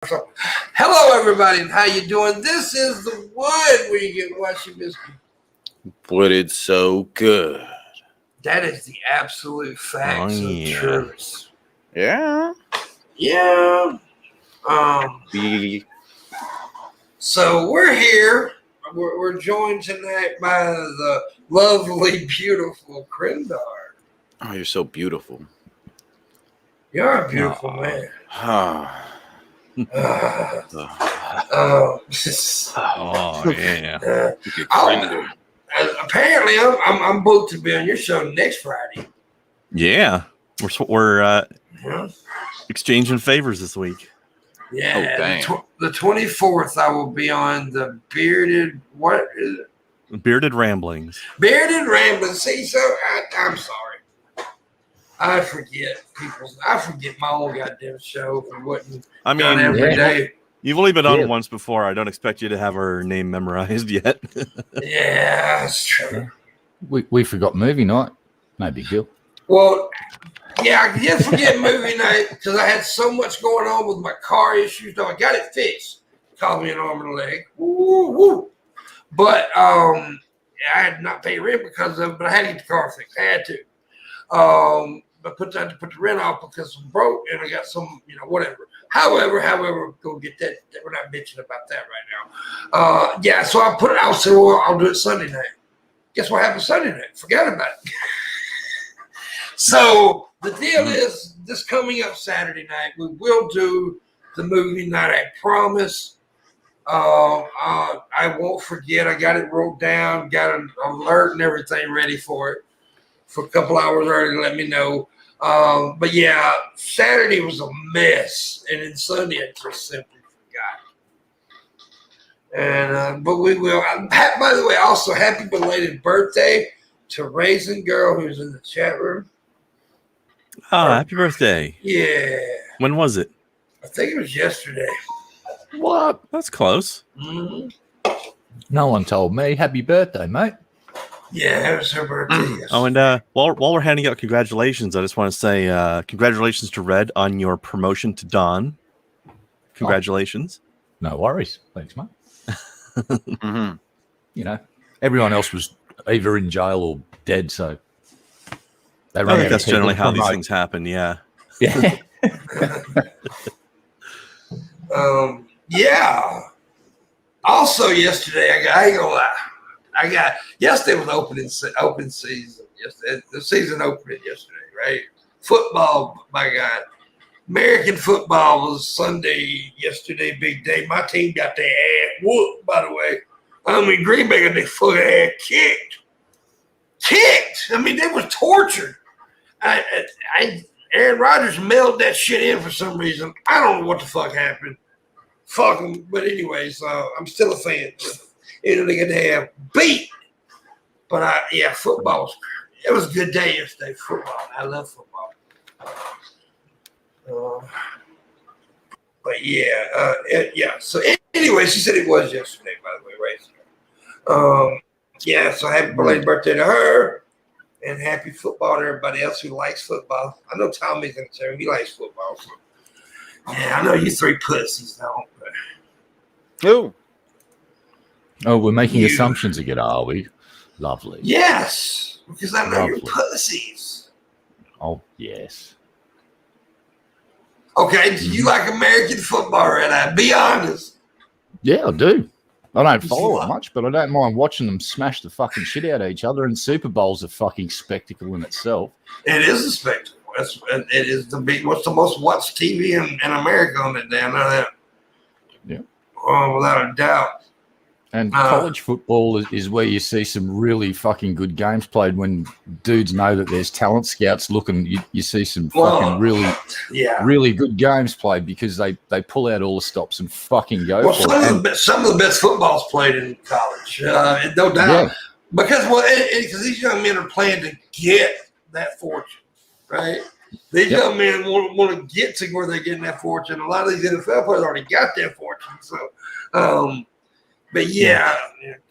Hello, everybody, and how you doing? This is the one where you get what Shabisky. But it's so good. That is the absolute facts of truth. Yeah. Yeah. So we're here. We're joined tonight by the lovely, beautiful Krindar. Oh, you're so beautiful. You're a beautiful man. Oh yeah. Apparently, I'm booked to be on your show next Friday. Yeah, we're exchanging favors this week. Yeah, the 24th, I will be on the Bearded. What is it? Bearded Ramblings. Bearded Ramblings. See, so I'm sorry. I forget my own goddamn show for what done every day. You've only been on once before. I don't expect you to have our name memorized yet. Yeah, that's true. We forgot movie night. No big deal. Well, yeah, I did forget movie night because I had so much going on with my car issues. No, I got it fixed. Called me an arm and a leg. Woo, woo. But I had not paid rent because of it, but I had to get the car fixed. I had to. But put the rent off because I'm broke and I got some, whatever. However, go get that. We're not bitching about that right now. Yeah, so I put it out. So I'll do it Sunday night. Guess what happened Sunday night? Forgot about it. So the deal is, this coming up Saturday night, we will do the movie night. I promise. I won't forget. I got it wrote down, got an alert and everything ready for it. For a couple hours early to let me know. But yeah, Saturday was a mess. And then Sunday I just simply forgot. And but we will. By the way, also happy belated birthday to Raisin Girl who's in the chat room. Oh, happy birthday. Yeah. When was it? I think it was yesterday. What? That's close. Mm-hmm. No one told me. Happy birthday, mate. Yeah, it was her birthday. Yes. Oh, and while we're handing out congratulations, I just want to say congratulations to Red on your promotion to Don. Congratulations. No worries. Thanks, mate. Mm-hmm. Everyone else was either in jail or dead, so I think that's generally how these things happen. Yeah. Yeah. Yeah. Also, yesterday I ain't gonna lie. Yesterday was open season. Yesterday, the season opened yesterday, right? Football, my God. American football was Sunday, yesterday, big day. My team got their ass whooped, by the way. I mean, Green Bay got their fucking ass kicked. I mean, they were tortured. Aaron Rodgers mailed that shit in for some reason. I don't know what the fuck happened. Fuck them. But anyways, I'm still a fan. They get to have beat. But football it was a good day yesterday. Football. I love football. But yeah. So anyway, she said it was yesterday, by the way, right? So happy belated birthday to her. And happy football to everybody else who likes football. I know Tommy's in the chat. He likes football. So. Yeah, I know you three pussies don't. Who? Oh, we're making assumptions again, are we? Lovely. Yes, because I know you're pussies. Oh, yes. Okay, do you like American football, Red Eye? Be honest. Yeah, I do. I don't follow it much, but I don't mind watching them smash the fucking shit out of each other. And Super Bowl's a fucking spectacle in itself. It is a spectacle. It is what's the most watched TV in America on it? Damn, know that. Yeah. Oh, without a doubt. And college football is where you see some really fucking good games played when dudes know that there's talent scouts looking. You see some fucking really good games played because they pull out all the stops and fucking go for it. Some of the best football's played in college, no doubt. Yeah. Because these young men are playing to get that fortune, right? These young men want to get to where they're getting that fortune. A lot of these NFL players already got that fortune. So, but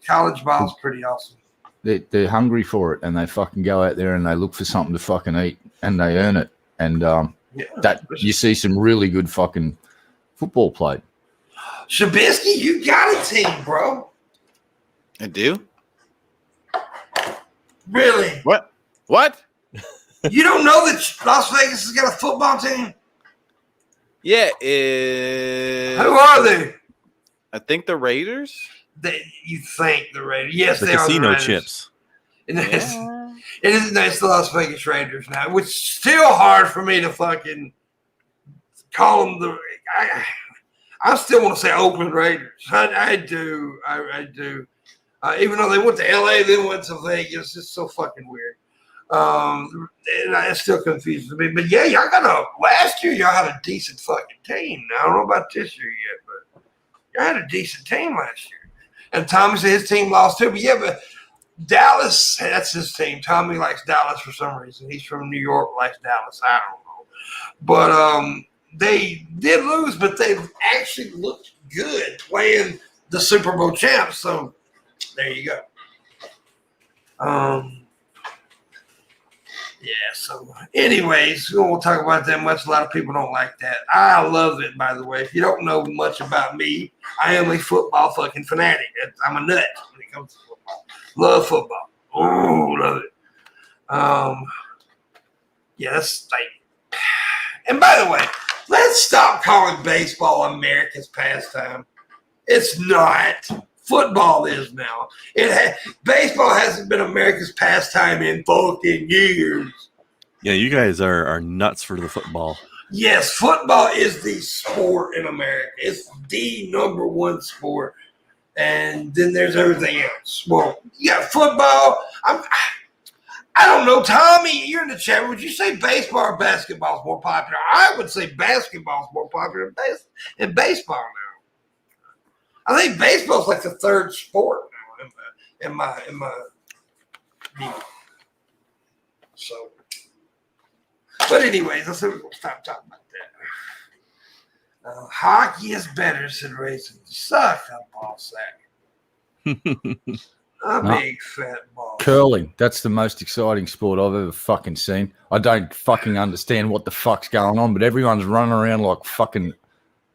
college ball's pretty awesome. They're hungry for it, and they fucking go out there and they look for something to fucking eat, and they earn it. And that you see some really good fucking football played. Shabisky, you got a team, bro. I do? Really? What? What? You don't know that Las Vegas has got a football team? Yeah. Who are they? I think the Raiders. You think the Raiders? Yes, The they are the casino Raiders. chips. And it's the Las Vegas Raiders now, which is still hard for me to fucking call them I still want to say Oakland Raiders. I do. I do. Even though they went to LA, then went to Vegas. It's so fucking weird. And it still confuses me. But yeah, y'all last year y'all had a decent fucking team. Now, I don't know about this year yet, but y'all had a decent team last year. And Tommy said his team lost too. But yeah, but Dallas, that's his team. Tommy likes Dallas for some reason. He's from New York, likes Dallas. I don't know. But they did lose, but they actually looked good playing the Super Bowl champs. So there you go. Yeah, so anyways, we won't talk about that much. A lot of people don't like that. I love it, by the way. If you don't know much about me, I am a football fucking fanatic. I'm a nut when it comes to football. Love football. Oh, love it. Yeah, that's like, and by the way, let's stop calling baseball America's pastime. It's not. Football is now. Baseball hasn't been America's pastime in fucking years. Yeah, you guys are nuts for the football. Yes, football is the sport in America. It's the number one sport. And then there's everything else. Well, you got football. I don't know, Tommy, you're in the chat. Would you say baseball or basketball is more popular? I would say basketball is more popular than baseball now. I think baseball's like the third sport now in my view. So, but anyways, I said we're gonna stop talking about that. Hockey is better, said racing. Suck a ball sack. Big fat ball. Curling. That's the most exciting sport I've ever fucking seen. I don't fucking understand what the fuck's going on, but everyone's running around like fucking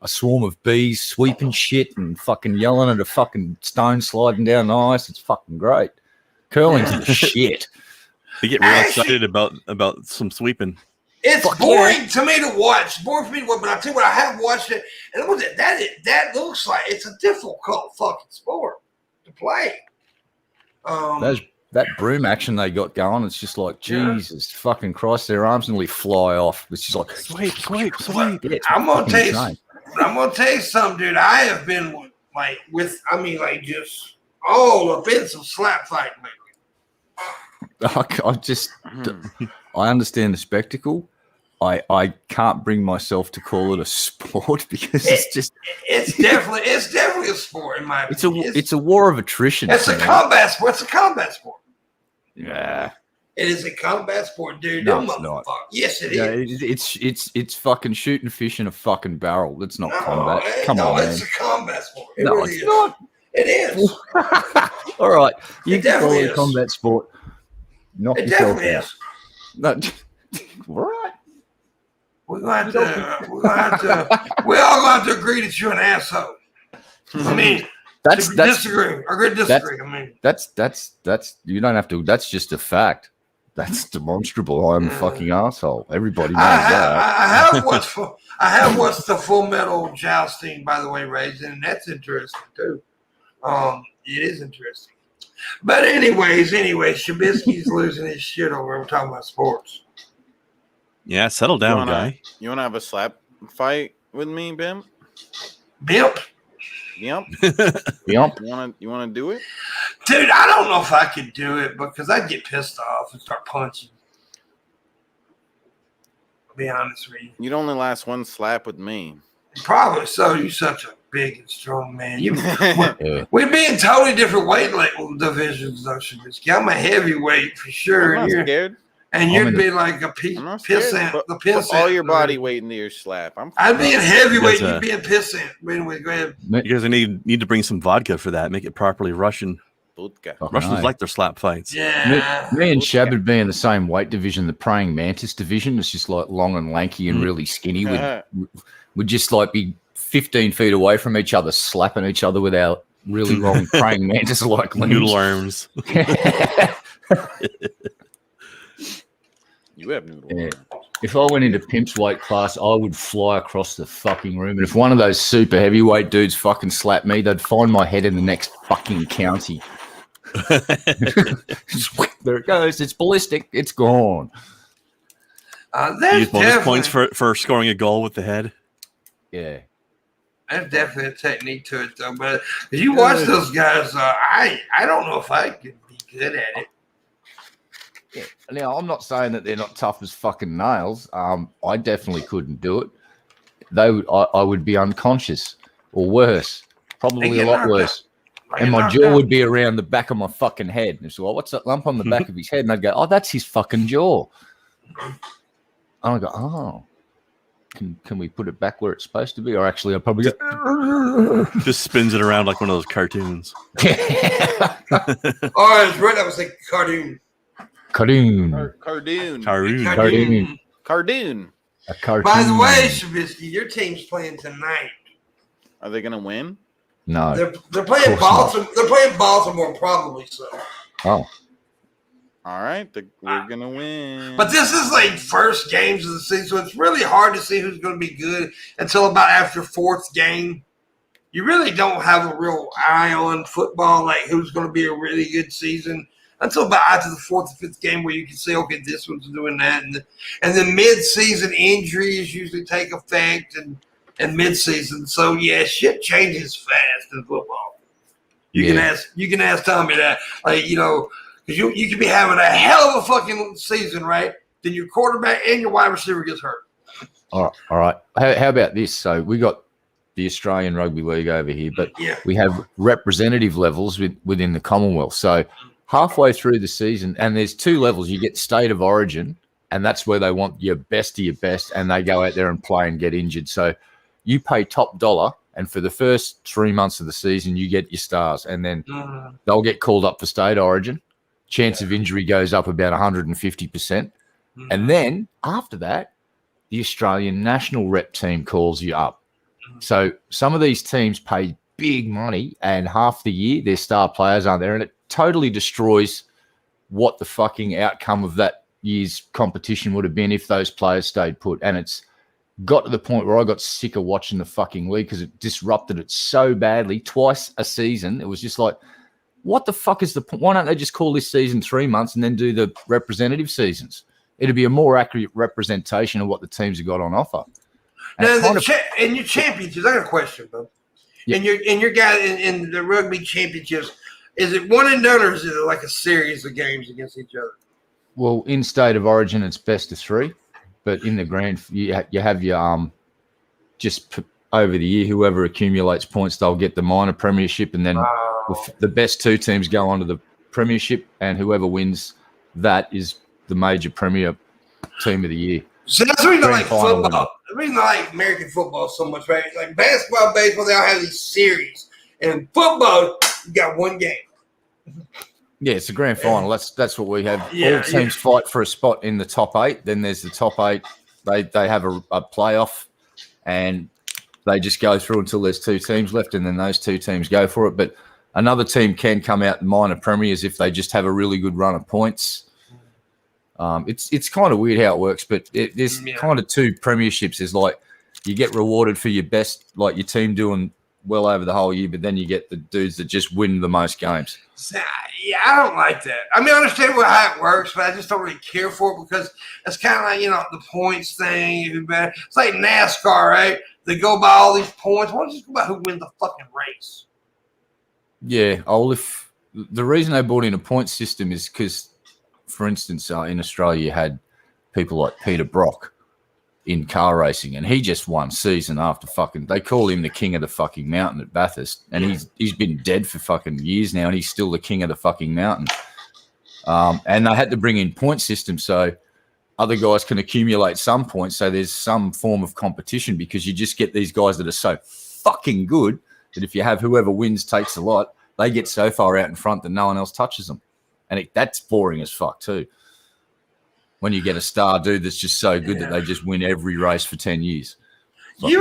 a swarm of bees, sweeping shit and fucking yelling at a fucking stone sliding down the ice. It's fucking great. Curling's the shit. They get real excited about some sweeping. It's boring to me to watch. Boring for me to watch, but I tell you what, I have watched it, and that looks like it's a difficult fucking sport to play. That broom action they got going, it's just like, Jesus fucking Christ, their arms nearly fly off. It's just like, sweep. Yeah, I'm gonna tell you something, dude. I have been just all up in some slap fighting lately. I understand the spectacle. I can't bring myself to call it a sport because it's definitely a sport in my opinion. It's a war of attrition. It's a combat sport. It's a combat sport. Yeah. It is a combat sport, dude. No, it's not. Yes, it is. It's fucking shooting fish in a fucking barrel. That's not combat. Come on, it's man. a combat sport. It's not. It is. All right. You It can call definitely it a is. combat sport. Knock It yourself definitely out. is. No. All right. We're all gonna have to agree that you're an asshole. I mean, disagree. Agree to disagree. I mean, that's you don't have to. That's just a fact. That's demonstrable. I'm a fucking asshole. Everybody knows that. I have watched the Full Metal Jousting, by the way, Ray, and that's interesting too. It is interesting. But anyways, Shabisky's losing his shit over. We're talking about sports. Yeah, settle down, guy. You want to have a slap fight with me, Bim? Bimp? Yep. Yep. You want to do it? Dude, I don't know if I could do it because I'd get pissed off and start punching. I'll be honest with you. You'd only last one slap with me. Probably so. You're such a big and strong man. We'd be in totally different weight divisions, though, Shabisky. I'm a heavyweight for sure. I'm not scared. And you'd be like a piss ant. The piss all ant, your body weight into your slap. I'd be in heavyweight. You'd be in piss ant. Anyway, go ahead. You guys need to bring some vodka for that. Make it properly Russian. Russians like their slap fights. Yeah. Me and Shab would be in the same weight division, the praying mantis division. It's just like long and lanky and really skinny. Would just like be 15 feet away from each other, slapping each other with our really long praying mantis-like limbs. Noodle arms. You have noodle. Yeah. If I went into Pimp's weight class, I would fly across the fucking room. And if one of those super heavyweight dudes fucking slapped me, they'd find my head in the next fucking county. There it goes. It's ballistic. It's gone. Use bonus points for scoring a goal with the head. Yeah. There's definitely a technique to it, though. But if you watch those guys, I don't know if I could be good at it. Yeah. Now, I'm not saying that they're not tough as fucking nails. I definitely couldn't do it. I would be unconscious or worse, probably a lot worse. And my jaw would be around the back of my fucking head. And so, what's that lump on the back of his head? And I'd go, oh, that's his fucking jaw. And I'd go, oh, can we put it back where it's supposed to be? Or actually, I'd probably go, just spins it around like one of those cartoons. Oh, it's right. I was like cartoon. Cardoon. A cartoon. By the way, Shabisky, your team's playing tonight. Are they gonna win? No. They're playing Baltimore. They're playing Baltimore, probably so. Oh. All right, we're gonna win. But this is like first games of the season, so it's really hard to see who's going to be good until about after fourth game. You really don't have a real eye on football, like who's going to be a really good season until about after the fourth or fifth game, where you can say, okay, this one's doing that, and then mid-season injuries usually take effect and mid-season. So yeah, shit changes fast in football. You can ask Tommy that, like, you know. Because you could be having a hell of a fucking season, right? Then your quarterback and your wide receiver gets hurt. All right. How about this? So we got the Australian Rugby League over here, but we have representative levels within the Commonwealth. So halfway through the season, and there's two levels. You get state of origin, and that's where they want your best of your best, and they go out there and play and get injured. So you pay top dollar, and for the first 3 months of the season, you get your stars, and then they'll get called up for state origin. Chance of injury goes up about 150%. And then after that, the Australian national rep team calls you up. So some of these teams pay big money, and half the year their star players aren't there, and it totally destroys what the fucking outcome of that year's competition would have been if those players stayed put. And it's got to the point where I got sick of watching the fucking league because it disrupted it so badly. Twice a season, it was just like, what the fuck is the point? Why don't they just call this season 3 months and then do the representative seasons? It'd be a more accurate representation of what the teams have got on offer. And now, in your championships, I got a question, bro. Yeah. In your guy in the rugby championships, is it one and done, or is it like a series of games against each other? Well, in state of origin, it's best of three, but in the grand, you have your just over the year, whoever accumulates points, they'll get the minor premiership, and then the best two teams go on to the premiership, and whoever wins that is the major premier team of the year. So that's the reason I like football. The reason I like American football so much, right? Like basketball, baseball, they all have these series. And football, you got one game. Yeah, it's a grand final. That's what we have. All teams fight for a spot in the top 8. Then there's the top 8. They have a playoff, and they just go through until there's 2 teams left, and then those 2 teams go for it. But another team can come out minor premiers if they just have a really good run of points. It's kind of weird how it works, but there's kind of 2 premierships. There's like you get rewarded for your best, like your team doing well over the whole year, but then you get the dudes that just win the most games. Yeah, I don't like that. I mean, I understand how it works, but I just don't really care for it because it's kind of like, the points thing. It's like NASCAR, right? They go by all these points. Why don't you just go by who wins the fucking race? Yeah, if the reason they brought in a point system is because, for instance, in Australia, you had people like Peter Brock in car racing, and he just won season after fucking. They call him the king of the fucking mountain at Bathurst, and he's been dead for fucking years now, and he's still the king of the fucking mountain. And they had to bring in point system so other guys can accumulate some points, so there's some form of competition, because you just get these guys that are so fucking good that if you have whoever wins takes a lot, they get so far out in front that no one else touches them. And that's boring as fuck too. When you get a star dude that's just so good that they just win every race for 10 years. You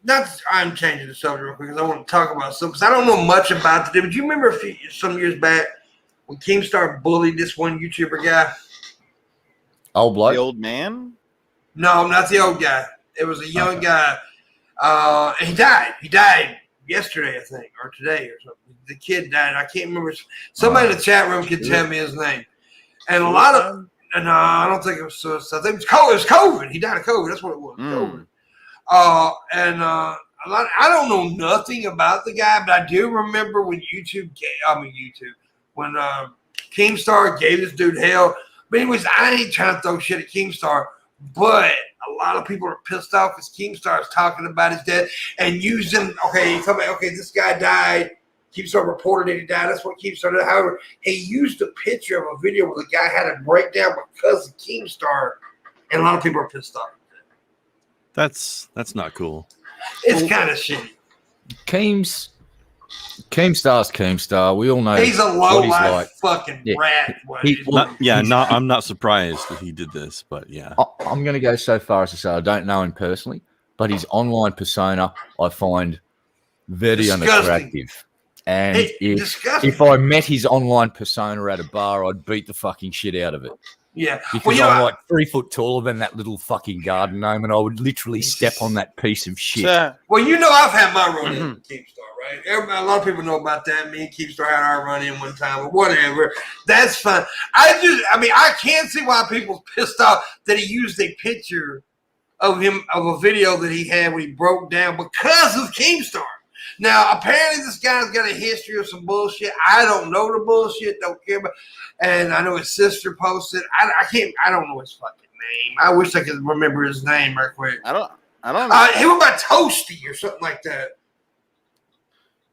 I'm changing the subject real quick because I want to talk about something. Because I don't know much about the dude. But you remember some years back when Keemstar bullied this one YouTuber guy? Old bloke? The old man? No, not the old guy. It was a young guy. And he died. He died yesterday, I think, or today or something. The kid died. I can't remember. Somebody in the chat room can tell me his name. And a lot of no, I don't think it was suicide. I think it was COVID. He died of COVID. That's what it was. COVID. A lot. I don't know nothing about the guy, but I do remember when when Keemstar gave this dude hell. But anyways, I ain't trying to throw shit at Keemstar, but a lot of people are pissed off because Keemstar is talking about his death and using. Okay, he's talking about, this guy died. Keemstar reported that he died. That's what Keemstar did. However, he used a picture of a video where the guy had a breakdown because of Keemstar, and a lot of people are pissed off. That's not cool. It's kind of shitty. Keemstar's Keemstar. We all know he's a low life fucking rat. I'm not surprised that he did this, but yeah. I'm going to go so far as to say I don't know him personally, but his online persona I find very unattractive. And if I met his online persona at a bar, I'd beat the fucking shit out of it. Yeah. Because I'm like 3 foot taller than that little fucking garden gnome, and I would literally step on that piece of shit. Well, I've had my run-in with Keemstar, right? A lot of people know about that. Me and Keemstar had our run-in one time, but whatever. That's fine. I can't see why people's pissed off that he used a picture of a video that he had when he broke down because of Keemstar. Now, apparently this guy's got a history of some bullshit. I don't know the bullshit, don't care about. And I know his sister posted. I don't know his fucking name. I wish I could remember his name right quick. I don't know. He was about Toasty or something like that.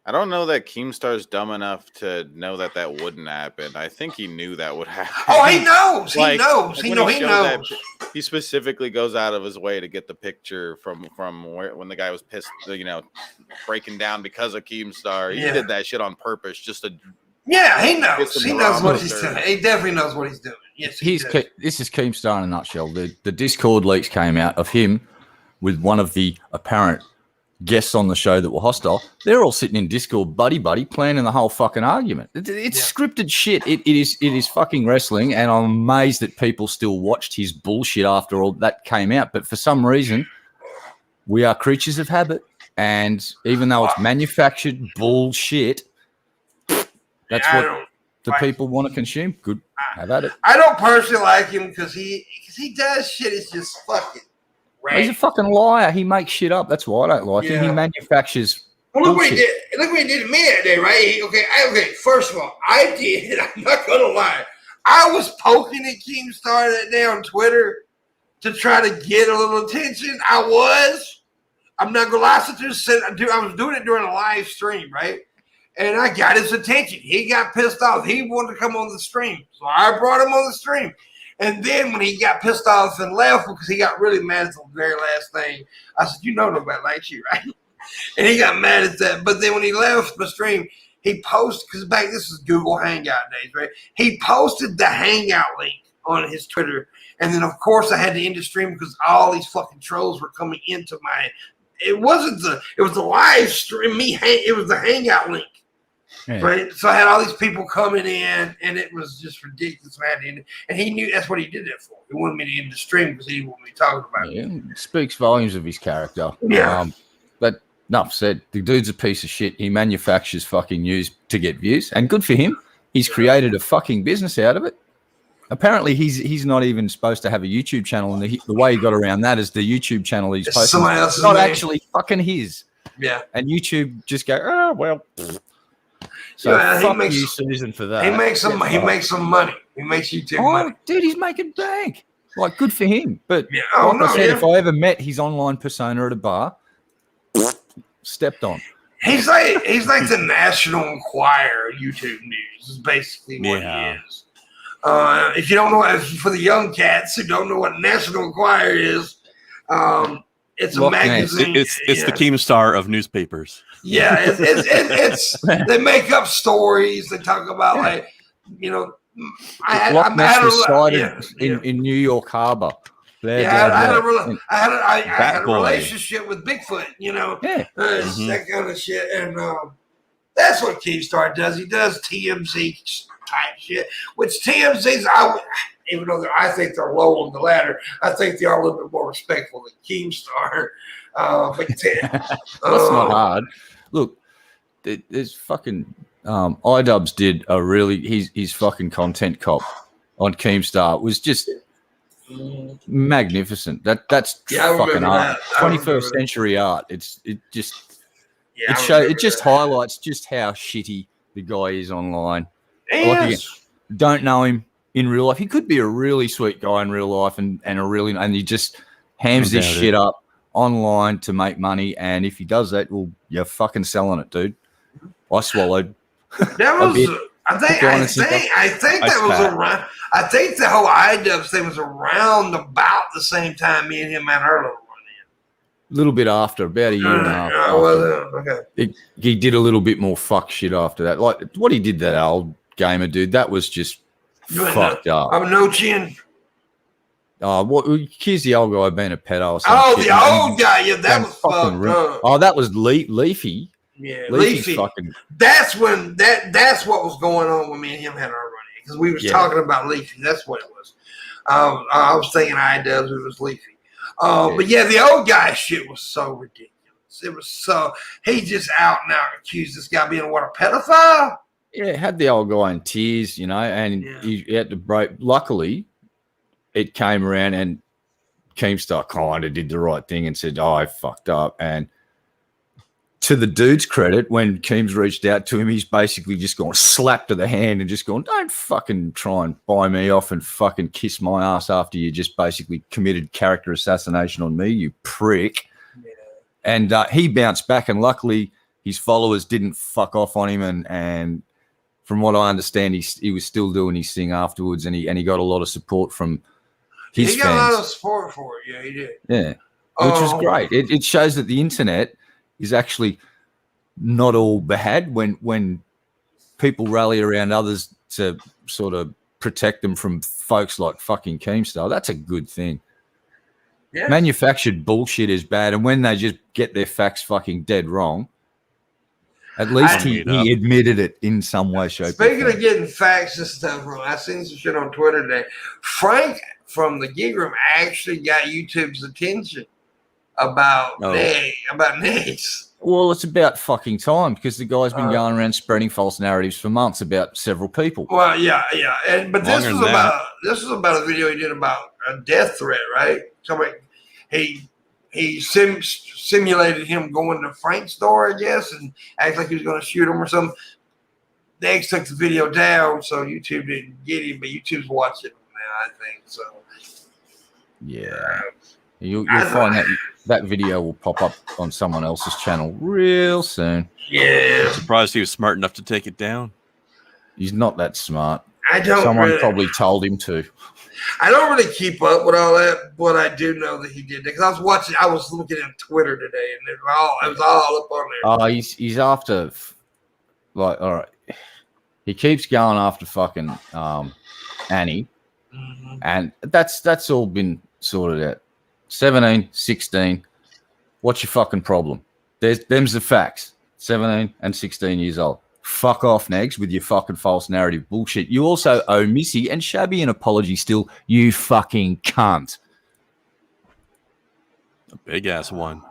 I don't know that Keemstar's dumb enough to know that wouldn't happen. I think he knew that would happen. Oh, he knows. Like, he knows. He specifically goes out of his way to get the picture from when the guy was pissed, breaking down because of Keemstar. He did that shit on purpose just to. Yeah, he knows. He knows what he's doing. He definitely knows what he's doing. Yes, this is Keemstar in a nutshell. The Discord leaks came out of him with one of the apparent guests on the show that were hostile. They're all sitting in Discord, buddy, planning the whole fucking argument. It's scripted shit. It is fucking wrestling, and I'm amazed that people still watched his bullshit after all that came out. But for some reason, we are creatures of habit, and even though it's manufactured bullshit, that's what the people want to consume. Good, have at it. I don't personally like him because he does shit. It's just fucking. Right. He's a fucking liar. He makes shit up. That's why I don't like him. He manufactures. Well, look what he did. Look what he did to me that day, right? Okay. First of all, I did. I'm not gonna lie. I was poking at Keemstar that day on Twitter to try to get a little attention. I'm not gonna lie. I was doing it during a live stream, right? And I got his attention. He got pissed off. He wanted to come on the stream, so I brought him on the stream. And then when he got pissed off and left because he got really mad at the very last thing, I said, nobody likes you, right? And he got mad at that. But then when he left the stream, he posted, because this is Google Hangout days, right? He posted the Hangout link on his Twitter. And then, of course, I had to end the stream because all these fucking trolls were coming into it was the live stream. It was the Hangout link. Yeah. Right, so I had all these people coming in, and it was just ridiculous. And he knew that's what he did that for. He wanted me to end the stream because he didn't want me talking about it. It speaks volumes of his character. Yeah. But enough said. The dude's a piece of shit. He manufactures fucking news to get views, and good for him. He's created a fucking business out of it. Apparently, he's not even supposed to have a YouTube channel, and the way he got around that is the YouTube channel he's posting. Somebody else's not name. Actually fucking his. Yeah. And YouTube just go, oh well. So fuck you, Susan, for that. He makes some money. He makes YouTube money. Dude, he's making bank. Like, good for him. But I said, if I ever met his online persona at a bar, stepped on. He's like the National Enquirer of YouTube news is basically what he is. If you don't know, for the young cats who don't know what National Enquirer is, it's a magazine. It's the Keemstar of newspapers. Yeah, it's they make up stories. They talk about Loch Ness was sighted in New York Harbor I had a boy. relationship with Bigfoot, Yeah. that kind of shit, and that's what Keemstar does. He does TMZ type shit, which TMZ's even though I think they're low on the ladder, I think they are a little bit more respectful than Keemstar. But that's not hard. Look, there's fucking iDubbbz did a really his fucking content cop on Keemstar was just magnificent. That's fucking art. 21st century art. It just highlights just how shitty the guy is online. Don't know him in real life. He could be a really sweet guy in real life and he just hams this shit up online to make money. And if he does that, well, you're fucking selling it, dude. I swallowed. That was. I think that was around. I think the whole iDubbbz thing was around about the same time me and him had our little run-in. A little bit after, about a year and a half. Okay. He did a little bit more fuck shit after that. Like what he did, that old gamer dude, that was just fucked up. I'm no chin. Here's the old guy being a pedo or Oh, something. the old guy. Yeah, that was fucked up. Oh, that was Leafy. Yeah, Leafy. That's when that's what was going on when me and him had our run-in, because we was talking about Leafy. That's what it was. I was thinking iDubbbz, it was Leafy. But yeah, the old guy shit was so ridiculous. It was so, he just out and out accused this guy being a pedophile. Yeah, had the old guy in tears, and he had to break. Luckily, it came around and Keemstar kind of did the right thing and said, I fucked up. And to the dude's credit, when Keems reached out to him, he's basically just gone slap to the hand and just gone, don't fucking try and buy me off and fucking kiss my ass after you just basically committed character assassination on me, you prick. Yeah. And he bounced back, and luckily his followers didn't fuck off on him. And from what I understand, he was still doing his thing afterwards, and he got a lot of support from his fans. He got a lot of support for it. Yeah, he did. Yeah, which was great. It shows that the internet is actually not all bad when people rally around others to sort of protect them from folks like fucking Keemstar. That's a good thing. Yeah. Manufactured bullshit is bad, and when they just get their facts fucking dead wrong, at least he admitted it in some way, shape, Speaking of getting facts and stuff wrong, I seen some shit on Twitter today. Frank from the Gig Room actually got YouTube's attention about Nace. Well, it's about fucking time, because the guy's been going around spreading false narratives for months about several people. Well, yeah. But this was about a video he did about a death threat, right? Somebody he simulated him going to Frank's store, I guess, and act like he was going to shoot him or something. The ex took the video down, so YouTube didn't get him, but YouTube's watching him now, I think. So, yeah. You'll find that video will pop up on someone else's channel real soon. Yeah. I'm surprised he was smart enough to take it down. He's not that smart. Someone probably told him to. I don't really keep up with all that, but I do know that he did that, because I was looking at Twitter today, and it was all up on there. Oh, he's after, all right. He keeps going after fucking Annie, and that's all been sorted out. 17, 16. What's your fucking problem? Them's the facts. 17 and 16 years old. Fuck off, Negs, with your fucking false narrative bullshit. You also owe Missy and Shabby an apology still, you fucking cunt. A big-ass one.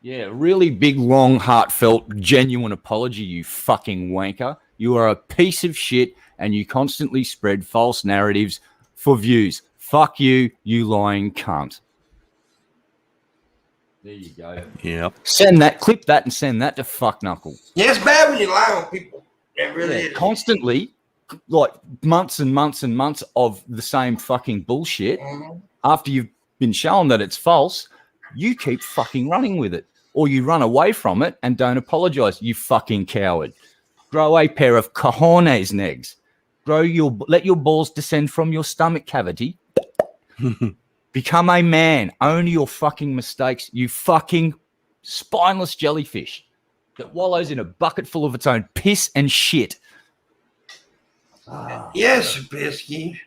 Yeah, really big, long, heartfelt, genuine apology, you fucking wanker. You are a piece of shit, and you constantly spread false narratives for views. Fuck you, you lying cunt. There you go. Yep. Clip that and send that to fuck knuckle. Yeah, it's bad when you lie on people. It really is. Constantly, like months and months and months of the same fucking bullshit. After you've been shown that it's false, you keep fucking running with it. Or you run away from it and don't apologize, you fucking coward. Grow a pair of cojones, Negs. Let your balls descend from your stomach cavity. Become a man. Own your fucking mistakes, you fucking spineless jellyfish that wallows in a bucket full of its own piss and shit. Yes, Shabisky.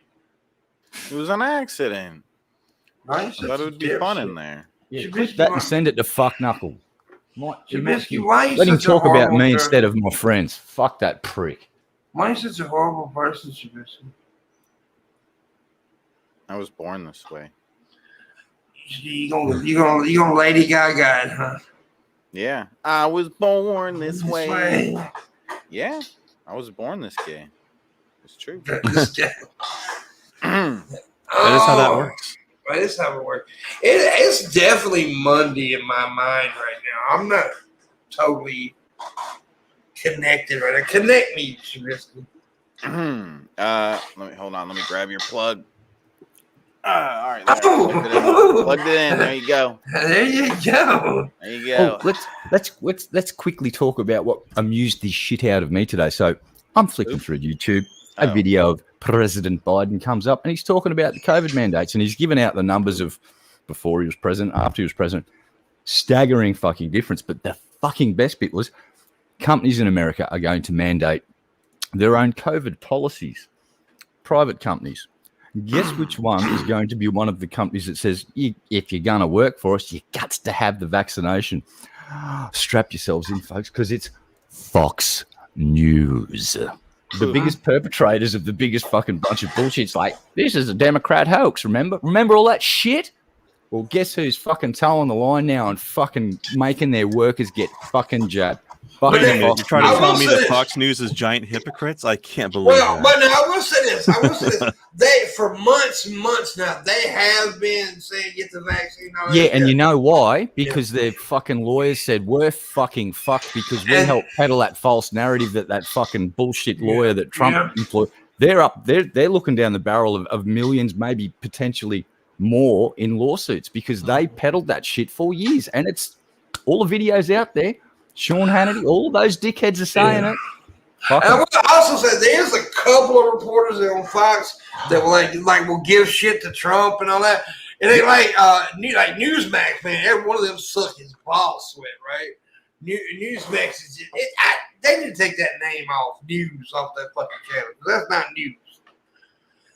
It was an accident. I thought it would be fun in there. Yeah, click that and send it to fuck knuckle. Shabisky, why are you Let him such a talk about horrible me person? instead of my friends. Fuck that prick. Why are you such a horrible person, Shabisky? I was born this way. You gonna Lady Gaga it, huh? Yeah, I was born this way. Yeah, I was born this gay. It's true. That That is how that works. That is how it works. It's definitely Monday in my mind right now. I'm not totally connected right now. Connect me, Shabisky. Let me hold on. Let me grab your plug. All right, plugged it in. There you go. There you go. There you go. Oh, let's quickly talk about what amused the shit out of me today. So I'm flicking through YouTube. A video of President Biden comes up and he's talking about the COVID mandates and he's given out the numbers of before he was president, after he was president. Staggering fucking difference. But the fucking best bit was companies in America are going to mandate their own COVID policies. Private companies. Guess which one is going to be one of the companies that says, if you're going to work for us, you got to have the vaccination. Strap yourselves in, folks, because it's Fox News. The biggest perpetrators of the biggest fucking bunch of bullshit. It's like, this is a Democrat hoax, remember? Remember all that shit? Well, guess who's fucking towing the line now and fucking making their workers get fucking jabbed? You're trying to tell me that Fox News is giant hypocrites? I can't believe that. But now I will say this. They, for months and months now, they have been saying get the vaccine. And you know why? Because their fucking lawyers said we're fucking fucked because we helped peddle that false narrative that fucking bullshit lawyer that Trump employed. They're looking down the barrel of millions, maybe potentially more in lawsuits because they peddled that shit for years. And it's all the videos out there. Sean Hannity, all those dickheads are saying it. And I want to also say there's a couple of reporters on Fox that will will give shit to Trump and all that. And they like Newsmax, man. Every one of them suck his ball sweat, right? Newsmax is just, they need to take that name off that fucking channel. That's not news.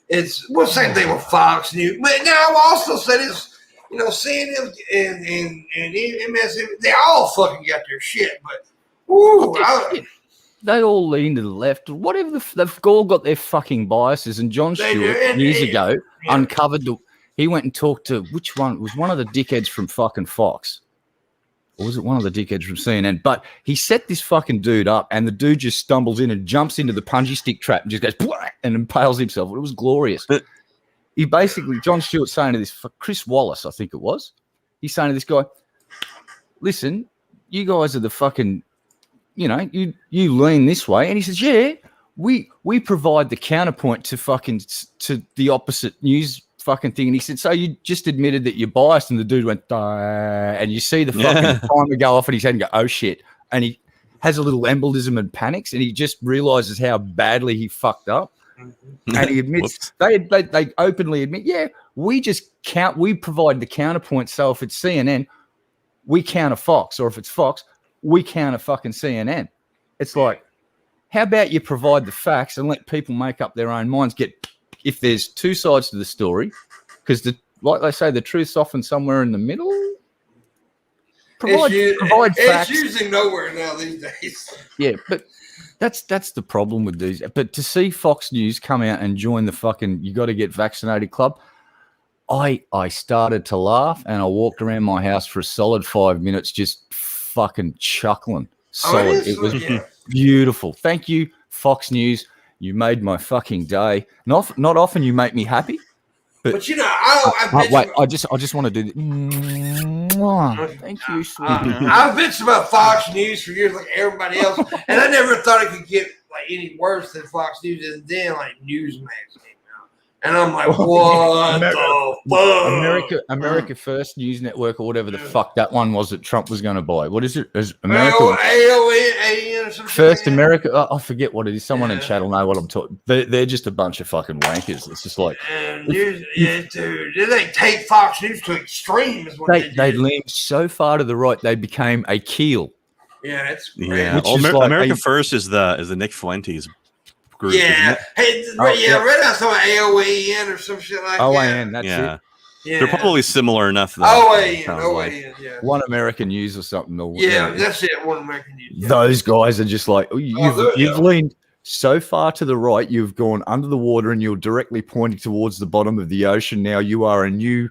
It's same thing with Fox News. But now I will also say this. CNN and MSN, they all fucking got their shit, but they all lean to the left. Whatever, they've all got their fucking biases. And John Stewart years ago uncovered he went and talked to which one? It was one of the dickheads from fucking Fox. Or was it one of the dickheads from CNN? But he set this fucking dude up, and the dude just stumbles in and jumps into the punji stick trap and just goes and impales himself. It was glorious. He basically, John Stewart's saying to this, Chris Wallace, I think it was, he's saying to this guy, listen, you guys are the fucking, you lean this way. And he says, yeah, we provide the counterpoint to the opposite news fucking thing. And he said, so you just admitted that you're biased? And the dude went, and you see the fucking timer go off in his head and go, oh shit. And he has a little embolism and panics and he just realizes how badly he fucked up. And he admits they openly admit, we provide the counterpoint. So if it's CNN, we counter Fox, or if it's Fox, we counter fucking CNN. It's like, how about you provide the facts and let people make up their own minds? If there's two sides to the story, because like they say, the truth's often somewhere in the middle. Provide facts. It's usually nowhere now these days. Yeah, but that's the problem with these. But to see Fox News come out and join the fucking you got to get vaccinated club, I started to laugh and I walked around my house for a solid 5 minutes just fucking chuckling. Solid. It was beautiful. Thank you, Fox News. You made my fucking day. Not often you make me happy. But I just want to do this. Thank you, sweet. I've bitched about Fox News for years, like everybody else, and I never thought it could get any worse than Fox News. And then Newsmax came out, and I'm like, what the fuck? America First News Network or whatever the fuck that one was that Trump was going to buy. What is it? Is America AON or something? First America. I forget what it is. Someone in chat will know what I'm talking. They're just a bunch of fucking wankers. It's just like, dude, they take Fox News to extreme. Is what they leaned so far to the right, they became a keel. Yeah, it's great. Yeah. America First is the Nick Fuentes group. Yeah, I read out some AOAN or some shit like that. OAN, that's it. Yeah. They're probably similar enough. Though, OAN, yeah. One American News or something. Or, yeah, that's it. One American News. Yeah. Those guys are just like, you've leaned so far to the right, you've gone under the water and you're directly pointing towards the bottom of the ocean. Now you are a new.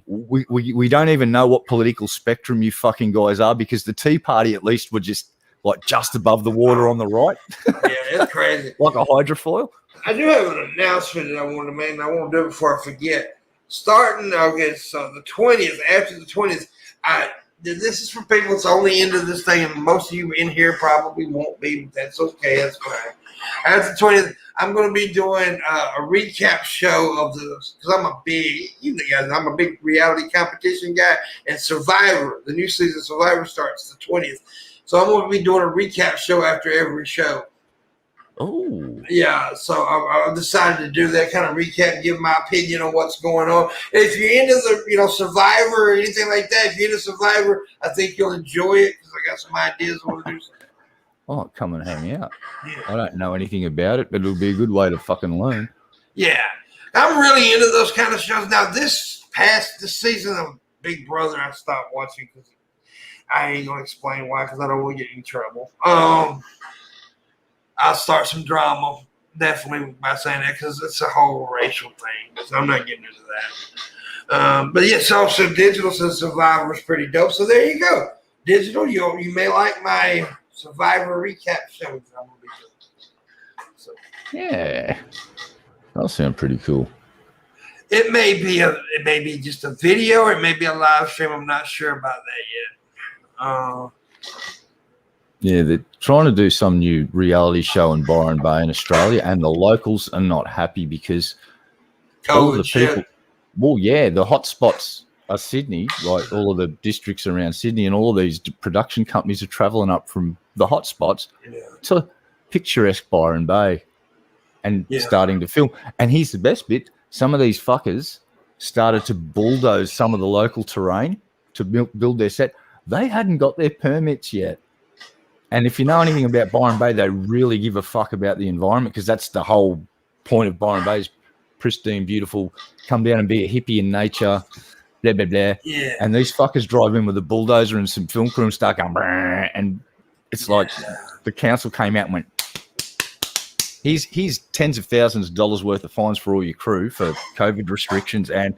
We don't even know what political spectrum you fucking guys are, because the Tea Party at least were just like just above the water on the right. Yeah, it's crazy. Like a hydrofoil. I do have an announcement that I want to make, and I want to do it before I forget. Starting August, so the 20th, after the 20th, this is for people that's only into this thing, and most of you in here probably won't be, but that's okay, that's fine. After the 20th, I'm going to be doing a recap show of this, because I'm a big, I'm a big reality competition guy, and Survivor, the new season of Survivor starts the 20th. So I'm going to be doing a recap show after every show. Oh. Yeah, so I decided to do that kind of recap, give my opinion on what's going on. And if you're into the, Survivor or anything like that, if you're into Survivor, I think you'll enjoy it, because I got some ideas on what to do. Oh, come and hang out. Yeah. I don't know anything about it, but it'll be a good way to fucking learn. Yeah, I'm really into those kind of shows. Now, this season of Big Brother, I stopped watching because I ain't going to explain why, because I don't want to get in trouble. I'll start some drama, definitely, by saying that, because it's a whole racial thing. So I'm not getting into that. But yeah, so Digital says Survivor is pretty dope. So there you go. Digital, you may like my Survivor recap show that I'm going to be doing. So, yeah. That'll sound pretty cool. It may be just a video, or it may be a live stream. I'm not sure about that yet. Yeah, they're trying to do some new reality show in Byron Bay in Australia, and the locals are not happy because all of the people. Well, yeah, the hot spots are Sydney, like all of the districts around Sydney, and all of these production companies are travelling up from the hot spots to picturesque Byron Bay and starting to film. And here's the best bit: some of these fuckers started to bulldoze some of the local terrain to build their set. They hadn't got their permits yet. And if you know anything about Byron Bay, they really give a fuck about the environment, because that's the whole point of Byron Bay is pristine, beautiful, come down and be a hippie in nature, blah, blah, blah. Yeah. And these fuckers drive in with a bulldozer and some film crew and start going, and it's like the council came out and went, here's tens of thousands of dollars worth of fines for all your crew for COVID restrictions, and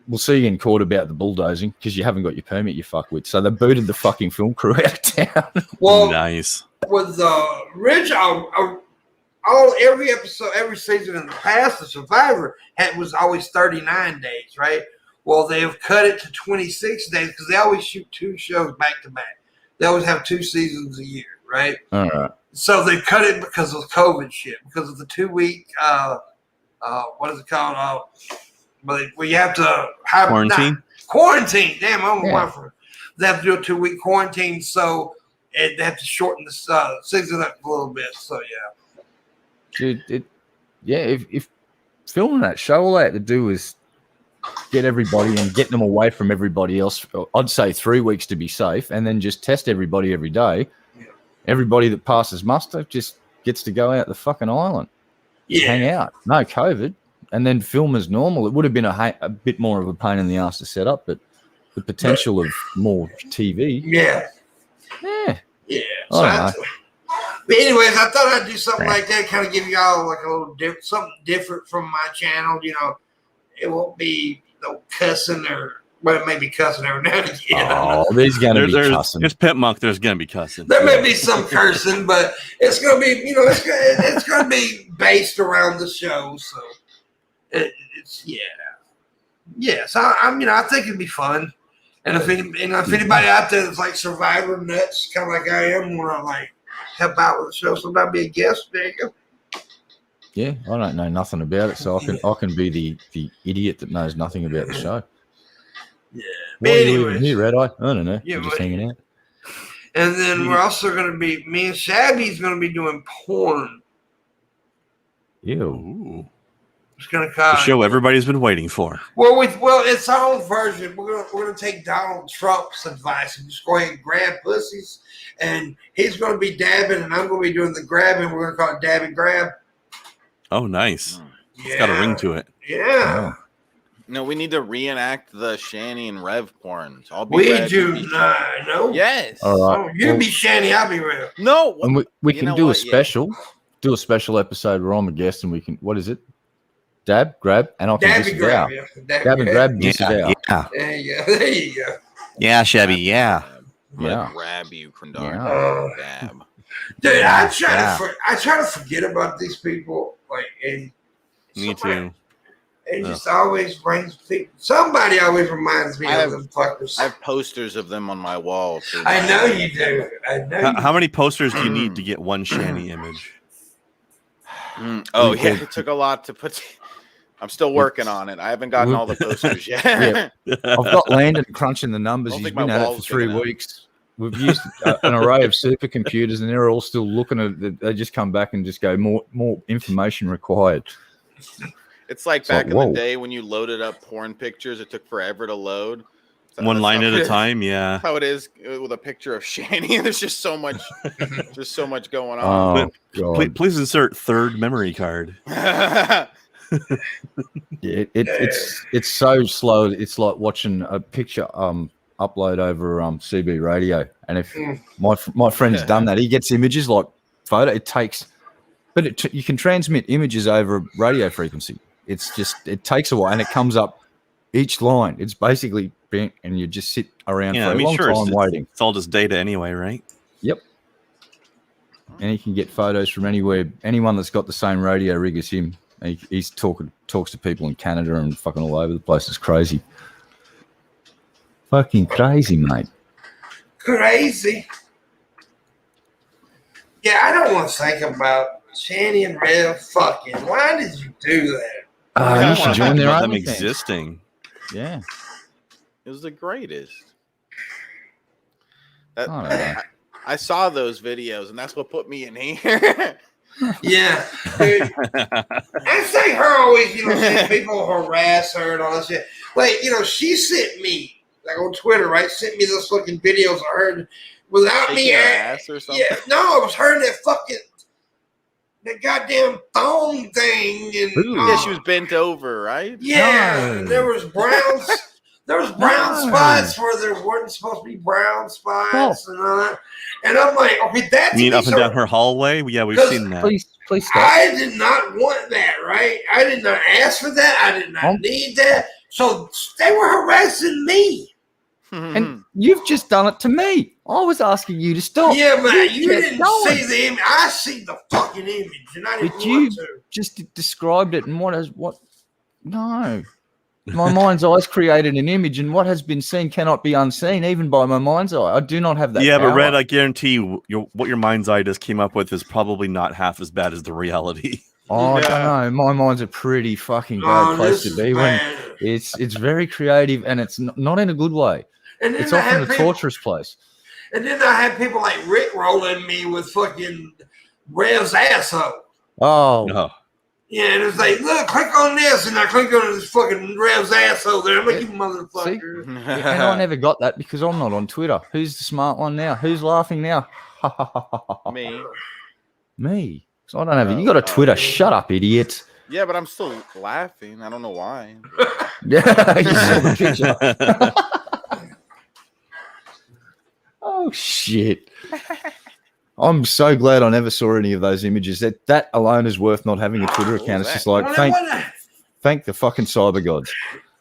we'll see you in court about the bulldozing because you haven't got your permit, you fuckwit. So they booted the fucking film crew out of town. Well, nice. With Rich, every episode, every season in the past, the Survivor was always 39 days, right? Well, they have cut it to 26 days because they always shoot 2 shows back to back. They always have 2 seasons a year, right? All right. So they cut it because of COVID shit, because of the 2-week, what is it called? But you have to have quarantine. Quarantine. Damn, I'm going for it. They have to do a 2-week quarantine, so they have to shorten the season up a little bit. So yeah, dude. If filming that show, all they had to do was get everybody and get them away from everybody else. I'd say 3 weeks to be safe, and then just test everybody every day. Yeah. Everybody that passes muster just gets to go out the fucking island, hang out, no COVID. And then film as normal. It would have been a bit more of a pain in the ass to set up, but the potential of more TV. Yeah. But anyways, I thought I'd do something like that, kind of give y'all like a little something different from my channel. It won't be no cussing it may be cussing every now and again. Oh, there's gonna be cussing. There's Pimpmunk. There's gonna be cussing. There may be some cursing, but it's gonna be, it's gonna be based around the show. So. It's So I think it'd be fun, and if anybody out there that's like Survivor nuts, kind of like I am, want to like help out with the show, sometime be a guest. There you go. Yeah, I don't know nothing about it, so I can be the idiot that knows nothing about the show. Yeah. Why are you even here, Red Eye? I don't know. Yeah, just hanging out. And then we're also going to be, me and Shabby's going to be doing porn. Ew. It's going to cost the show everybody's been waiting for. Well, it's our own version. We're gonna take Donald Trump's advice and just go ahead and grab pussies, and he's going to be dabbing, and I'm going to be doing the grabbing. We're going to call it dab and grab. Oh, nice. It's got a ring to it. Yeah. No, we need to reenact the Shanny and Rev porns. We do not. No. Yes. All right. Oh, you be Shanny, I'll be Rev. No. And we can do a special. Yeah. Do a special episode where I'm a guest and we can. What is it? Dab, grab, and I can disavow. Dab and grab, disavow. Yeah. There you go. There you go. Yeah, Shabby. Yeah. Yeah. Grab you, Krandar. Yeah. Dab. Dude, I try to forget about these people. Like, and Me too. It just always brings people. Somebody always reminds me of them fuckers. I have posters of them on my wall. I know you do. I know. How many posters do you need to get one Shanny image? Oh yeah, it took a lot to put. I'm still working on it. I haven't gotten all the posters yet. Yeah. I've got Landon crunching the numbers. He's been at it for 3 weeks. We've used an array of supercomputers, and they're all still looking at it. They just come back and just go, more information required. It's like back in the day when you loaded up porn pictures, it took forever to load. One line at a time, yeah. How it is with a picture of Shanny. There's just so much, going on. Oh, please insert third memory card. It's so slow. It's like watching a picture upload over CB radio. And if my friend's done that, he gets images like photo. It takes, but you can transmit images over radio frequency. It's just it takes a while, and it comes up each line. It's basically bent, and you just sit around for a long time waiting. It's all just data anyway, right? Yep. And he can get photos from anywhere. Anyone that's got the same radio rig as him. He's talks to people in Canada and fucking all over the place. It's crazy. Fucking crazy, mate. Crazy. Yeah, I don't want to think about Shanny and Rev fucking. Why did you do that? You should join their them OnlyFans. existing. Yeah. It was the greatest. I saw those videos, and that's what put me in here. Yeah. Dude. I say her always, people harass her and all that shit. Like, she sent me, like on Twitter, right? Sent me those fucking videos of her without me. Ass or something? Yeah, no, it was her in that goddamn thong thing. And yeah, she was bent over, right? Yeah, no. There was brown spots where there weren't supposed to be brown spots and all that. And I'm like, okay, that's you mean up and down her hallway? Yeah, we've seen that. Please stop. I did not want that, right? I did not ask for that. I did not need that. So they were harassing me. And you've just done it to me. I was asking you to stop. Yeah, but you didn't see the image. I see the fucking image, and I didn't want to. Just described it, and what? No. My mind's eyes created an image, and what has been seen cannot be unseen, even by my mind's eye. I do not have that power. But Red, I guarantee you, what your mind's eye just came up with is probably not half as bad as the reality. I don't know. My mind's a pretty fucking bad place to be. When it's very creative, and it's not in a good way. And it's often a torturous place. And then I had people like Rick rolling me with fucking Rev's asshole. Oh. Yeah, and it's like, look, click on this, and I click on this fucking Rev's asshole there. I'm like, you motherfucker. And I never got that because I'm not on Twitter. Who's the smart one now? Who's laughing now? Me. So I don't have it. You got a Twitter. Shut up, idiot. Yeah, but I'm still laughing. I don't know why. Yeah, you saw the picture. Oh, shit. I'm so glad I never saw any of those images. That alone is worth not having a Twitter account. It's just like, thank the fucking cyber gods.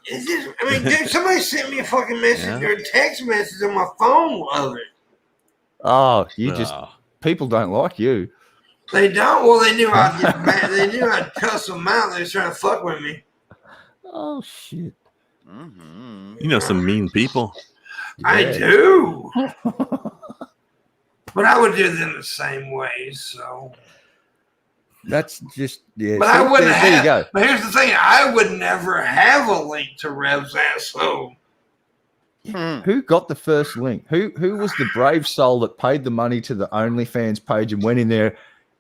Dude, somebody sent me a fucking message or a text message on my phone of it. Oh, people don't like you. They don't? Well, they knew I'd get mad. They knew I'd cuss them out. They was trying to fuck with me. Oh, shit. Mm-hmm. You know some mean people. Yeah. I do. But I would do them the same way, so. That's just, But I wouldn't have. There you go. But here's the thing. I would never have a link to Rev's asshole. Who got the first link? Who was the brave soul that paid the money to the OnlyFans page and went in there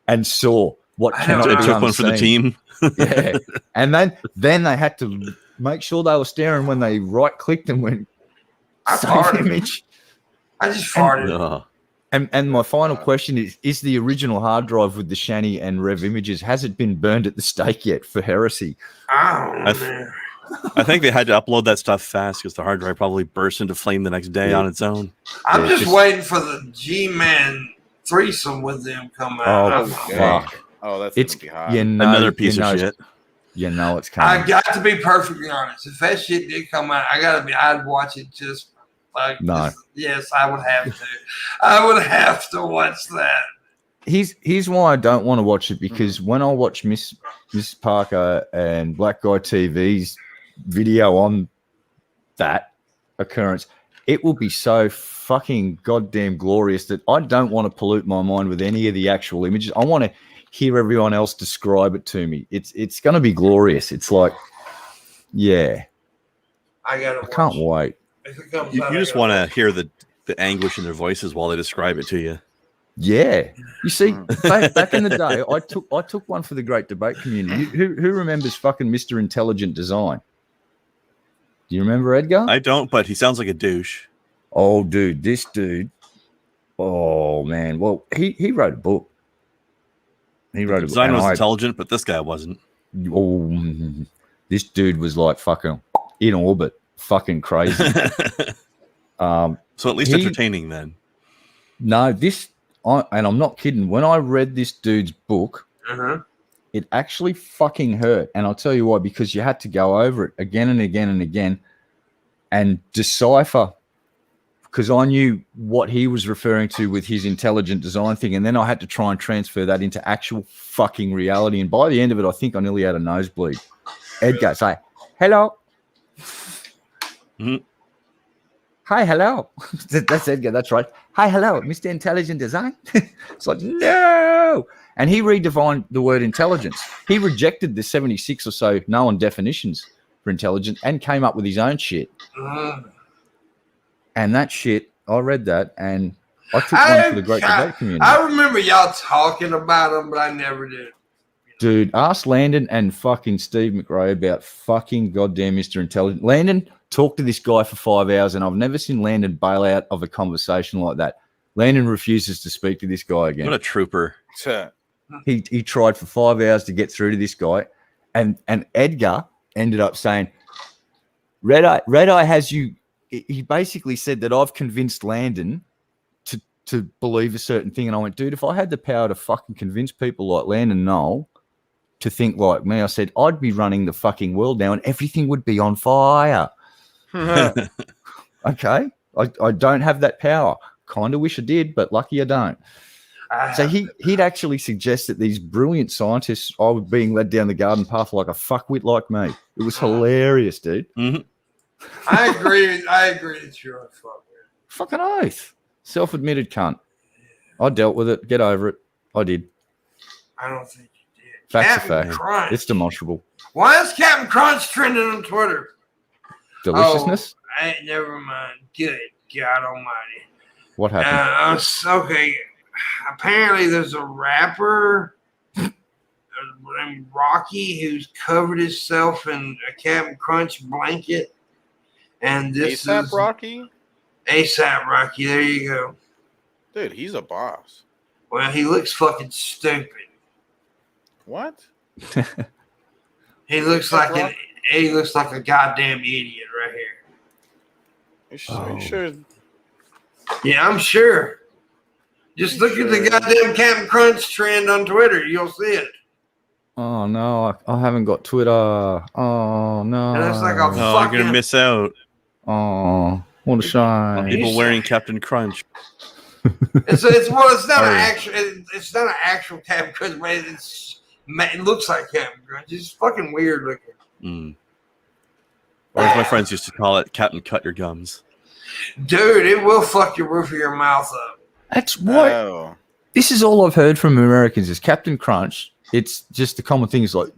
and saw what cannot be unseen? Took one for the team. Yeah. And then they had to make sure they were staring when they right-clicked and went, I farted. Image. I just farted. And my final question is the original hard drive with the Shanny and Rev images, has it been burned at the stake yet for heresy? I don't know. I think they had to upload that stuff fast because the hard drive probably burst into flame the next day on its own. I'm just waiting for the G-Man threesome with them come out. Oh, fuck. Oh, that's It's gonna be hot. Another piece of shit. You know it's coming. I got to be perfectly honest. If that shit did come out, I'd watch it just like yes, I would have to. I would have to watch that. Here's why I don't want to watch it, because when I watch Miss Parker and Black Guy TV's video on that occurrence, it will be so fucking goddamn glorious that I don't want to pollute my mind with any of the actual images. I want to hear everyone else describe it to me. It's going to be glorious. It's like, yeah. I can't wait. If it comes You out, just want to hear the anguish in their voices while they describe it to you. Yeah, you see, back in the day, I took one for the great debate community. Who remembers fucking Mr. Intelligent Design? Do you remember Edgar? I don't, but he sounds like a douche. Oh, dude, this dude. Oh man, well, he wrote a book. He wrote a book. Design was intelligent, but this guy wasn't. Oh, this dude was like fucking in orbit, fucking crazy. So at least entertaining then. No, and I'm not kidding. When I read this dude's book, it actually fucking hurt. And I'll tell you why, because you had to go over it again and again and again and decipher, because I knew what he was referring to with his intelligent design thing. And then I had to try and transfer that into actual fucking reality. And by the end of it, I think I nearly had a nosebleed. Edgar, say, hello. Hi, hello. That's Edgar. That's right. Hi, hello, Mr. Intelligent Design. It's like, no. And he redefined the word intelligence. He rejected the 76 or so known definitions for intelligence and came up with his own shit. And that shit, I read that, and I took one for the great debate community. I remember y'all talking about them, but I never did. Dude, ask Landon and fucking Steve McRae about fucking goddamn Mr. Intelligent. Landon talked to this guy for 5 hours, and I've never seen Landon bail out of a conversation like that. Landon refuses to speak to this guy again. What a trooper. He tried for 5 hours to get through to this guy, and Edgar ended up saying, Red Eye has you. He basically said that I've convinced Landon to believe a certain thing. And I went, dude, if I had the power to fucking convince people like Landon Knoll to think like me, I said, I'd be running the fucking world now and everything would be on fire. Okay. I don't have that power. Kind of wish I did, but lucky I don't. So he'd actually suggest that these brilliant scientists are being led down the garden path like a fuckwit like me. It was hilarious, dude. Mm-hmm. I agree that you're a fuckwit. Fucking oath. Self-admitted cunt. I dealt with it. Get over it. I did. I don't think you did. Facts are Captain fact. Crunch. It's demonstrable. Why is Captain Crunch trending on Twitter? Deliciousness? Oh, never mind. Good God almighty. What happened? Okay. Apparently there's a rapper named Rocky who's covered himself in a Captain Crunch blanket. And this ASAP is Rocky? ASAP Rocky. There you go. Dude, he's a boss. Well, he looks fucking stupid. What? He looks like a goddamn idiot right here. Are you sure? Yeah, I'm sure. Just look at the goddamn Captain Crunch trend on Twitter. You'll see it. Oh, no. I haven't got Twitter. Oh, no. And it's like a Oh, you're going to miss out. Oh, what a shame. People wearing Captain Crunch. It's not an actual Captain Crunch, but it looks like Captain Crunch. It's fucking weird looking. Or as my friends used to call it, Captain Cut Your Gums. Dude, it will fuck your roof of your mouth up. That's what. Oh. This is all I've heard from Americans is Captain Crunch. It's just the common thing is like,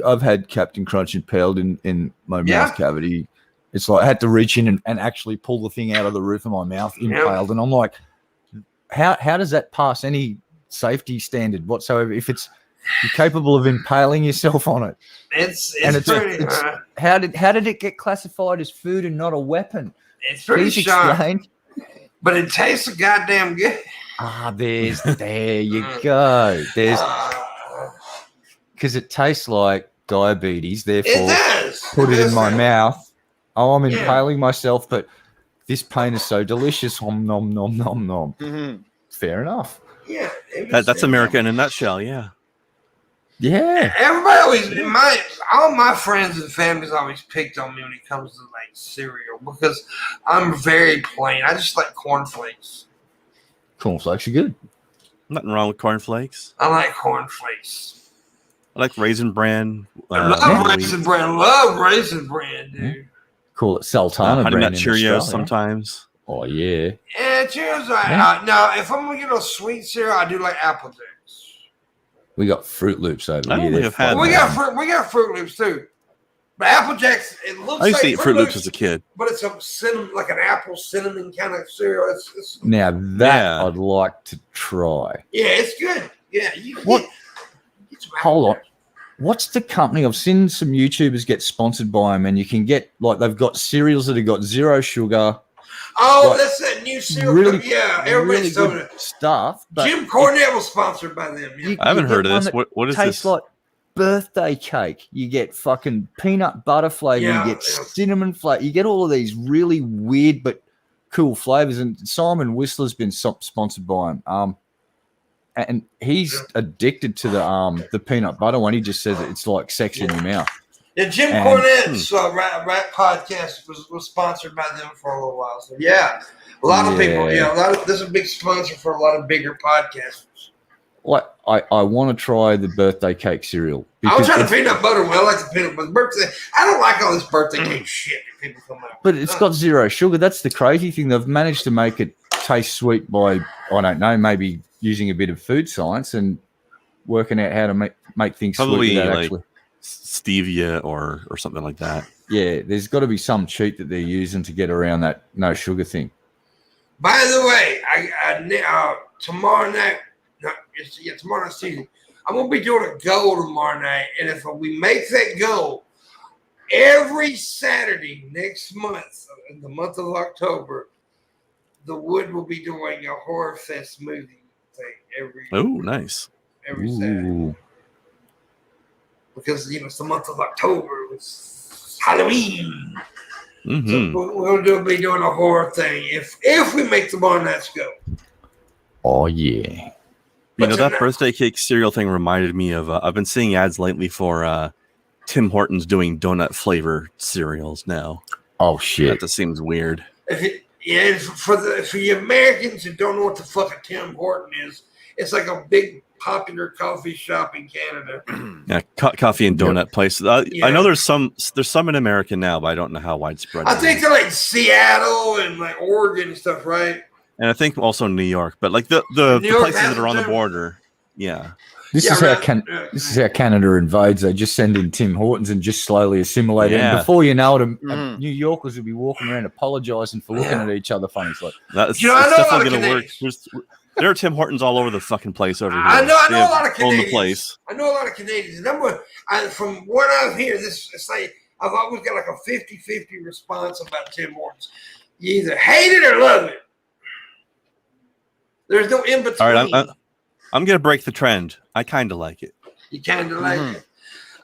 I've had Captain Crunch impaled in my mouth cavity. It's like I had to reach in and actually pull the thing out of the roof of my mouth impaled. And I'm like, how does that pass any safety standard whatsoever if you're capable of impaling yourself on it? It's pretty. How did it get classified as food and not a weapon? It's pretty Please explain. But it tastes goddamn good. There you go. Because it tastes like diabetes, therefore is. Put it in my mouth. Oh, I'm impaling myself, but this pain is so delicious. Nom, nom, nom, nom, nom. Mm-hmm. Fair enough. Yeah. That's America in a nutshell, yeah. Yeah. Everybody always, all my friends and families always picked on me when it comes to like cereal because I'm very plain. I just like cornflakes. Cornflakes are good. Nothing wrong with cornflakes. I like cornflakes. I like Raisin Bran. Love Raisin Bran, dude. Call it Sultana Honey brand Nut in Cheerios Australia. sometimes. Oh, yeah. Yeah, Cheerios. No, if I'm going to get a sweet cereal, I do like Apple Jacks. We got Fruit Loops over I don't here. think I've had We that. got Fruit Loops, too. But Apple Jacks, it looks I used like to eat Fruit Loops as a kid. but it's a cinnamon, like an apple cinnamon kind of cereal. It's Now, that I'd like to try. yeah, it's good. Yeah, you What? get some Hold Apple on. What's the company? I've seen some YouTubers get sponsored by them, and you can get, like, they've got cereals that have got zero sugar. Oh, like, that's that new cereal. Really, yeah, everybody's really talking good about stuff. But Jim Cornette was sponsored by them. Yeah. I haven't get heard of one this. that What is tastes this? like birthday cake. You get fucking peanut butter flavor. Yeah, you get yeah. cinnamon flavor. You get all of these really weird but cool flavors. And Simon Whistler's been sponsored by him. And he's addicted to the peanut butter one. He just says it's like sex in your mouth. Yeah, Jim Cornette's rap podcast was sponsored by them for a little while. So yeah, a lot of people. Yeah, this is a big sponsor for a lot of bigger podcasters. What I want to try the birthday cake cereal. I'll try the peanut butter one. I like the peanut butter. Birthday. I don't like all this birthday cake shit that people come out. But it's got zero sugar. That's the crazy thing. They've managed to make it taste sweet by, I don't know, maybe using a bit of food science and working out how to make things Probably sweet without like actually stevia or something like that. Yeah, there's got to be some cheat that they're using to get around that no sugar thing. By the way, tomorrow night, tomorrow night's Tuesday, I'm gonna be doing a goal tomorrow night, and if we make that goal, every Saturday next month, in the month of October, the Wood will be doing a horror fest movie thing Nice. every Saturday. Because it's the month of October, it's Halloween. Mm-hmm. So we'll be doing a horror thing if we make tomorrow night's go. Oh yeah. That birthday cake cereal thing reminded me of. I've been seeing ads lately for Tim Hortons doing donut flavor cereals now. Oh shit! That just seems weird. For the Americans who don't know what the fuck a Tim Horton is, it's like a big popular coffee shop in Canada. Yeah, coffee and donut place. I know there's some in America now, but I don't know how widespread. I think they're like Seattle and like Oregon and stuff, right? And I think also New York, but like the places that are on the border. Yeah. This is how Canada invades. They just send in Tim Hortons and just slowly assimilate it. And before you know it, New Yorkers will be walking around apologizing for looking at each other funny. It's like, it's definitely going to work. There are Tim Hortons all over the fucking place over here. I know a lot of Canadians. The place. I know a lot of Canadians. From what I've heard, it's like I've always got like a 50-50 response about Tim Hortons. You either hate it or love it. There's no in between. All right, I'm going to break the trend. I kind of like it. You kind of like it.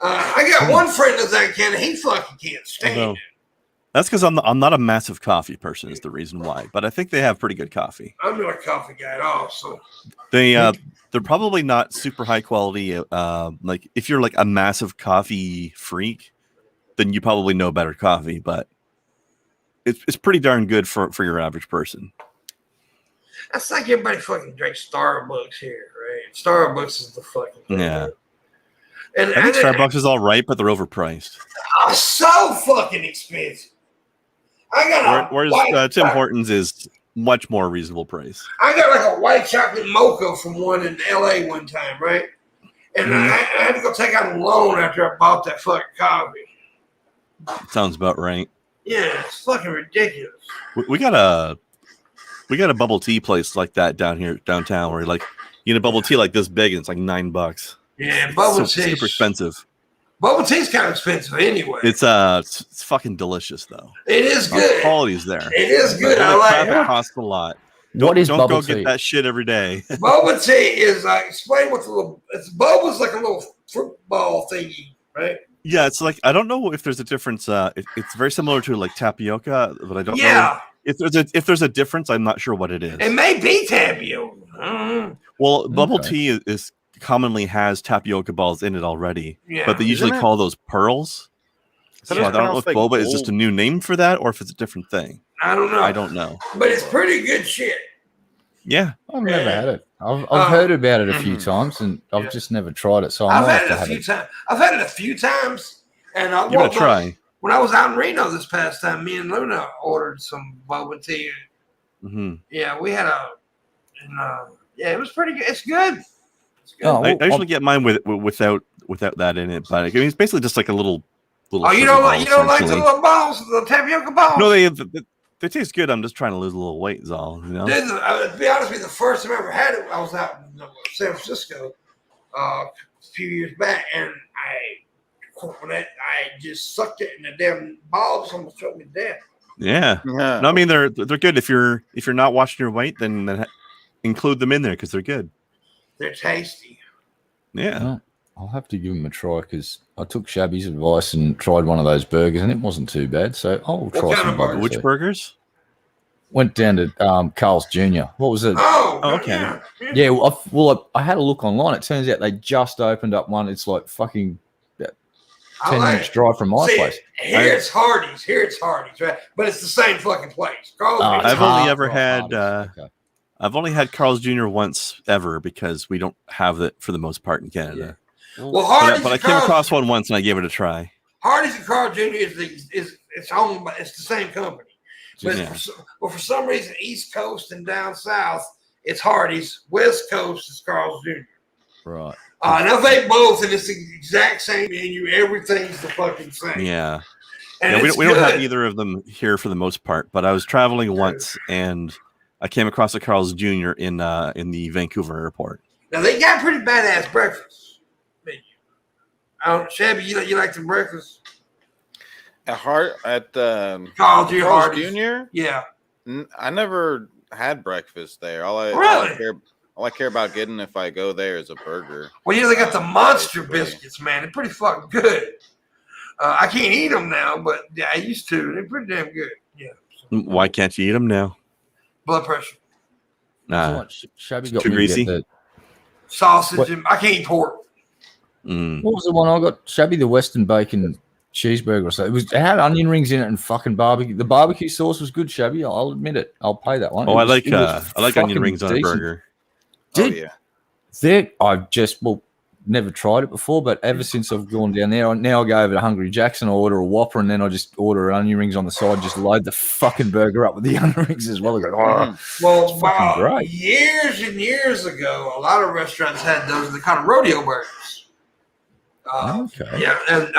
I got one friend that's out in Canada. He fucking can't stand it. That's because I'm not a massive coffee person is the reason why. But I think they have pretty good coffee. I'm not a coffee guy at all. So they're probably not super high quality. Like if you're like a massive coffee freak, then you probably know better coffee. But it's pretty darn good for your average person. That's like everybody fucking drinks Starbucks here, right? Starbucks is the fucking thing. Yeah. And I think Starbucks is all right, but they're overpriced. So fucking expensive. I got whereas Tim Hortons is much more reasonable price. I got like a white chocolate mocha from one in LA one time, right? And I had to go take out a loan after I bought that fucking coffee. Sounds about right. Yeah, it's fucking ridiculous. We got a bubble tea place like that downtown where like you get a bubble tea like this big and it's like $9. Yeah, bubble tea super expensive. Bubble tea's kind of expensive anyway. It's fucking delicious though. It is good. The quality's there. It is good. I like it. It costs a lot. What is bubble tea? Don't go get that shit every day. Bubble tea is explain what the little. Bubble's like a little fruit ball thingy, right? Yeah, it's like I don't know if there's a difference. It's very similar to like tapioca, but I don't know if there's a difference. I'm not sure what it is. It may be tapioca. Well, bubble tea is commonly has tapioca balls in it already, but they usually call those pearls. So I don't know if boba is just a new name for that or if it's a different thing. I don't know. But it's pretty good shit. Yeah, I've never had it. I've heard about it a few times, and I've just never tried it. So I've had it a few times. I've had it a few times, and I give it a try. When I was out in Reno this past time, me and Luna ordered some boba tea. Mm-hmm. Yeah, we had it was pretty good. It's good. I usually get mine without that in it, but I mean, it's basically just like a little. Oh, you don't like the little balls, the tapioca balls? No, they taste good. I'm just trying to lose a little weight, is all. You know? To be honest with you, the first time I ever had it, I was out in San Francisco a few years back, and I just sucked it, and the damn balls almost choked me to death. Yeah. No, I mean they're good. If you're not watching your weight, then include them in there because they're good. They're tasty. Yeah. Well, I'll have to give them a try because I took Shabby's advice and tried one of those burgers and it wasn't too bad. So I'll try some burgers. Which burgers? Went down to Carl's Jr. What was it? Oh, okay. Yeah, I had a look online. It turns out they just opened up one. It's like fucking 10 minutes drive from my place. Here it's Hardee's, right? But it's the same fucking place. I've only had Carl's Jr. once ever because we don't have it for the most part in Canada. Yeah. Well, Hardee's but I came across one once and I gave it a try. Hardee's and Carl's Jr. it's owned by it's the same company, but for some reason East Coast and down south it's Hardee's. West Coast is Carl's Jr. Right. Now they both and it's the exact same menu. Everything's the fucking same. Yeah. And we don't have either of them here for the most part. But I was traveling once and I came across a Carl's Jr. in the Vancouver airport. Now they got pretty badass breakfast. Shabby, you like the breakfast? At Carl's Jr. Yeah. I never had breakfast there. All I care about getting if I go there is a burger. Well, they got the monster biscuits, man. They're pretty fucking good. I can't eat them now, but yeah, I used to. They're pretty damn good. Yeah. Why can't you eat them now? Blood pressure. Nah. Shabby got too greasy. Sausage. I can't eat pork. What was the one I got? Shabby, the Western bacon cheeseburger or something. It had onion rings in it and fucking barbecue. The barbecue sauce was good, Shabby. I'll admit it. I'll pay that one. Oh, I like onion rings on a burger. Dude, I've just never tried it before, but ever since I've gone down there, now I go over to Hungry Jackson, I order a Whopper, and then I just order onion rings on the side, just load the fucking burger up with the onion rings as well. I go, well, great. Years and years ago, a lot of restaurants had those. They called them rodeo burgers. Okay. Yeah, and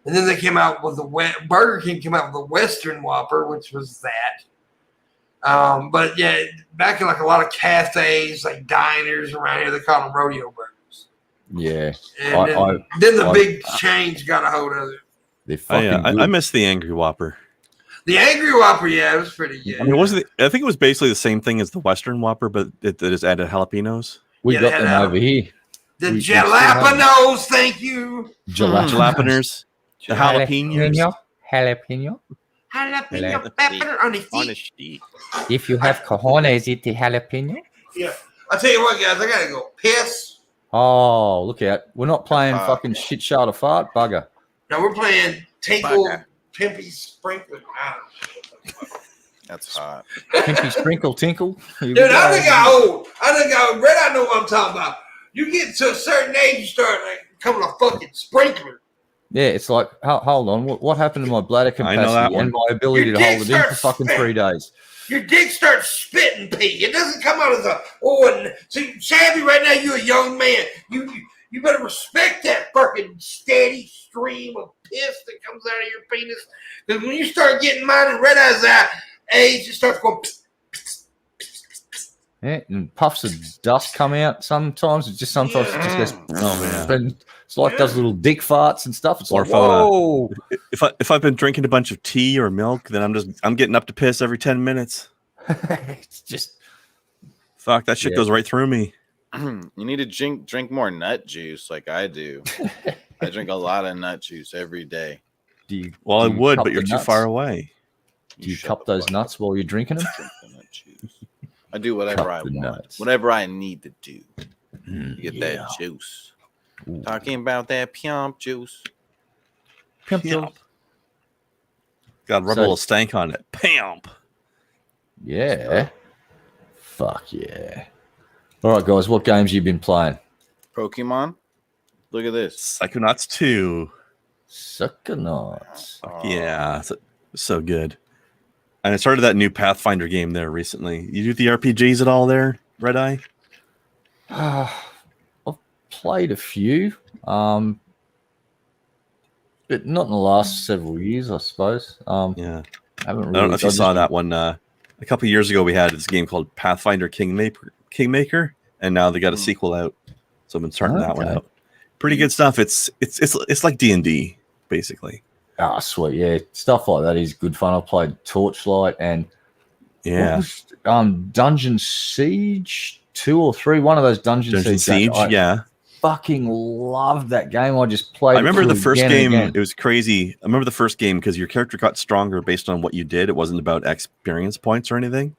then they came out with Burger King came out with the Western Whopper, which was that. But yeah, back in like a lot of cafes, like diners around here, they call them rodeo burgers. Yeah. And then the big chains got a hold of it. I miss the Angry Whopper. The Angry Whopper, yeah, it was pretty good. I mean, I think it was basically the same thing as the Western Whopper, but it just added jalapenos. We got them over here. The jalapenos, thank you. Jalapenos. The jalapenos. Jalapeno pepper on the stick. If you have cojones, eat the jalapeno. Yeah. I'll tell you what, guys, I gotta go piss. Oh, look out. We're not playing fucking shit shot of fart, bugger. No, we're playing Tinkle Pimpy Sprinkle. That's hot. Pimpy Sprinkle Tinkle. Dude, I think Red, I know what I'm talking about. You get to a certain age, you start becoming a fucking sprinkler. Yeah, it's like, hold on, what happened to my bladder capacity and my ability to hold it in for fucking 3 days? Your dick starts spitting pee. It doesn't come out as see, Shabby, right now, you're a young man. You better respect that fucking steady stream of piss that comes out of your penis. Because when you start getting mine and Red Eye's age, it starts going pss. Yeah, and puffs of dust come out sometimes. It just goes, oh man. It's like those little dick farts and stuff. It's like, whoa. If I've been drinking a bunch of tea or milk, then I'm getting up to piss every 10 minutes. It's just fuck, that shit goes right through me. You need to drink more nut juice like I do. I drink a lot of nut juice every day. Well, I would, but you're too far away. Do you cup those nuts while you're drinking them? Drink the nut juice. I do whatever I want. Whatever I need to do. Get that juice. Ooh. Talking about that pump juice. Pump juice. Got to rub a little stank on it. Pump. Yeah. Fuck yeah. All right, guys. What games have you been playing? Pokemon. Look at this. Psychonauts 2. Psychonauts. Yeah. So good. And I started that new Pathfinder game there recently. You do the RPGs at all there, Red Eye? I've played a few. But not in the last several years, I suppose. Yeah. I haven't really. I don't know if you saw that one. A couple of years ago, we had this game called Pathfinder Kingmaker, and now they got a sequel out. So I've been starting that one out. Pretty good stuff. It's like D&D, basically. Ah, sweet. Yeah, stuff like that is good fun. I played Torchlight and Dungeon Siege 2 or 3. One of those Dungeon Siege. Yeah. Fucking loved that game. I just played. I remember the first game. It was crazy. I remember the first game because your character got stronger based on what you did. It wasn't about experience points or anything.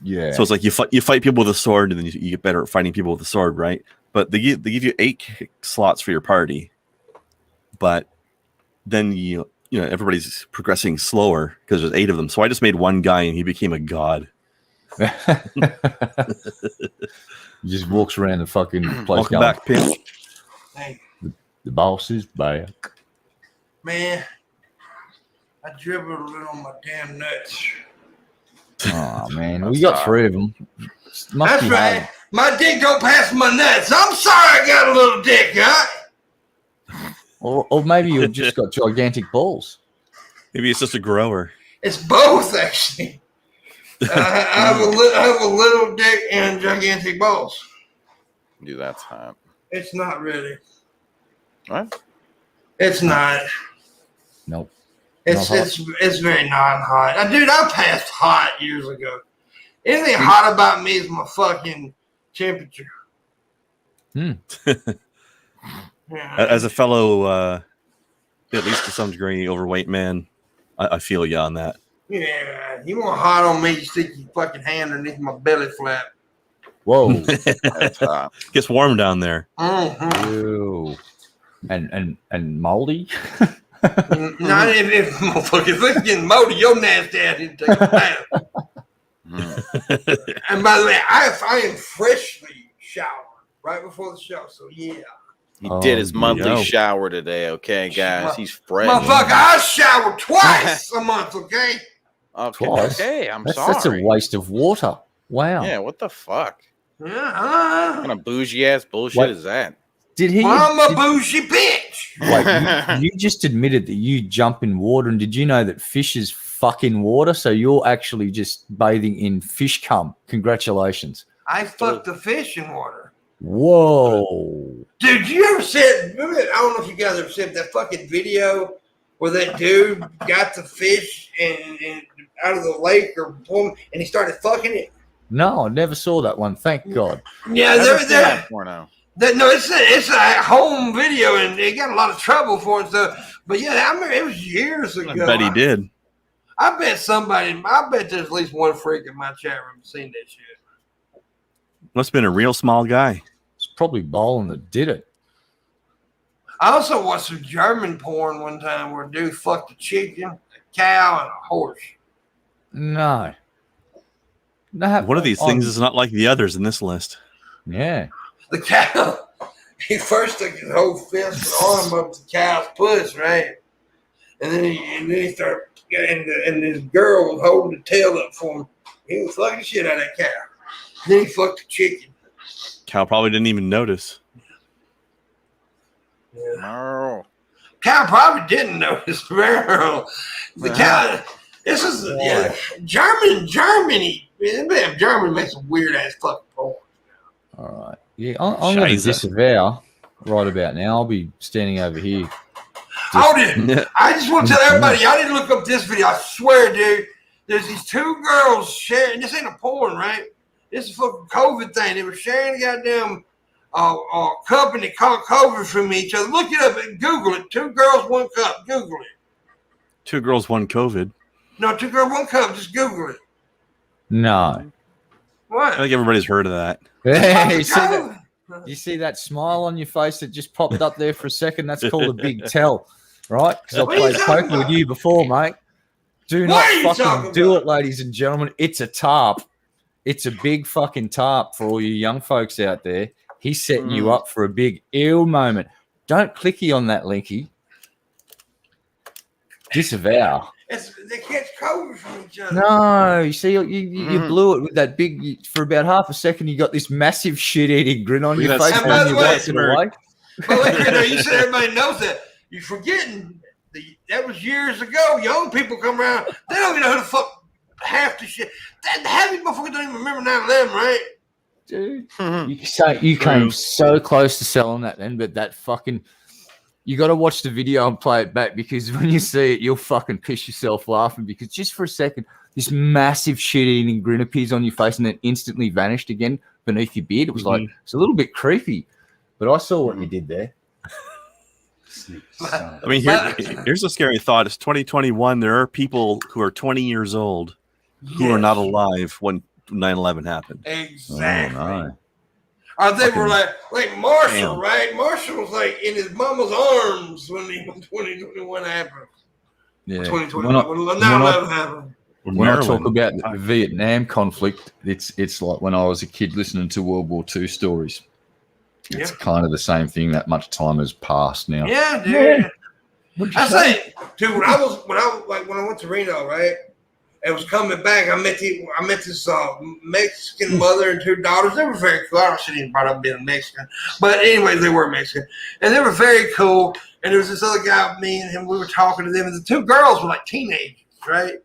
Yeah. So it's like you fight people with a sword, and then you get better at fighting people with a sword, right? But they give you 8 slots for your party, but then you know everybody's progressing slower because there's 8 of them. So I just made one guy, and he became a god. He just walks around the fucking place. Welcome back, Pimp. Hey. The boss is back. Man, I dribbled a little on my damn nuts. Oh, man. We got 3 of them. That's right. Hard. My dick don't pass my nuts. I'm sorry I got a little dick, huh? Or maybe you've just got gigantic balls. Maybe it's just a grower. It's both, actually. I have a little dick and gigantic balls. Dude, that's hot. It's not really. What? It's not. Nope. It's very non-hot. Dude, I passed hot years ago. Anything hot about me is my fucking temperature. Yeah. As a fellow, at least to some degree, overweight man, I feel you on that. Yeah, you want hot on me, you stick your fucking hand underneath my belly flap. Whoa. That's hot. Gets warm down there. Mm-hmm. Ew. And moldy? Not if motherfuckers getting moldy, your nasty ass didn't take a bath. And by the way, I am freshly showered right before the show, so yeah. He did his monthly shower today, okay, guys? He's fresh. Motherfucker, I shower twice a month, okay? Okay, twice? Okay, sorry. That's a waste of water. Wow. Yeah, what the fuck? Yeah. What kind of bougie ass bullshit is that? I'm a bougie bitch. Wait, you just admitted that you jump in water, and did you know that fishes fuck in water? So you're actually just bathing in fish cum. Congratulations. I fucked the fish in water. Whoa. Dude, you ever said, I don't know if you guys ever said that fucking video where that dude got the fish and out of the lake or pool and he started fucking it? No, I never saw that one. Thank God. Yeah, they're porno. No, it's a home video and they got a lot of trouble for it. So, but yeah, I remember it was years ago. I bet he did. I bet there's at least one freak in my chat room seen that shit. Must have been a real small guy. It's probably Baldwyn that did it. I also watched some German porn one time where a dude fucked a chicken, a cow, and a horse. No. One of these things is not like the others in this list. Yeah. The cow, he first took his whole fist and arm up the cow's puss, right? And then he started, and this girl was holding the tail up for him. He was fucking the shit out of that cow. Then he fucked the chicken. Cow probably didn't even notice. Yeah. No. Cow probably didn't notice. The cow. This is Germany. Man, Germany makes some weird ass fucking porn. All right. Yeah, I'm going to disavow right about now. I'll be standing over here. I just want to tell everybody, y'all need to look up this video. I swear, dude. There's these 2 girls sharing. This ain't a porn, right? This is a fucking COVID thing. They were sharing a goddamn company called COVID from each other. Look it up and Google it. 2 girls, 1 cup. Google it. 2 girls, 1 COVID. No, 2 girls, 1 cup. Just Google it. No. What? I think everybody's heard of that. Hey, you see that smile on your face that just popped up there for a second? That's called a big tell, right? Because I've played poker with you before, mate. Do not fucking do it, ladies and gentlemen. It's a tarp. It's a big fucking tarp for all you young folks out there. He's setting you up for a big ill moment. Don't clicky on that, Linky. Disavow. They catch COVID from each other. No, you see, you blew it with that big. For about half a second, you got this massive shit-eating grin on your face. And by the way, you said everybody knows that. You're forgetting that was years ago. Young people come around, they don't even know who the fuck half the shit. Half these motherfuckers don't even remember 9/11, right? Dude, you came so close to selling that then, but that fucking. You got to watch the video and play it back because when you see it, you'll fucking piss yourself laughing because just for a second, this massive shit-eating grin appears on your face and then instantly vanished again beneath your beard. It was like, it's a little bit creepy, but I saw what you did there. I mean, here's a scary thought. It's 2021. There are people who are 20 years old who are not alive when 9/11 happened. Exactly. Oh, no. They were like Marshall, right? Marshall was like in his mama's arms when 2021 happened. Yeah. 2021 when 9/11 happened. When I talk about the Vietnam conflict, it's like when I was a kid listening to World War II stories. It's kind of the same thing. That much time has passed now. Yeah, dude. I say, dude, when I went to Reno, right? And was coming back. I met this Mexican mother and 2 daughters. They were very cool. I shouldn't even brought up being Mexican, but anyways, they were Mexican, and they were very cool. And there was this other guy, me and him. We were talking to them, and the 2 girls were like teenagers, right?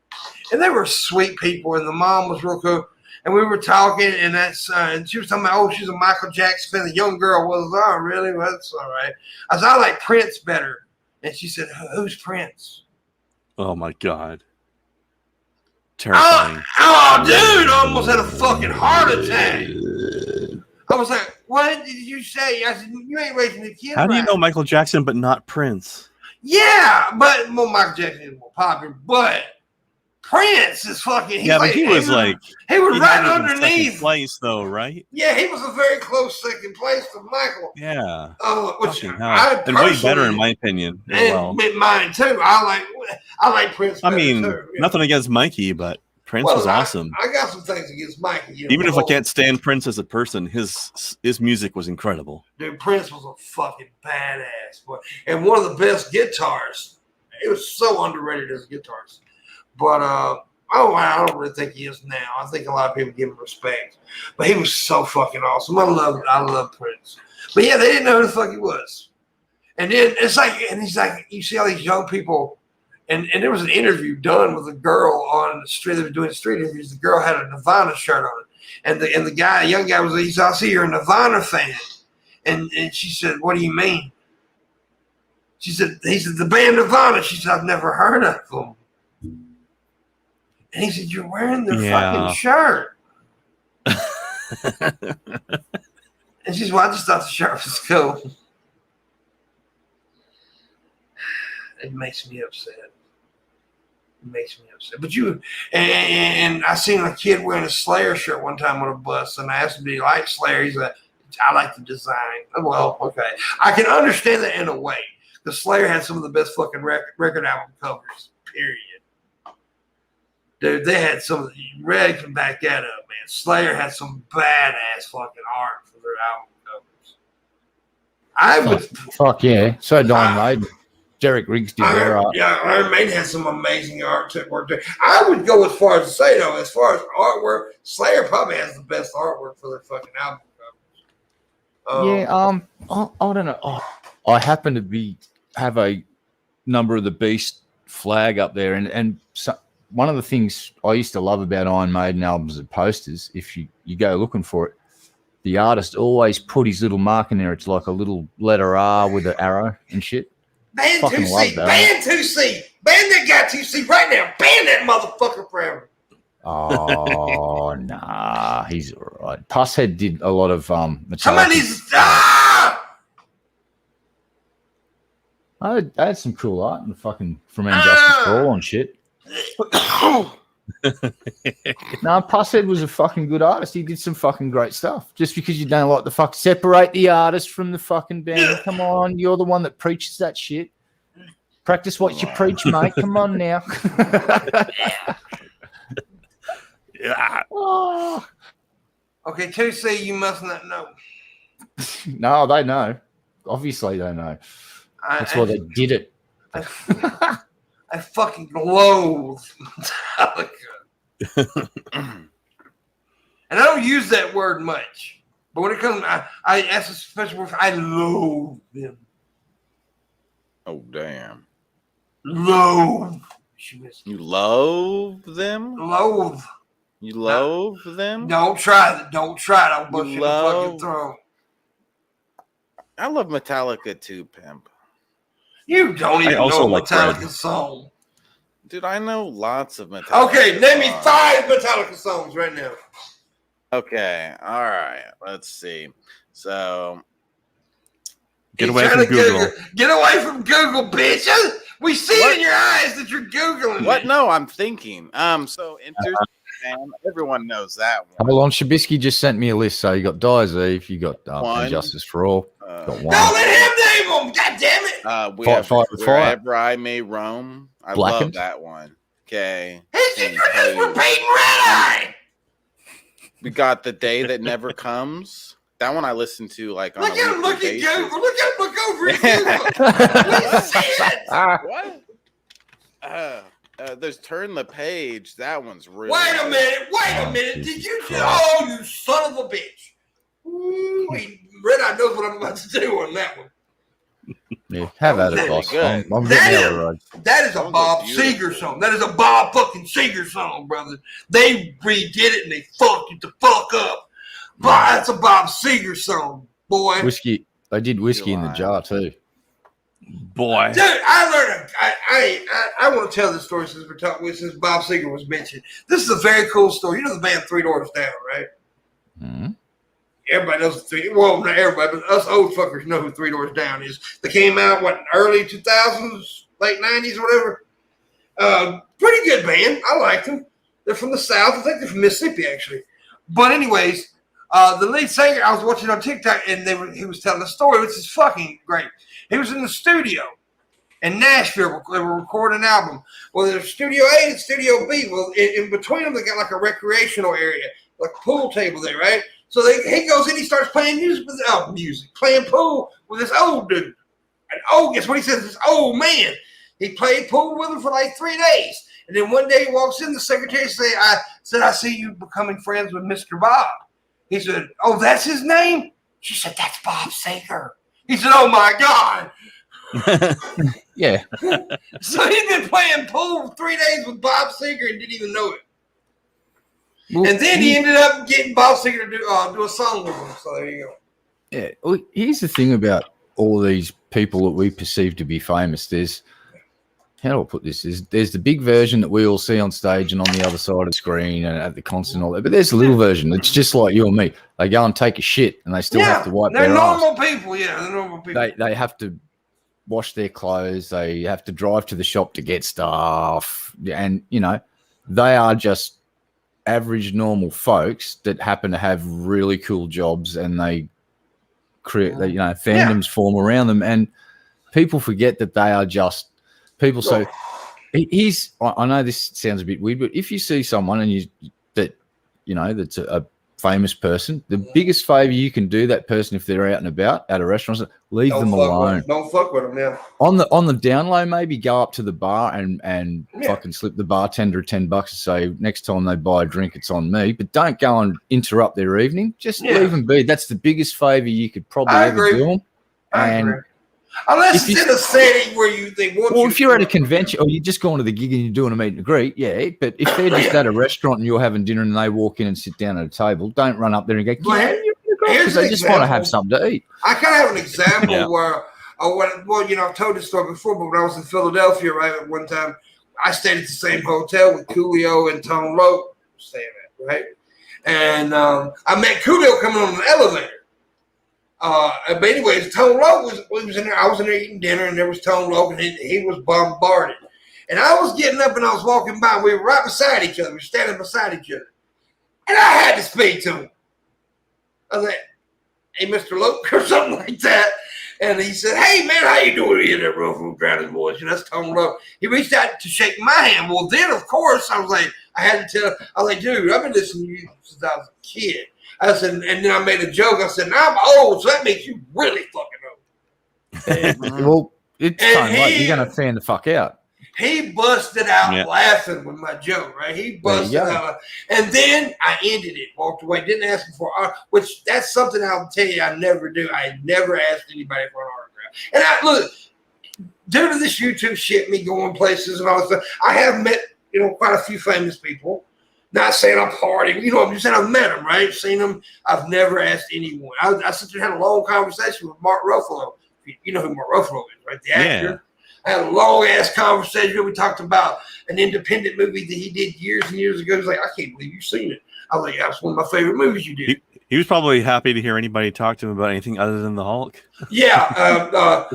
And they were sweet people, and the mom was real cool. And we were talking, and and she was talking about, she's a Michael Jackson fan. The young girl was, oh, really? Well, that's all right. I said, I like Prince better, and she said, who's Prince? Oh my God. Terrifying. Dude, I almost had a fucking heart attack. I was like, what did you say? I said, you ain't raising the kid. How do you know Michael Jackson but not Prince? Yeah, but Michael Jackson is more popular, but Prince is fucking. But he was right underneath. Place though, right? Yeah, he was a very close second place to Michael. Yeah. Which and way better in my opinion. Mine too. I like Prince. I mean, nothing against Mikey, but Prince was awesome. I got some things against Mikey. Even if I can't stand Prince as a person, his music was incredible. Dude, Prince was a fucking badass, boy, and one of the best guitarists. It was so underrated as a guitarist. But I don't really think he is now. I think a lot of people give him respect. But he was so fucking awesome. I love Prince. But yeah, they didn't know who the fuck he was. And then he's like, you see all these young people, and there was an interview done with a girl on the street. They were doing street interviews. The girl had a Nirvana shirt on, and the young guy was like, he said, I see you're a Nirvana fan. And she said, what do you mean? He said, the band Nirvana. She said, I've never heard of them. And he said, you're wearing their fucking shirt. And she said, well, I just thought the shirt was cool. It makes me upset. But and I seen a kid wearing a Slayer shirt one time on a bus, and I asked him, do you like Slayer? He's like, I like the design. Well, okay. I can understand that in a way. The Slayer had some of the best fucking record album covers, period. Dude, they had some. Red can back that up, man. Slayer had some badass fucking art for their album covers. Fuck yeah. So Iron Maiden. Derek Riggs did their art. Yeah, Iron Maiden has some amazing artwork there. I would go as far as to say, though, as far as artwork, Slayer probably has the best artwork for their fucking album covers. I don't know. I happen to have a Number of the Beast flag up there, and so, one of the things I used to love about Iron Maiden albums and posters, if you go looking for it, the artist always put his little mark in there. It's like a little letter R with an arrow and shit. Ban 2C. Ban 2C. Ban that guy 2C right now. Ban that motherfucker forever. Oh, nah, he's all right. Pusshead did a lot of Metallica. Somebody's I had some cool art and fucking from Injustice for All and shit. No, Pusshead was a fucking good artist. He did some fucking great stuff. Just because you don't like the fuck, separate the artist from the fucking band. Come on, you're the one that preaches that shit. Practice what you preach, mate. Come on now. Yeah. Oh. Okay, 2C, you must not know. No, they know. Obviously, they know. That's why they did it. I fucking loathe Metallica. And I don't use that word much. But when it comes, I ask a special word, I loathe them. Oh, damn. Loathe. You loathe them? Loathe. You loathe them? Don't try it. Don't try it. I'll bust you in the fucking throat. I love Metallica too, Pimp. You don't even also know like Metallica Red. song. Dude, I know lots of Metallica. Okay, name me 5 Metallica songs right now. Okay, all right. Let's see. So, Get away from Google. Get away from Google, bitch. We see it in your eyes that you're Googling. what? No, I'm thinking. So Enter Sandman. Everyone knows that one. Hold on, Shabisky just sent me a list. So you got Dyer's Eve, you got Justice for All. Got one. No, let him name them. God damn it. We Fight, have fight, Wherever I May Roam. I Blackened. love that one. Okay. He's just repeating Red Eye. We got The Day That Never Comes. That one I listen to like on Look a at him. weekly Look at basis. Google. Look at him. Look over at Google. We see it. What? There's Turn the Page. That one's really Wait a good. minute. Wait a minute. Did you just... Oh, you son of a bitch. Ooh, Red Eye knows what I'm about to do on that one. Yeah, have at it, Really boss. good. I'm That getting is- out of the road. That is a Songs Bob are beautiful. Seger song. That is a Bob fucking Seger song, brother. They redid it and they fucked it the fuck up. But that's a Bob Seger song, boy. Whiskey. They did whiskey in the jar too. Boy. Dude, I learned. I want to tell this story since we're talking. Since Bob Seger was mentioned, this is a very cool story. You know the band Three Doors Down, right? Mm-hmm. Everybody knows three. Well, not everybody, but us old fuckers know who Three Doors Down is. They came out early 2000s, late 90s, whatever. Pretty good band. I liked them. They're from the South. I think they're from Mississippi, actually. But anyways, the lead singer I was watching on TikTok, and he was telling a story, which is fucking great. He was in the studio in Nashville. They were recording an album. Well, there's Studio A and Studio B. Well, in between them, they got like a recreational area, like a pool table there, right? So he goes in, he starts playing playing pool with this old dude. Guess what he says? This old man. He played pool with him for like 3 days. And then one day he walks in, the secretary I see you becoming friends with Mr. Bob. He said, oh, that's his name? She said, that's Bob Seger. He said, oh my God. Yeah. So he'd been playing pool 3 days with Bob Seger and didn't even know it. Well, And then he ended up getting Bob Seger to do a song with him. So there you go. Yeah. Well, here's the thing about all these people that we perceive to be famous. How do I put this? There's the big version that we all see on stage and on the other side of the screen and at the concert and all that. But there's a little version. It's just like you and me. They go and take a shit and they still have to wipe they're their ass. normal people. Yeah, they're normal people. They have to wash their clothes. They have to drive to the shop to get stuff. And, they are just average normal folks that happen to have really cool jobs and they create, fandoms form around them. And people forget that they are just people. So I know this sounds a bit weird, but if you see someone and that's a famous person, the biggest favor you can do that person if they're out and about at a restaurant, leave them alone. Don't fuck with them now. On the down low, maybe go up to the bar and fucking slip the bartender $10 and say next time they buy a drink, it's on me. But don't go and interrupt their evening. Just leave them be. That's the biggest favor you could probably ever do them. I agree. Unless it's in a setting where they want you. Well, if you're at a convention or you're just going to the gig and you're doing a meet and greet, yeah. But if they're just at a restaurant and you're having dinner and they walk in and sit down at a table, don't run up there and go, because they just want to have something to eat. I kind of have an example where, I've told this story before, but when I was in Philadelphia, right, at one time, I stayed at the same hotel with Coolio and Tone Loc, was staying at, right? And I met Coolio coming on the elevator. But anyways, Tone Loc was in there. I was in there eating dinner, and there was Tone Loc, and he was bombarded. And I was getting up, and I was walking by. We were right beside each other. We were standing beside each other. And I had to speak to him. I was like, hey, Mr. Loc, or something like that. And he said, hey, man, how you doing here, that rough and drowning voice? And that's Tone Loc. He reached out to shake my hand. Well, then, of course, I was like, I was like, dude, I've been listening to you since I was a kid. I said, and then I made a joke. I said, now I'm old, so that makes you really fucking old. Well, it's fine. Like, you're going to fan the fuck out. He busted out laughing with my joke, right? He busted out. And then I ended it, walked away, didn't ask him for which that's something I'll tell you I never do. I never asked anybody for an autograph. And I look, due to this YouTube shit, me going places and all that stuff, I have met, quite a few famous people. Not saying I'm partying, I'm just saying I've met them, right? Seen them. I've never asked anyone. I sit there and had a long conversation with Mark Ruffalo. You know who Mark Ruffalo is, right? The actor. Yeah. I had a long-ass conversation. We talked about an independent movie that he did years and years ago. He's like, I can't believe you've seen it. I was like, that's one of my favorite movies you did. He was probably happy to hear anybody talk to him about anything other than the Hulk. Yeah. But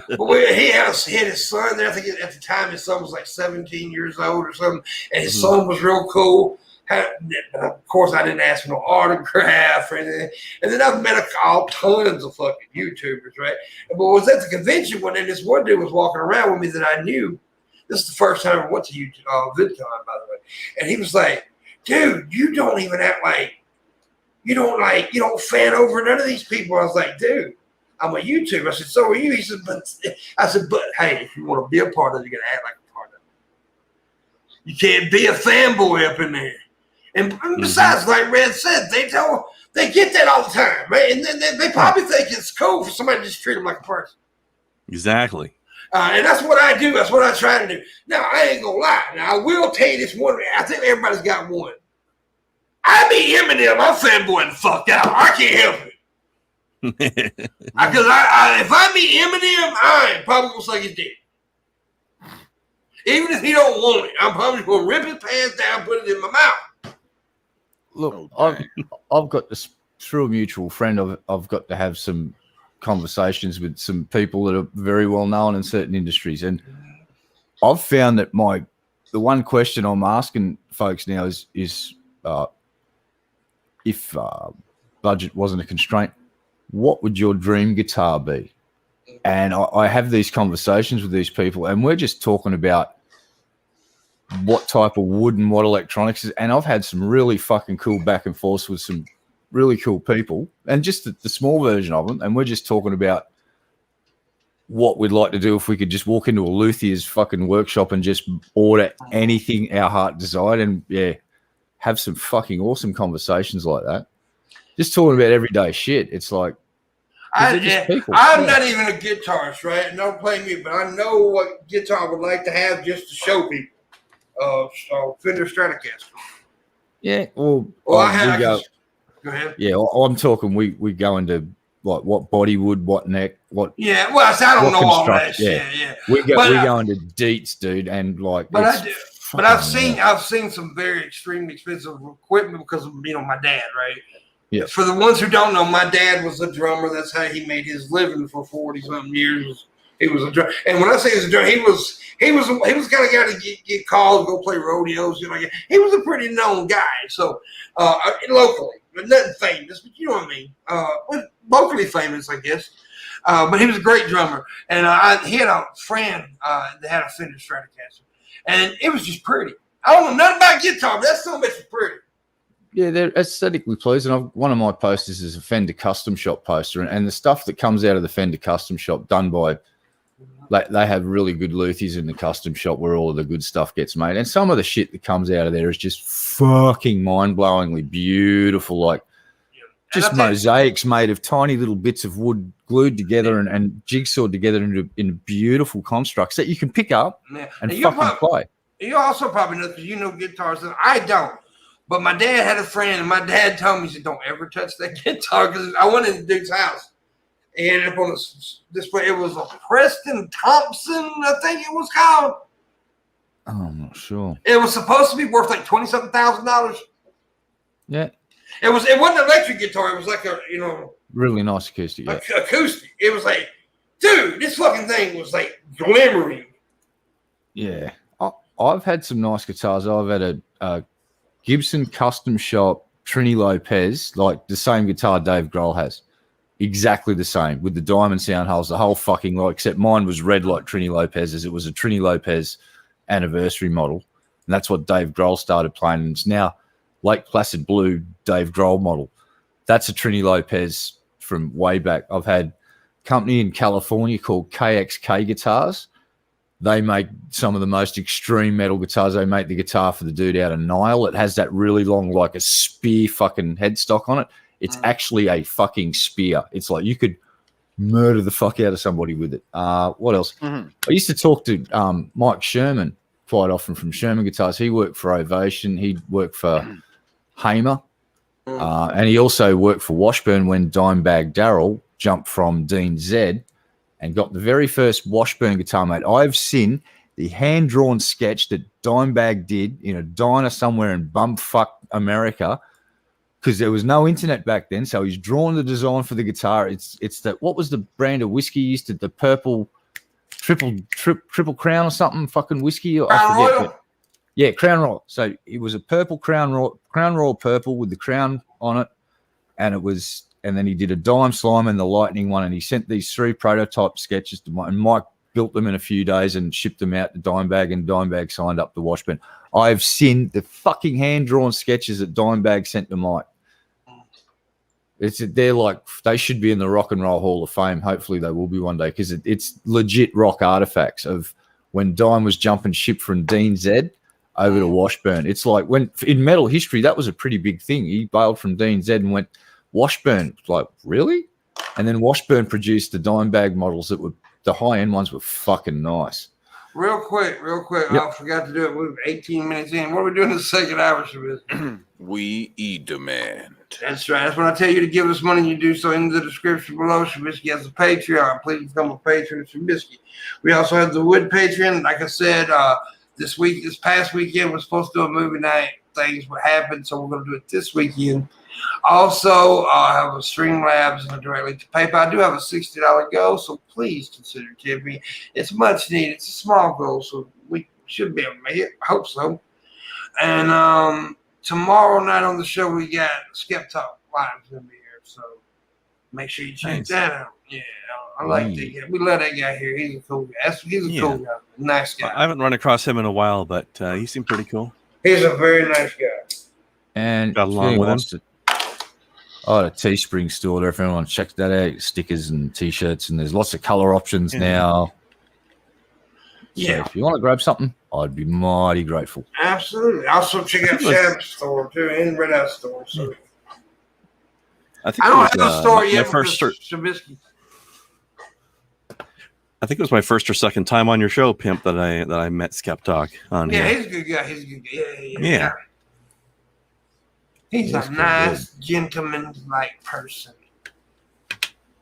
he had his son there. I think at the time his son was like 17 years old or something. And his son was real cool. Of course, I didn't ask for no autograph or anything. And then I've met all tons of fucking YouTubers, right? But was at the convention one day, this one dude was walking around with me that I knew. This is the first time I went to VidCon, by the way. And he was like, dude, you don't even act like, you don't fan over none of these people. I was like, dude, I'm a YouTuber. I said, so are you? He said, but hey, if you want to be a part of it, you got to act like a part of it. You can't be a fanboy up in there. And besides, like Red said, they get that all the time, right? And then they probably think it's cool for somebody to just treat them like a person. Exactly. And that's what I do. That's what I try to do. Now, I ain't going to lie. Now, I will tell you this one. I think everybody's got one. I be Eminem. I'm fanboying the fuck out. I can't help it. Because if I meet Eminem, I ain't probably going to suck his dick. Even if he don't want it, I'm probably going to rip his pants down, put it in my mouth. Look, I've got this through a mutual friend. I've got to have some conversations with some people that are very well known in certain industries, and I've found that the one question I'm asking folks now is if budget wasn't a constraint, what would your dream guitar be? And I have these conversations with these people, and we're just talking about what type of wood and what electronics is. And I've had some really fucking cool back and forth with some really cool people, and just the small version of them. And we're just talking about what we'd like to do if we could just walk into a luthier's fucking workshop and just order anything our heart desired, and have some fucking awesome conversations like that. Just talking about everyday shit. It's like, I'm not even a guitarist, right? And don't play me, but I know what guitar I would like to have just to show people. Fender Stratocaster. Yeah, well, go ahead. Yeah, I'm talking. We go into like what bodywood, what neck, what. Yeah, well, I don't know all that shit. Yeah. We go into deets, dude, and like. But I do. But I've seen some very extremely expensive equipment because of my dad, right? Yeah. For the ones who don't know, my dad was a drummer. That's how he made his living for 40-something years. He was a drummer, and when I say he was a drummer, he was the kind of guy to get called, go play rodeos. He was a pretty known guy. So locally, but nothing famous, but you know what I mean. Locally famous, I guess. But he was a great drummer, and he had a friend that had a Fender Stratocaster, and it was just pretty. I don't know nothing about guitar, but that's so much pretty. Yeah, they're aesthetically pleasing. One of my posters is a Fender Custom Shop poster, and the stuff that comes out of the Fender Custom Shop done by. They have really good luthiers in the custom shop where all of the good stuff gets made. And some of the shit that comes out of there is just fucking mind-blowingly beautiful. Like just mosaics made of tiny little bits of wood glued together and jigsawed together into beautiful constructs that you can pick up and fucking play. You also probably know, because you know guitars. I don't. But my dad had a friend, and my dad told me, he said, don't ever touch that guitar, because I went in the dude's house. He ended up on display. It was a Preston Thompson, I think it was called. Oh, I'm not sure. It was supposed to be worth like $20,000. Yeah. It wasn't an electric guitar. It was like a, really nice acoustic. Yeah. Acoustic. It was like, dude, this fucking thing was like glimmering. Yeah. I've had some nice guitars. I've had a Gibson Custom Shop Trini Lopez, like the same guitar Dave Grohl has. Exactly the same, with the diamond sound holes, the whole fucking lot, except mine was red like Trini Lopez's. It was a Trini Lopez anniversary model. And that's what Dave Grohl started playing. And it's now Lake Placid Blue Dave Grohl model. That's a Trini Lopez from way back. I've had a company in California called KXK Guitars. They make some of the most extreme metal guitars. They make the guitar for the dude out of Nile. It has that really long, like a spear fucking headstock on it. It's actually a fucking spear. It's like you could murder the fuck out of somebody with it. What else? I used to talk to Mike Sherman quite often from Sherman Guitars. He worked for Ovation. He worked for Hamer. And he also worked for Washburn when Dimebag Darrell jumped from Dean Z and got the very first Washburn guitar made. I've seen the hand-drawn sketch that Dimebag did in a diner somewhere in bumfuck America, because there was no internet back then. So he's drawn the design for the guitar. It's that, what was the brand of whiskey he used to, the purple triple crown or something, fucking whiskey? I forget. Yeah, Crown Royal. So it was a purple Crown Royal purple with the crown on it, and then he did a dime slime and the lightning one, and he sent these 3 prototype sketches to Mike, and Mike built them in a few days and shipped them out to Dimebag, and Dimebag signed up to Washburn. I've seen the fucking hand-drawn sketches that Dimebag sent to Mike. They're like, they should be in the Rock and Roll Hall of Fame. Hopefully they will be one day, because it's legit rock artifacts of when Dime was jumping ship from Dean Z over to Washburn. It's like, when in metal history, that was a pretty big thing. He bailed from Dean Z and went Washburn. Like, really? And then Washburn produced the Dimebag models that were, the high-end ones were fucking nice. Real quick. Yep. I forgot to do it. We're 18 minutes in. What are we doing in the second hour, Shabisky? We demand. That's right. That's when I tell you to give us money. You do so in the description below. Shabisky has a Patreon. Please become a patron of Shabisky. We also have the Wood Patreon. Like I said, this past weekend, we're supposed to do a movie night. Things would happen, so we're going to do it this weekend. Also, I have a Streamlabs and a direct link to PayPal. I do have a $60 goal, so please consider tipping me. It's much needed. It's a small goal, so we should be able to make it. I hope so. And tomorrow night on the show, we got Skep Talk Live going to be here, so make sure you check that out. Yeah, I like that guy. We love that guy here. He's a cool guy. He's a cool guy. Nice guy. I haven't run across him in a while, but he seemed pretty cool. He's a very nice guy. And got along with him. A Teespring store there. If anyone checks that out, stickers and T-shirts, and there's lots of color options now. Yeah. So if you want to grab something, I'd be mighty grateful. Absolutely. Also check out Shab's store too, and Red House store. So I think I don't have a store yet. Shabisky. I think it was my first or second time on your show, Pimp, that I met Skep Talk on here. Yeah, he's a good guy. Yeah. He's a nice, gentleman-like person.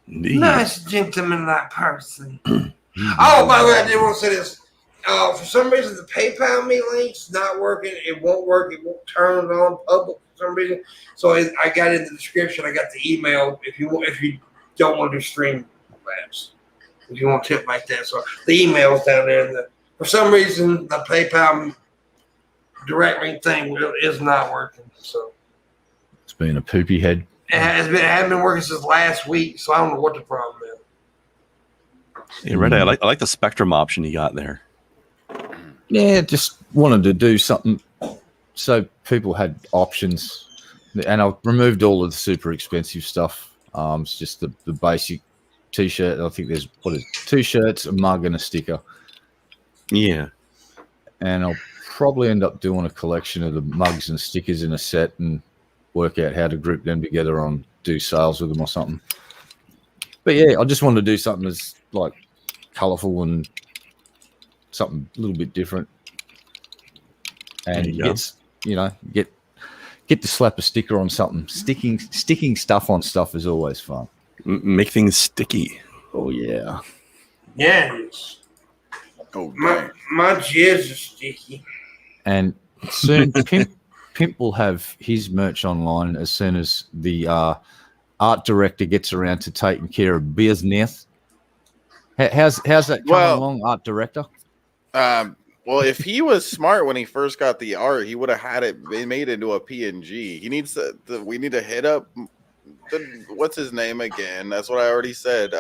Indeed. Nice, gentleman-like person. Oh, by the way, I did want to say this. For some reason, the PayPal me link's not working. It won't work. It won't turn on public for some reason. So I got it in the description. I got the email if you don't want to do stream labs. If you want to tip like that. So the email's down there. For some reason, the PayPal direct link thing is not working. So it's been a poopy head. It hasn't been working since last week, so I don't know what the problem is. Hey, Red, I like the Spectrum option you got there. Yeah, just wanted to do something so people had options. And I've removed all of the super expensive stuff. It's just the basic T-shirt. I think there's 2 shirts, a mug, and a sticker. Yeah. And I'll probably end up doing a collection of the mugs and stickers in a set and work out how to group them together and do sales with them or something. But yeah, I just wanted to do something that's like colourful and something a little bit different. And get to slap a sticker on something. Sticking stuff on stuff is always fun. Make things sticky. Oh yeah. Yeah, it is. Oh, my jizz is sticky. And soon Pimp will have his merch online as soon as the art director gets around to taking care of business. How's that coming along, art director? Well, if he was smart when he first got the art, he would have had it made into a PNG. He needs we need to hit up what's his name again? That's what I already said.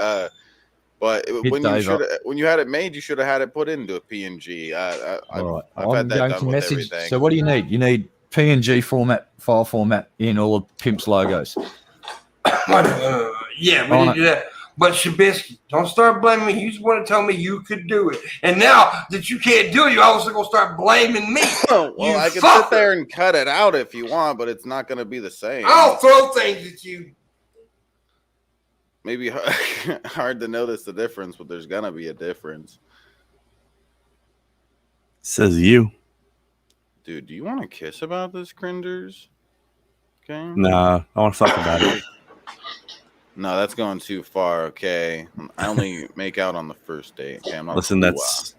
But when you had it made, you should have had it put into a PNG. I've had that done with everything. So what do you need? You need PNG file format in all of Pimp's logos. Yeah, we need to do that. But Shabisky, don't start blaming me. You just want to tell me you could do it. And now that you can't do it, you're also going to start blaming me. Well, I can sit there and cut it out if you want, but it's not going to be the same. I'll throw things at you. Maybe hard to notice the difference, but there's going to be a difference. Says you. Dude, do you want to kiss about this, Crinders? Okay. Nah, I want to talk about it. No, that's going too far, okay? I only make out on the first date. Okay, I'm not listen, that's...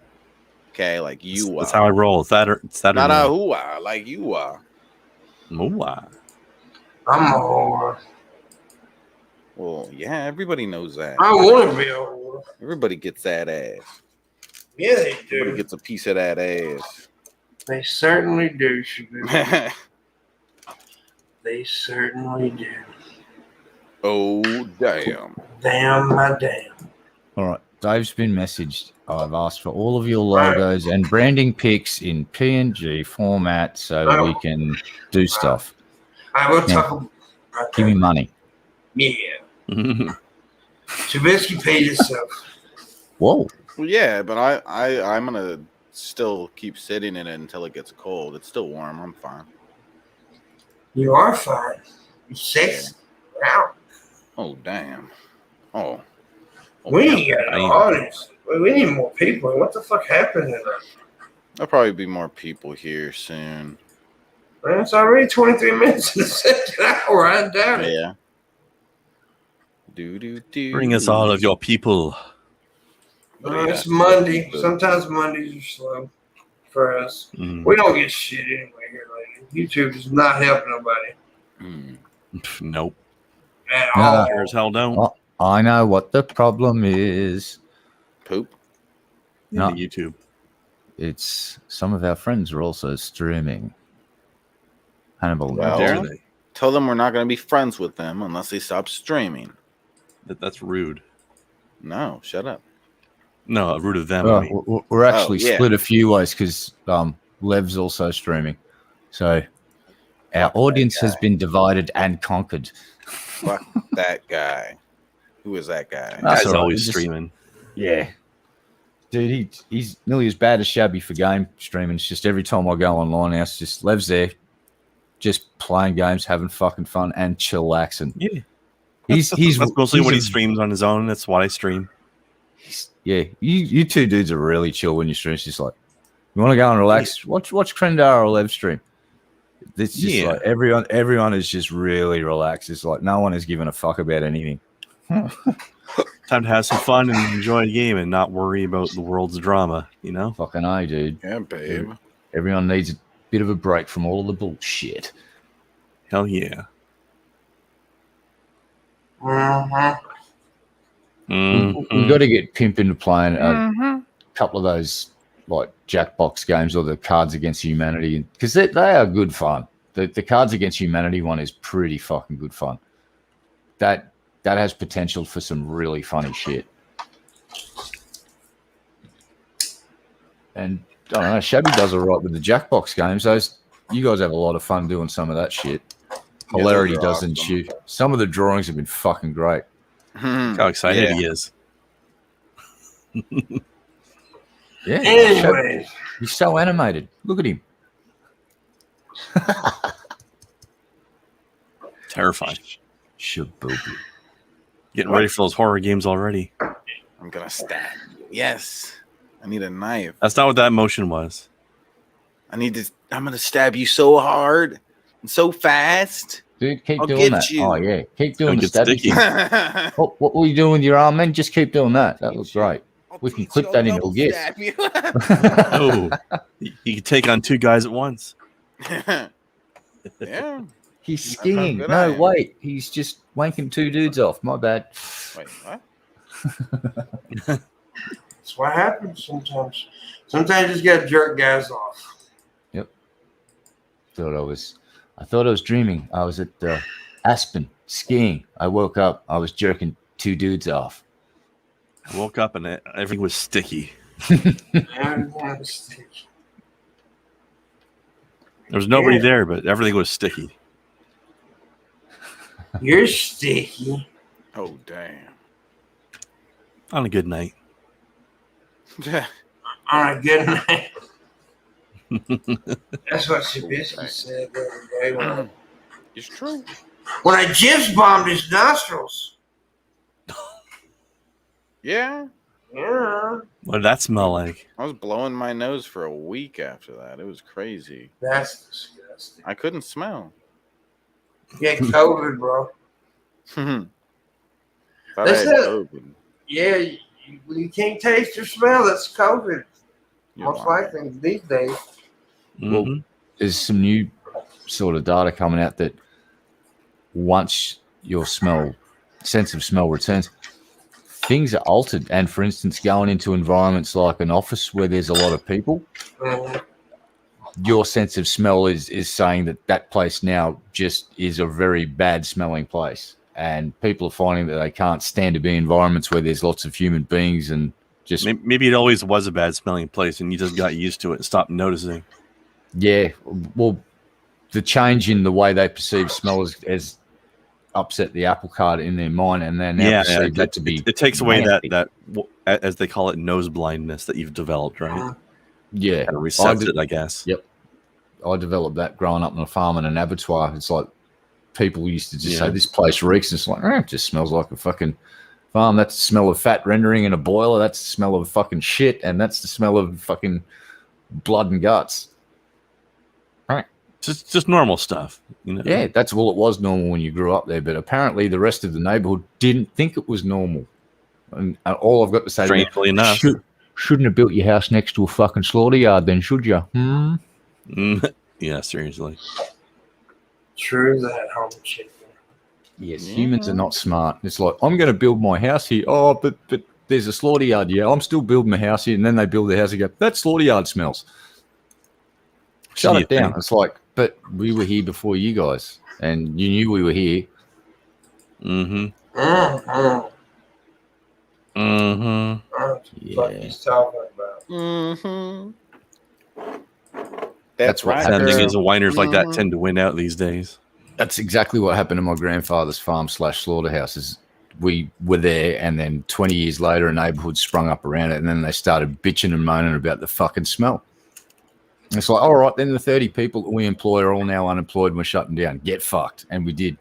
Okay, like you are. That's how I roll. It's that not a hoo-ah, like you are. Mooah. I'm a whore. Well, yeah, everybody knows that. I want to be a whore. Everybody gets that ass. Yeah, they do. Everybody gets a piece of that ass. They certainly do, Shabisky. They certainly do. Oh, damn. Damn, my damn. All right. Dave's been messaged. I've asked for all of your logos and branding pics in PNG format so we can do stuff. I will talk about give me money. Yeah. Shabisky paid himself. Whoa. Well, yeah, but I'm going to still keep sitting in it until it gets cold. It's still warm. I'm fine. You are fine. You're sexy. Wow. Oh, damn. Oh. We ain't got an audience. We need more people. What the fuck happened to that? There'll probably be more people here soon. Man, it's already 23 minutes in the second hour. I doubt it. Yeah. Bring us all of your people. It's Monday. Sometimes Mondays are slow for us. We don't get shit anyway here lately. YouTube does not help nobody. Nope. At all. Sure as hell don't. Oh, I know what the problem is. Poop? No. YouTube. It's some of our friends are also streaming. Hannibal. Well, tell them we're not going to be friends with them unless they stop streaming. That's rude. No, shut up. No, rude of them. We're actually split a few ways because Lev's also streaming. So our audience has been divided and conquered. Fuck that guy. Who is that guy? That's always streaming. Yeah. Dude, he's nearly as bad as Shabby for game streaming. It's just every time I go online, it's just Lev's there, just playing games, having fucking fun and chillaxing. Yeah. He's mostly what he streams on his own. That's what I stream. Yeah, you two dudes are really chill when you stream. It's just like, you want to go and relax? Watch Krendar or Lev stream. It's just like everyone is just really relaxed. It's like no one is giving a fuck about anything. Time to have some fun and enjoy the game and not worry about the world's drama, you know? Fucking A, dude. Yeah, babe. Everyone needs a bit of a break from all of the bullshit. Hell yeah. We've got to get Pimp into playing a couple of those like Jackbox games or the Cards Against Humanity because they are good fun. The Cards Against Humanity one is pretty fucking good fun. That has potential for some really funny shit. And I don't know, Shabby does all right with the Jackbox games. You guys have a lot of fun doing some of that shit. Hilarity does ensue. Some of the drawings have been fucking great. How excited he is. Yeah. Anyway. He's so animated. Look at him. Terrifying. Shaboobie. Getting ready for those horror games already. I'm going to stab you. Yes. I need a knife. That's not what that motion was. I'm going to stab you so hard and so fast. Dude, keep doing that. You. Oh, yeah. Keep doing the sticky. What were you doing with your arm, man? Just keep doing that. That looks great. We can clip that into a GIF. Oh, you can take on two guys at once. Yeah. He's skiing. good No, I am. wait. He's just wanking two dudes off. My bad. Wait, what? That's what happens sometimes. Sometimes you just got to jerk guys off. Yep. I thought I was dreaming. I was at Aspen skiing. I woke up. I was jerking two dudes off. I woke up and everything was sticky. And There was nobody there, but everything was sticky. you're sticky. Oh, damn. On a good night. On a good night. That's what Shabisky said the other day. It's true. When I jizz bombed his nostrils. Yeah. Yeah. What did that smell like? I was blowing my nose for a week after that. It was crazy. That's disgusting. I couldn't smell. Get COVID, bro. Thought That's I had it. COVID. Yeah, when you can't taste or smell, that's COVID. You're Most lying. likely these days. Well, Mhm. there's some new sort of data coming out that once your sense of smell returns, things are altered. And for instance, going into environments like an office where there's a lot of people, your sense of smell is saying that place now just is a very bad smelling place. And people are finding that they can't stand to be in environments where there's lots of human beings and just Maybe it always was a bad smelling place and you just got used to it and stopped noticing. yeah. Well, the change in the way they perceive smell has upset the apple cart in their mind, and they now perceive that to be. It takes away nasty. that as they call it, nose blindness that you've developed, right? Yeah, Kind of resets it, I guess. Yep, I developed that growing up on a farm and an abattoir. It's like people used to just say this place reeks, and it's like it just smells like a fucking farm. That's the smell of fat rendering in a boiler. That's the smell of fucking shit, and that's the smell of fucking blood and guts. Just normal stuff, you know. Yeah, that's all it was normal when you grew up there. But apparently, the rest of the neighborhood didn't think it was normal. And all I've got to say, Strangely enough, shouldn't have built your house next to a fucking slaughter yard, then, should you? Yeah, seriously. True that, home chicken. Yes, humans are not smart. It's like, I'm going to build my house here. Oh, but there's a slaughter yard. Yeah, I'm still building my house here. And then they build their house and go, that slaughter yard smells. Shut it down. It's like, but we were here before you guys, and you knew we were here. Mm-hmm. What he's talking about. That's what Sad thing happens. is, whiners like that tend to win out these days. That's exactly what happened to my grandfather's farm / slaughterhouse. Is we were there, and then 20 years later, a neighborhood sprung up around it, and then they started bitching and moaning about the fucking smell. And it's like, all right, then the 30 people that we employ are all now unemployed and we're shutting down. Get fucked. And we did.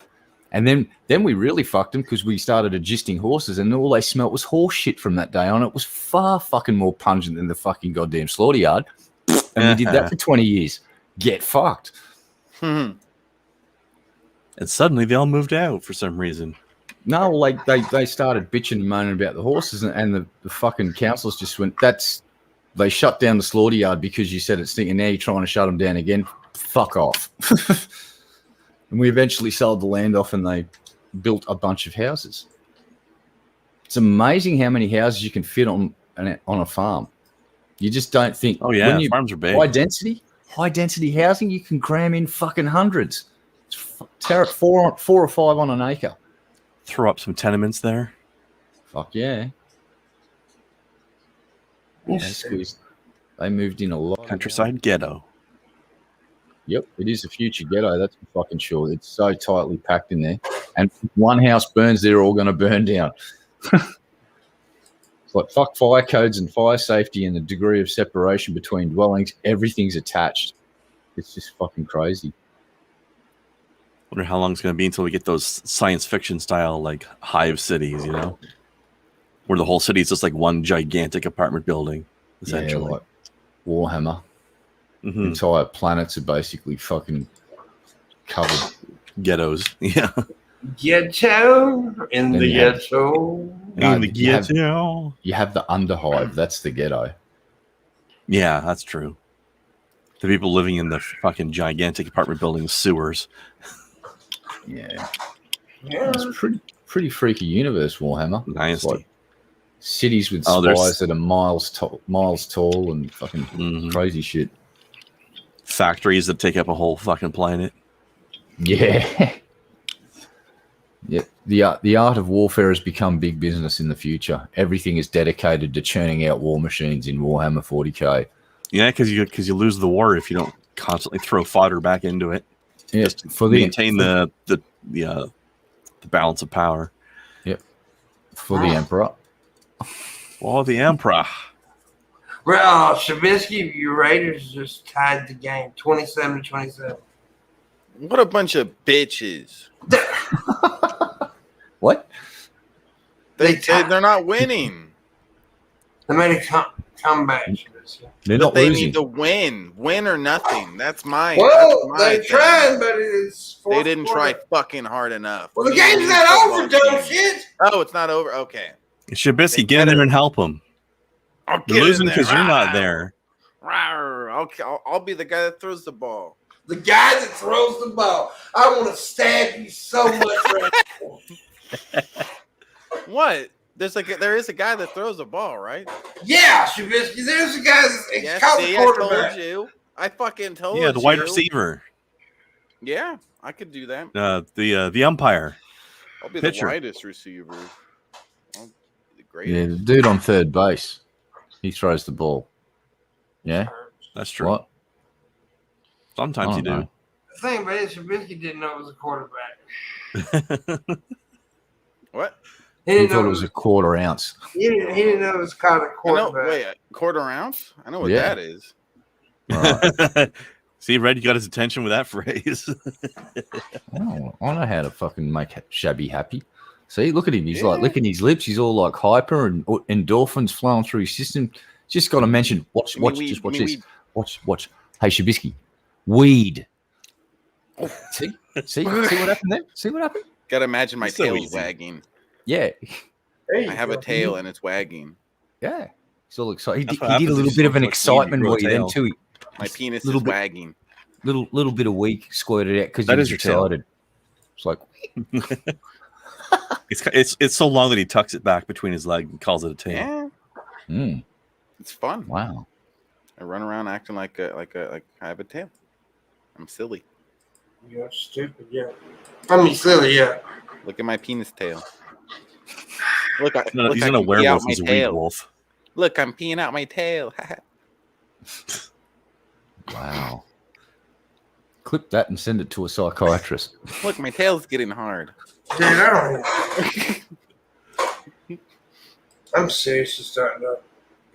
And then we really fucked them because we started adjusting horses, and all they smelt was horse shit from that day on. It was far fucking more pungent than the fucking goddamn slaughter yard. And we did that for 20 years. Get fucked. And suddenly they all moved out for some reason. No, like they started bitching and moaning about the horses, and the fucking councils just went, they shut down the slaughter yard because you said it's stinking. Now you're trying to shut them down again. Fuck off. And we eventually sold the land off, and they built a bunch of houses. It's amazing how many houses you can fit on a farm. You just don't think. Oh yeah, farms are big. High density housing, you can cram in fucking hundreds. It's 4 or 5 on an acre. Throw up some tenements there. Fuck yeah. They moved in a lot. Countryside ghetto. Yep, it is a future ghetto. That's for fucking sure. It's so tightly packed in there. And if one house burns, they're all going to burn down. It's like fuck fire codes and fire safety and the degree of separation between dwellings. Everything's attached. It's just fucking crazy. Wonder how long it's going to be until we get those science fiction style like hive cities, you know, where the whole city is just like one gigantic apartment building, essentially. Yeah, like Warhammer. Entire planets are basically fucking covered. Ghettos. Yeah. Ghetto in the ghetto. In the ghetto. You have the underhive. That's the ghetto. Yeah, that's true. The people living in the fucking gigantic apartment building sewers. Yeah. It's pretty freaky universe, Warhammer. Nasty. It's like cities with there's- spires that are miles tall and fucking crazy shit. Factories that take up a whole fucking planet. Yeah. Yeah. The art of warfare has become big business in the future. Everything is dedicated to churning out war machines in Warhammer 40k. Yeah, because you lose the war if you don't constantly throw fodder back into it. Yeah, Just to maintain the balance of power. Yep. For the Emperor. Oh, the Emperor. Well, Shabisky, your Raiders just tied the game 27-27. What a bunch of bitches. What? They're not winning. They made a comeback. They're But not they losing. need to win or nothing. That's mine. Well, That's my they thing. tried, but it's They didn't try fucking hard enough. Well, the You game's need not football over, dumb team. shit. Oh, it's not over. Okay. Shabisky, get in there and help them. I'll get You're in losing there. because you're not Rawr. there. Rawr. I'll be the guy that throws the ball. The guy that throws the ball. I want to stab you so much right now. What? There is a guy that throws the ball, right? Yeah, Shabisky, there's a guy that's Yeah, called see, the I quarterback. told you. I fucking told you. Yeah, the wide receiver. Yeah, I could do that. The umpire. I'll be pitcher. the widest receiver. I'll be the greatest. Yeah, the dude on third base. He throws the ball. Yeah? That's true. What? Sometimes you do. know. The thing about it, Shabisky didn't know it was a quarterback. What? He He didn't thought know it was a quarter ounce. He didn't know it was called a I know, quarterback. wait, a quarter ounce? I know what Yeah. that is. Right. See, Red, you got his attention with that phrase. I know how to fucking make Shabby happy. See, look at him. He's like licking his lips. He's all like hyper and endorphins flowing through his system. Just got to mention, watch this. Watch. Hey, Shabisky, weed. See what happened there? See what happened? Gotta imagine my So tail's easy. wagging. Yeah, There you I have go. a tail and it's wagging. yeah. He's all excited. That's He what did a happens little if bit you of an smoke much weed, excitement you grow a weed then tail. too. My penis Little is bit- wagging. Little bit of weed squirted out because he That was is your tail. excited. It's like, It's so long that he tucks it back between his legs and calls it a tail. Yeah, it's fun. wow. I run around acting like I have a tail. I'm silly. You're stupid, yeah. I mean, silly, yeah. Look at my penis tail. Look, He's not I a can pee out werewolf. my He's a weed tail. wolf. Look, I'm peeing out my tail. Wow. Clip that and send it to a psychiatrist. Look, my tail's getting hard. Dude, I don't. I'm seriously starting to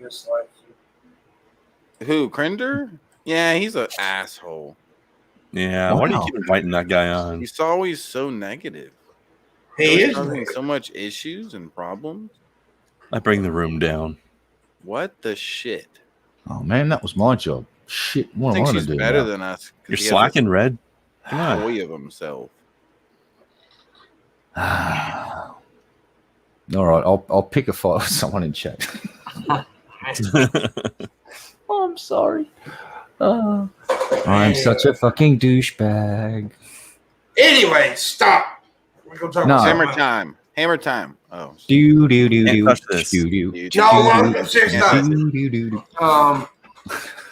dislike you. Who, Crinder? Yeah, he's an asshole. Yeah, why do you Wow. keep inviting that guy on? He's always so negative. He Always is. causing so much issues and problems. I bring the room down. What the shit? Oh man, that was my job. Shit, what am I Thinks gonna he's do? better now? than us. 'Cause You're he has slacking, Red. a Come on. toy of himself. All right, I'll pick a fight with someone in chat. Oh, I'm sorry. I'm such a fucking douchebag. Anyway, stop. We're gonna talk No. about Hammer something else. time. Hammer time. Oh. Do do do Can't do touch this. do do. dude. No, I'm serious. Stop. Do do do do.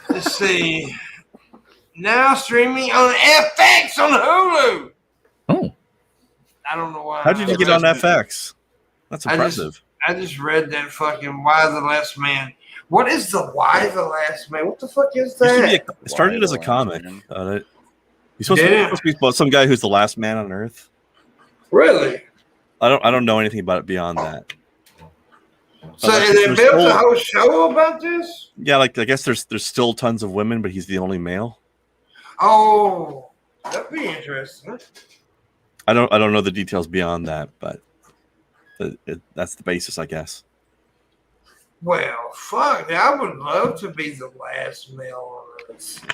Let's see. Now streaming on FX on Hulu. Oh, I don't know why. How did you get on FX? That's impressive. I just read that fucking Why the Last Man. What is the Why the Last Man? What the fuck is It used to be that? it started as a Why the comic. Last He's supposed Yeah. to be about some guy who's the last man on Earth. Really? I don't know anything about it beyond that. So Like, they there's built a whole- whole show about this? Yeah, like I guess there's still tons of women, but he's the only male. Oh, that'd be interesting. I don't know the details beyond that, but that's the basis, I guess. Well, fuck. I would love to be the last male on Earth.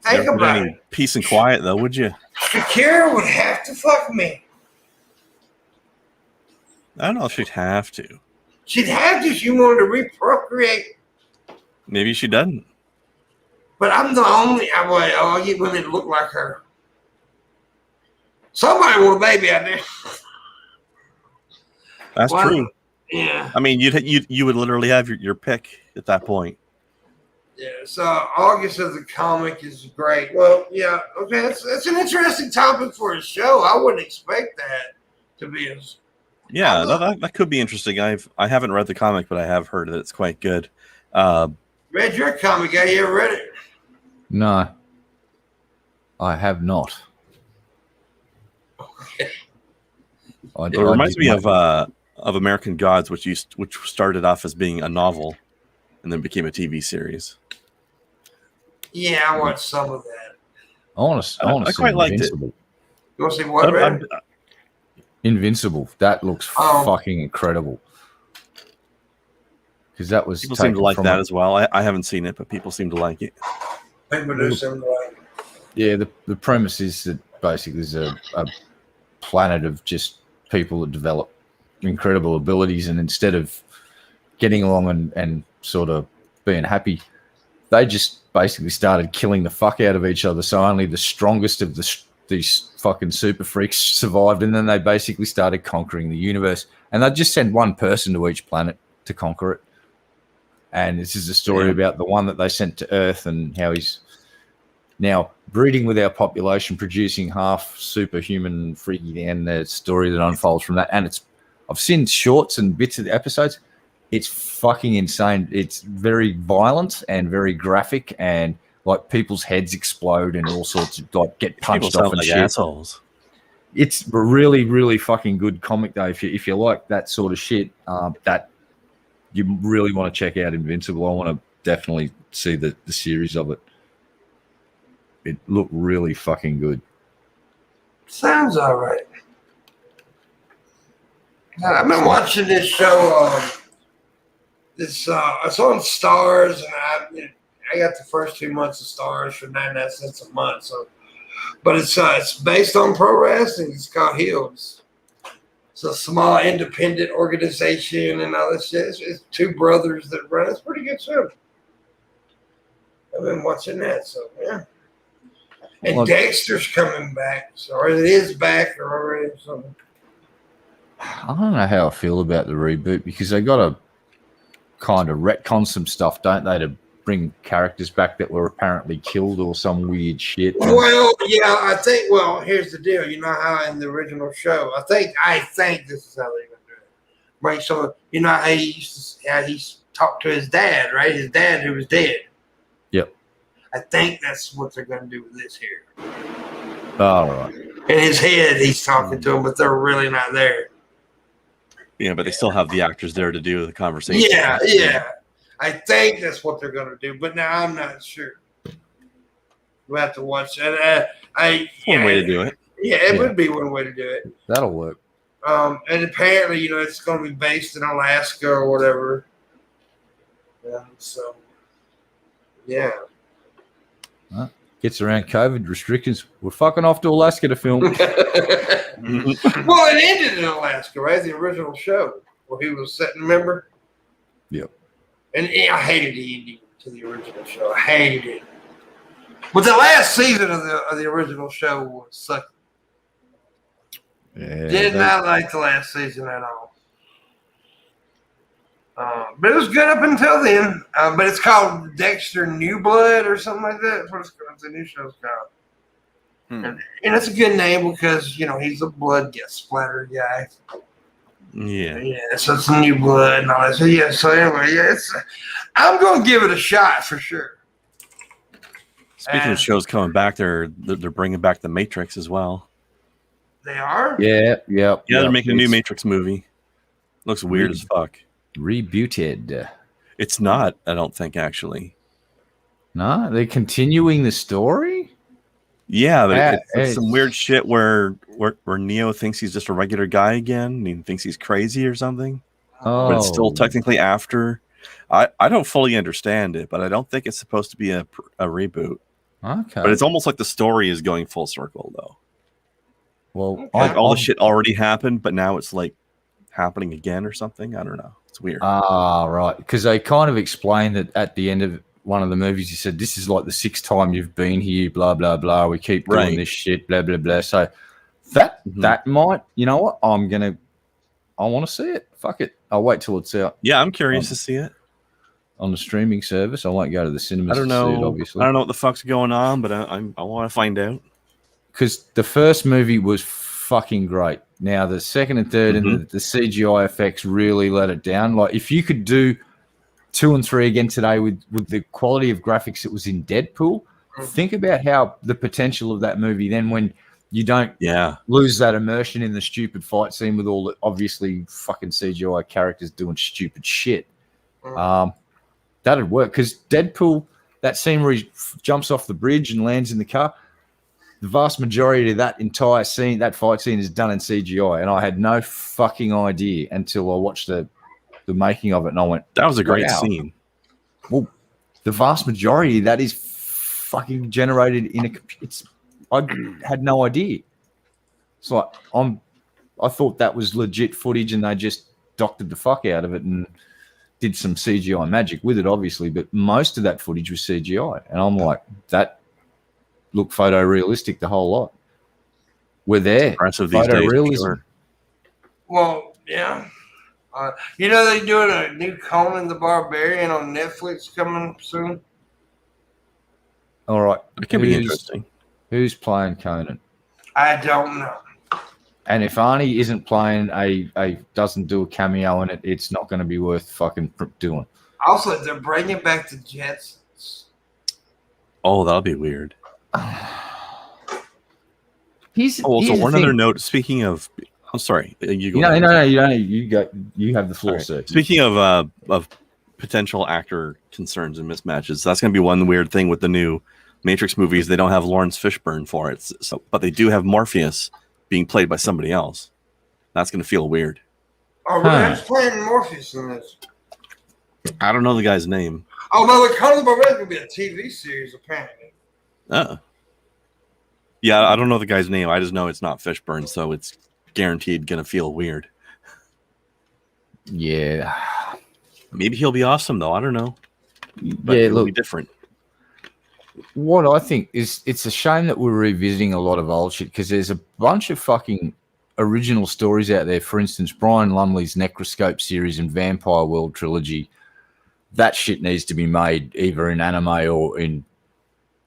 Think Never put about any it. peace and quiet, though, would you? Shakira would have to fuck me. I don't know if she'd have to. She'd have to if she wanted to reprocreate. Maybe she doesn't. But I'm the only. I get women that look like her. Somebody want a baby out there. That's true. Yeah. I mean, you would literally have your pick at that point. Yeah. So August as a comic is great. Well, yeah. Okay, that's an interesting topic for a show. I wouldn't expect that to be as. Yeah, that could be interesting. I haven't read the comic, but I have heard that it's quite good. Read your comic? Have you ever read it? No, I have not. Okay. It reminds me of American Gods, which started off as being a novel, and then became a TV series. Yeah, I watched some of that. I want to. I quite liked it. You want to see what? Invincible. That looks fucking incredible. Because that was people seem to like that as well. I haven't seen it, but people seem to like it. People do seem to like it. Yeah, the premise is that basically there's a planet of just people that develop incredible abilities, and instead of getting along and sort of being happy, they just basically started killing the fuck out of each other. So only the strongest of these fucking super freaks survived, and then they basically started conquering the universe. And they'd just send one person to each planet to conquer it. And this is a story about the one that they sent to Earth and how he's now breeding with our population, producing half superhuman freaky, and the story that unfolds from that. And I've seen shorts and bits of the episodes. It's fucking insane. It's very violent and very graphic, and like people's heads explode and all sorts of like get punched off and like shit. Assholes. It's a really, really fucking good comic though. If you like that sort of shit, that you really want to check out Invincible. I want to definitely see the series of it. It looked really fucking good. Sounds all right. I've been watching this show. It's on Stars, and I got the first 2 months of Stars for 99 cents a month. So, but it's based on pro wrestling. It's called Heels. It's a small independent organization and all this shit. It's two brothers that run. It's a pretty good show. I've been watching that, so yeah. And Dexter's coming back, or it is back already. Something. I don't know how I feel about the reboot because they got to kind of retcon some stuff, don't they, to bring characters back that were apparently killed or some weird shit. Well, yeah, I think. Well, here's the deal. You know how in the original show, I think this is how they're gonna do it. Right. So you know how he talked to his dad, right? His dad who was dead. Yep. I think that's what they're gonna do with this here. All right. In his head, he's talking to him, but they're really not there. Yeah, but they still have the actors there to do the conversation. Yeah. I think that's what they're going to do, but now I'm not sure. We'll have to watch that. One way to do it. Yeah, it would be one way to do it. That'll work. And apparently, it's going to be based in Alaska or whatever. So, yeah. Gets around COVID restrictions. We're fucking off to Alaska to film. Well, it ended in Alaska, right? The original show where he was setting, remember? Yep. And I hated the ending to the original show. I hated it. But the last season of the original show was sucky. Yeah, Did not like the last season at all. But it was good up until then. But it's called Dexter New Blood or something like that. That's what it's called. The new show's called. And it's a good name because, he's a blood splatter guy. Yeah. Yeah, so it's New Blood and all that. So, yeah, so anyway, I'm going to give it a shot for sure. Speaking of shows coming back, they're bringing back The Matrix as well. They are? Yeah. They're making a new Matrix movie. Looks weird as fuck. Rebooted. It's not, I don't think, actually. No, they're continuing the story? Yeah, but it's some weird shit where Neo thinks he's just a regular guy again, and he thinks he's crazy or something. Oh. But it's still technically after. I don't fully understand it, but I don't think it's supposed to be a reboot. Okay. But it's almost like the story is going full circle, though. Well, like all the shit already happened, but now it's like happening again or something. I don't know. It's weird. Right. Because they kind of explained that at the end of one of the movies, he said, this is like the 6th time you've been here, blah, blah, blah. We keep doing this shit, blah, blah, blah. So that might, you know what? I want to see it. Fuck it. I'll wait till it's out. Yeah, I'm curious to see it. On the streaming service. I won't go to the cinemas I don't know. to see it, obviously. I don't know what the fuck's going on, but I want to find out. Because the first movie was fucking great. Now, the second and third and the CGI effects really let it down. Like, if you could do 2 and 3 again today with the quality of graphics that was in Deadpool, think about how the potential of that movie then when you don't lose that immersion in the stupid fight scene with all the obviously fucking CGI characters doing stupid shit. That'd work because Deadpool, that scene where he jumps off the bridge and lands in the car, the vast majority of that entire scene, that fight scene, is done in CGI, and I had no fucking idea until I watched the making of it, and I went, "That was a great scene." Well, the vast majority of that is fucking generated in a computer. I had no idea. It's like I thought that was legit footage, and they just doctored the fuck out of it and did some CGI magic with it, obviously, but most of that footage was CGI. And I'm like, that looked photorealistic, the whole lot. We're there. Impressive these days. Sure. Well, yeah. They're doing a new Conan the Barbarian on Netflix coming soon. All right. It can be interesting. Who's playing Conan? I don't know. And if Arnie isn't playing doesn't do a cameo in it, it's not going to be worth fucking doing. Also, they're bringing back the Jetsons. Oh, that'll be weird. One other note. Speaking of, I'm sorry. You go. No. You go. You have the floor, sir. Speaking of potential actor concerns and mismatches, that's going to be one weird thing with the new Matrix movies. They don't have Lawrence Fishburne for it, but they do have Morpheus being played by somebody else. That's going to feel weird. Oh, really? Who's playing Morpheus in this? I don't know the guy's name. Oh, no, the Conan the Barbarian will be a TV series, apparently. Yeah, I don't know the guy's name. I just know it's not Fishburne, so it's guaranteed going to feel weird. Yeah. Maybe he'll be awesome, though. I don't know. But it'll be different. What I think is it's a shame that we're revisiting a lot of old shit because there's a bunch of fucking original stories out there. For instance, Brian Lumley's Necroscope series and Vampire World trilogy. That shit needs to be made either in anime or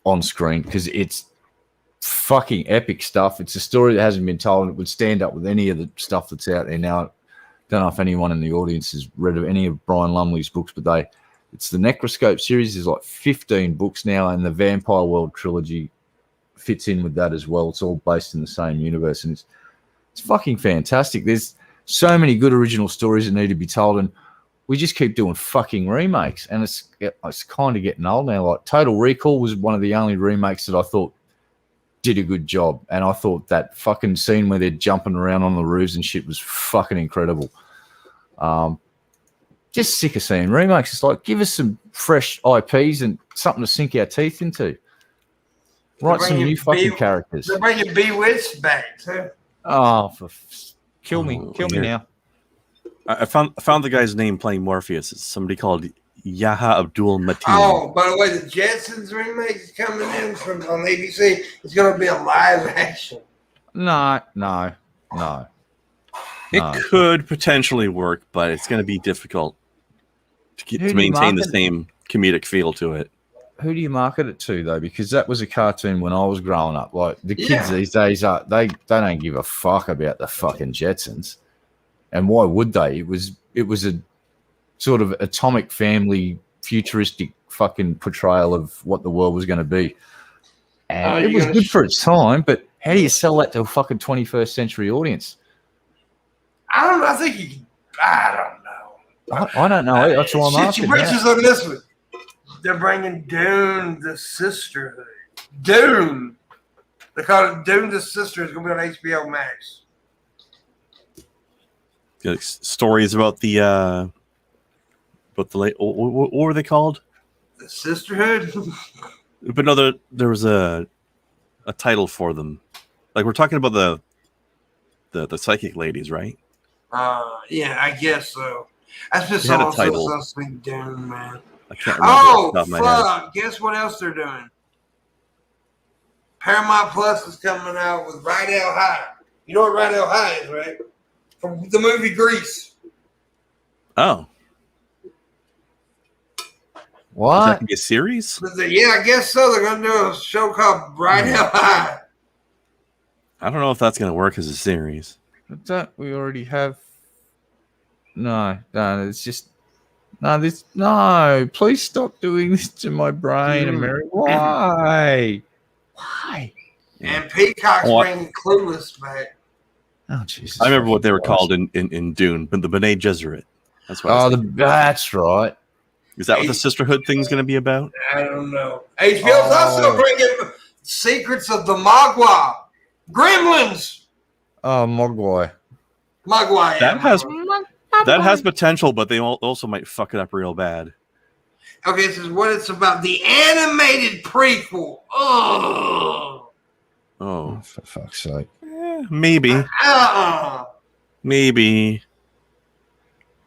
on screen because it's fucking epic stuff. It's a story that hasn't been told. It would stand up with any of the stuff that's out there now. I don't know if anyone in the audience has read any of Brian Lumley's books, but it's the Necroscope series. There's like 15 books now, and the Vampire World trilogy fits in with that as well. It's all based in the same universe, and it's fucking fantastic. There's so many good original stories that need to be told, and we just keep doing fucking remakes, and it's kind of getting old now. Like Total Recall was one of the only remakes that I thought did a good job, and I thought that fucking scene where they're jumping around on the roofs and shit was fucking incredible. Just sick of seeing remakes. It's like, give us some fresh IPs and something to sink our teeth into. Write some new fucking characters. They're bringing Bewitched back, too. Oh, kill me now. I found the guy's name playing Morpheus. It's somebody called Yaha Abdul Mateen. Oh, by the way, the Jetsons remake is coming in on ABC. It's going to be a live action. No. It could potentially work, but it's going to be difficult to maintain the same comedic feel to it. Who do you market it to, though? Because that was a cartoon when I was growing up. Like the kids these days, they don't give a fuck about the fucking Jetsons. And why would they? It was a sort of atomic family, futuristic fucking portrayal of what the world was going to be. And it was good for its time, but how do you sell that to a fucking 21st century audience? I don't know. I don't know. I don't know. That's why I'm asking. Riches on this one. They're bringing Dune the Sisterhood. Dune. They call it Dune the Sister. It's going to be on HBO Max. Stories about the late. What were they called? The Sisterhood. But no, there was a title for them. Like we're talking about the psychic ladies, right? Yeah, I guess so. That's just It had a something title. else they're doing, man. I can't remember off the top Oh, of my head. fuck. Guess what else they're doing? Paramount Plus is coming out with Rydell High. You know what Rydell High is, right? From the movie Grease. Oh. What? Is that going to be a series? Yeah, I guess so. They're going to do a show called Rydell High. I don't know if that's going to work as a series. Don't we already have? No, it's just no. Please stop doing this to my brain, America. Why? Why? And Peacock's bringing Clueless back. Oh Jesus! I remember what they were called in Dune, but the Bene Gesserit. That's what. That's right. Is that what the sisterhood thing's going to be about? I don't know. HBO's also bringing Secrets of the Mogwai. Gremlins. Oh, Mogwai. Mogwai. That has potential, but they also might fuck it up real bad. Okay, this is what it's about. The animated prequel. Oh, for fuck's sake. Maybe. Maybe.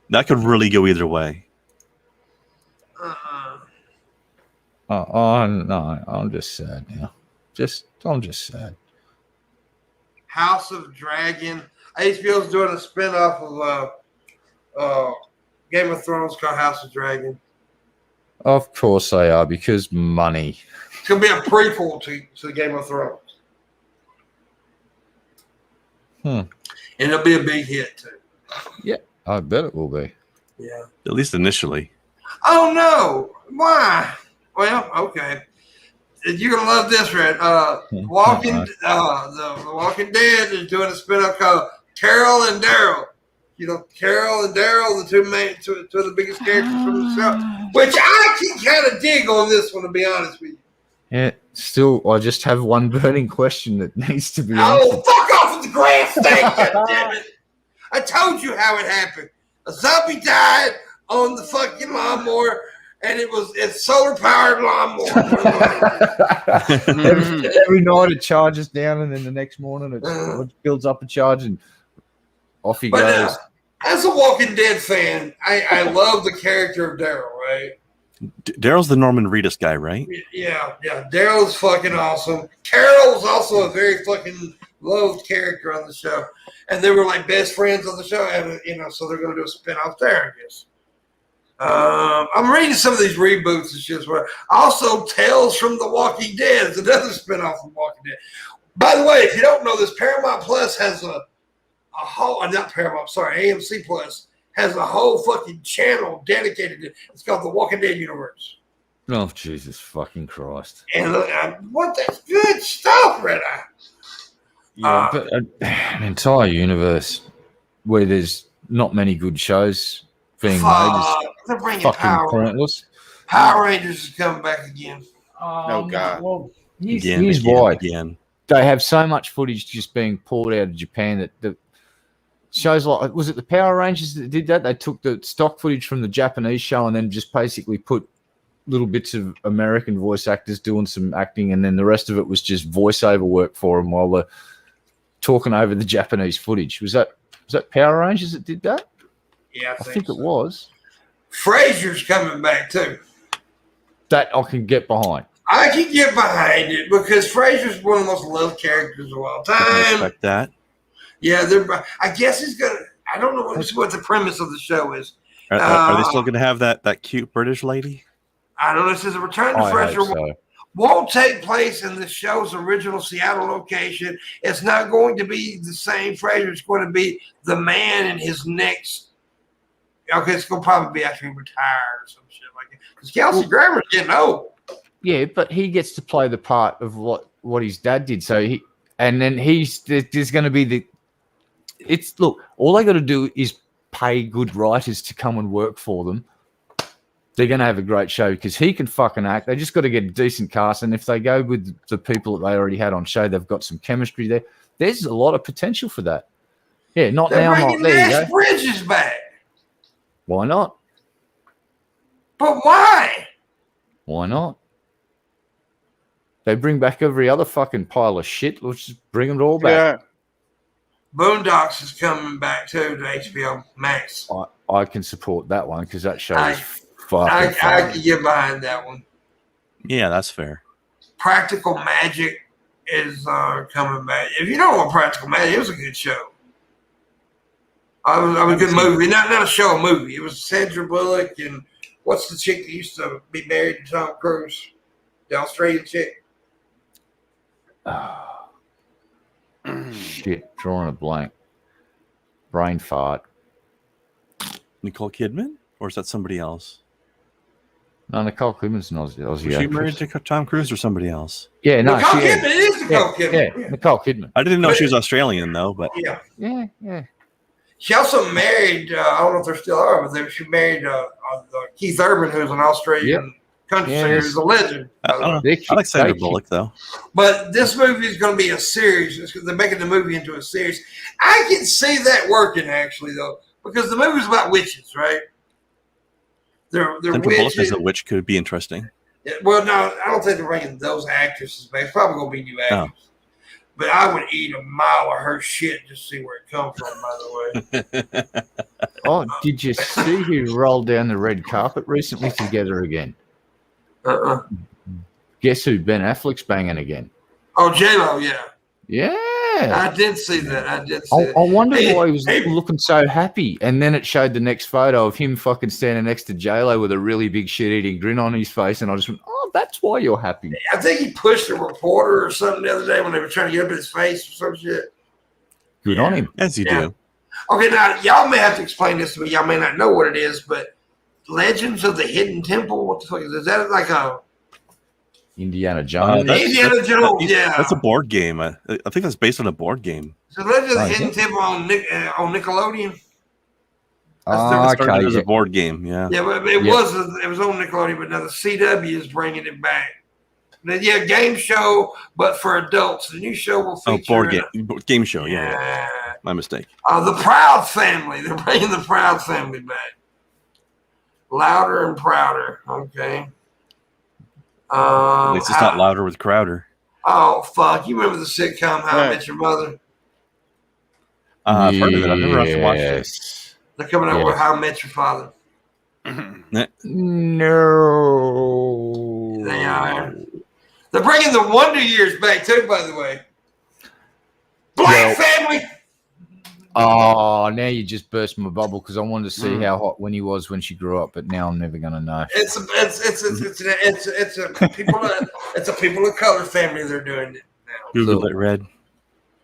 That could really go either way. No, I'm just sad now. I'm just sad. House of Dragon. HBO's doing a spinoff of Game of Thrones called House of Dragon. Of course they are, because money. It's going to be a prequel to Game of Thrones. And it'll be a big hit, too. Yeah, I bet it will be. Yeah. At least initially. Oh, no. Why? Well, okay. You're going to love this, Red. The Walking Dead is doing a spinoff called Carol and Daryl. You know, Carol and Daryl, the two of the biggest characters from the show, which I can kind of dig on this one, to be honest with you. Yeah, still, I just have one burning question that needs to be answered. Oh, fuck off with the grandstand, goddammit. I told you how it happened. A zombie died on the fucking lawnmower, and it's solar-powered lawnmower. every night it charges down, and then the next morning it builds up a charge, and off he goes. As a Walking Dead fan, I love the character of Daryl, right? Daryl's the Norman Reedus guy, right? Yeah. Daryl's fucking awesome. Carol's also a very fucking loved character on the show. And they were like best friends on the show. And, so they're going to do a spinoff there, I guess. I'm reading some of these reboots. It's just what. Also, Tales from the Walking Dead is another spinoff of Walking Dead. By the way, if you don't know this, Paramount Plus has a whole, not Paramount, sorry, AMC Plus has a whole fucking channel dedicated to it. It's called the Walking Dead Universe. Oh, Jesus fucking Christ. And what that's good stuff, Red Eye. Yeah, but an entire universe where there's not many good shows being made is fucking pointless. Power Rangers is coming back again. Oh, God. Well, here's why. They have so much footage just being poured out of Japan that the shows like, was it the Power Rangers that did that? They took the stock footage from the Japanese show and then just basically put little bits of American voice actors doing some acting, and then the rest of it was just voiceover work for them while they're talking over the Japanese footage. Was that Power Rangers that did that? Yeah, I think it was. Frasier's coming back too. That I can get behind. I can get behind it because Frasier's one of the most loved characters of all time. I expect that. Yeah, I guess he's gonna. I don't know what the premise of the show is. Are they still going to have that cute British lady? I don't know. It says a return to Frasier won't take place in the show's original Seattle location. It's not going to be the same Frasier. It's going to be the man in his next. Okay, it's going to probably be after he retired or some shit like that. Because Kelsey Grammer's getting old. Yeah, but he gets to play the part of what his dad did. So there's going to be look, all they got to do is pay good writers to come and work for them. They're going to have a great show because he can fucking act. They just got to get a decent cast. And if they go with the people that they already had on show, they've got some chemistry there. There's a lot of potential for that. Yeah, not They're now. Not there. Nash Bridges back. Why not? But why? Why not? They bring back every other fucking pile of shit. Let's just bring them all back. Boondocks is coming back too to HBO Max. I can support that one because that show is I fucking funny. can get behind that one. Yeah, that's fair. Practical Magic is coming back. If you don't want Practical Magic, it was a good show. It was a good movie. Not a show, a movie. It was Sandra Bullock and what's the chick that used to be married to Tom Cruise? The Australian chick. Shit, drawing a blank. Brain fart. Nicole Kidman? Or is that somebody else? No, Nicole Kidman's an Aussie Was she actress. married to Tom Cruise or somebody else? Yeah, no, Nicole she Kidman. It is Nicole Kidman. Yeah, Nicole Kidman. I didn't know she was Australian, though. But Yeah. She also married, I don't know if there still are, but she married Keith Urban, who's an Australian country singer, who's a legend. I like Sandra Bullock, though. But this movie is going to be a series. They're making the movie into a series. I can see that working, actually, though, because the movie's about witches, right? They're Sandra witches. Bullock as a witch could be interesting. Yeah, well, no, I don't think they're bringing those actresses back. It's probably going to be new actors. Oh. But I would eat a mile of her shit just to see where it comes from, by the way. Oh, did you see who rolled down the red carpet recently together again? Guess who Ben Affleck's banging again? Oh, J-Lo, yeah. Yeah. I did see that. I wondered why he was looking so happy. And then it showed the next photo of him fucking standing next to J-Lo with a really big shit-eating grin on his face. And I just went, oh, that's why you're happy. I think he pushed a reporter or something the other day when they were trying to get up in his face or some shit. Good on him. As you do. Okay, now, y'all may have to explain this to me. Y'all may not know what it is, but Legends of the Hidden Temple, what the fuck is that? Is that like a... Indiana Jones. Indiana Jones, yeah. That's a board game. I think that's based on a board game. So Legends of the Hidden Temple on Nickelodeon? It started as a board game, yeah. Yeah, but it was on Nickelodeon, but now the CW is bringing it back. Yeah, game show, but for adults. The new show will feature... board game show, yeah. My mistake. The Proud Family. They're bringing the Proud Family back. Louder and Prouder, okay. At least it's not Louder with Crowder. Oh, fuck. You remember the sitcom How I Met Your Mother? I've heard of it. I've never actually watched it. They're coming out with How I Met Your Father. No. They are. They're bringing the Wonder Years back, too, by the way. Black Family. Oh, now you just burst my bubble because I wanted to see how hot Winnie was when she grew up, but now I'm never gonna know. It's a people of color family. They're doing it now. Google it, Red.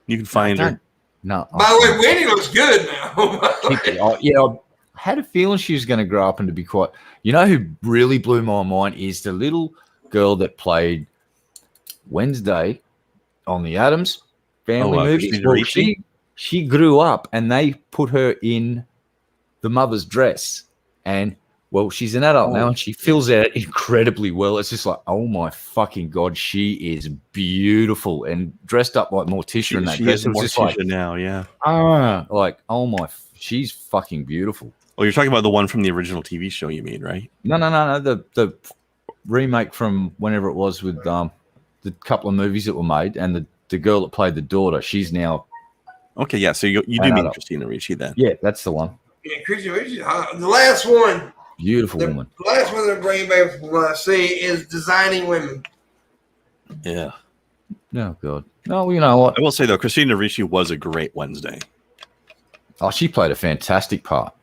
You can find her. No. By the way, Winnie looks good now. I had a feeling she was going to grow up and to be quite. You know who really blew my mind is the little girl that played Wednesday on the Addams Family movies. She grew up and they put her in the mother's dress. And, well, she's an adult now and she fills out incredibly well. It's just like, oh, my fucking God, she is beautiful and dressed up like Morticia in that dress. She is Morticia now, yeah. She's fucking beautiful. Oh, you're talking about the one from the original TV show you made, right? No. The remake from whenever it was with the couple of movies that were made and the girl that played the daughter, she's now... Okay, yeah, so you do mean Christina Ricci then. Yeah, that's the one. Yeah, Christina Ricci. The last one. Beautiful woman. The last one they're bringing back from what I see is Designing Women. Yeah. Oh, God. No, you know what? I will say, though, Christina Ricci was a great Wednesday. Oh, she played a fantastic part.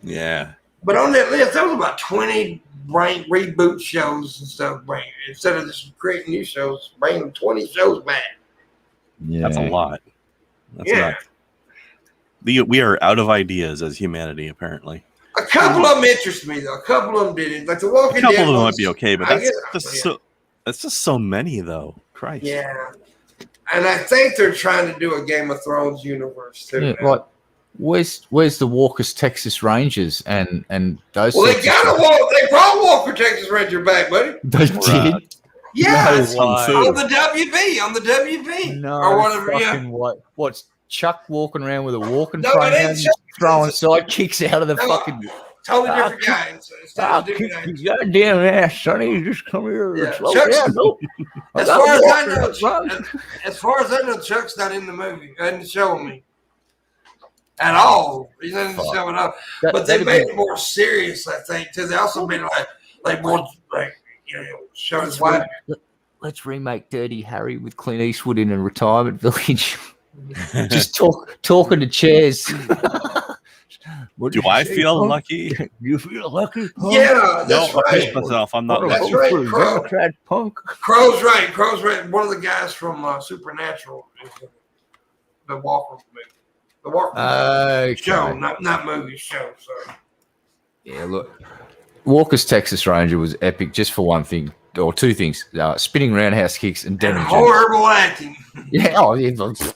Yeah. But on that list, there was about 20 reboot shows and stuff. Instead of just creating new shows, bringing 20 shows back. Yeah. That's a lot. We are out of ideas as humanity, apparently. A couple of them interest me, though. A couple of them didn't. Like the Walking Dead. A couple of them might be okay, but that's just so many, though. Christ. Yeah. And I think they're trying to do a Game of Thrones universe, too. Yeah, like, where's the Walker's Texas Rangers and those? Well, they brought Walker Texas Ranger back, buddy. They did. Yeah, no, on the WB, no, or whatever. Fucking what's Chuck walking around with a walking frame and throwing sidekicks out of the fucking? Totally different guy. Goddamn ass, Sonny, just come here. Yeah. Slow down. No. As far as I know, Chuck's not in the movie. In the show with me. at all. He didn't show it up. But they made it more serious, I think, too. They also made it like more like show his wife. Let's remake Dirty Harry with Clint Eastwood in a retirement village. Just talking to chairs. Do I feel lucky? You feel lucky? Yeah, that's right. I pissed myself. I'm not That's lucky. right. Crow's right. One of the guys from Supernatural is the Walker movie. The Walker show, not movie, show. Sorry. Yeah, look. Walker's Texas Ranger was epic just for one thing, or two things. Spinning roundhouse kicks and denim horrible acting. Yeah,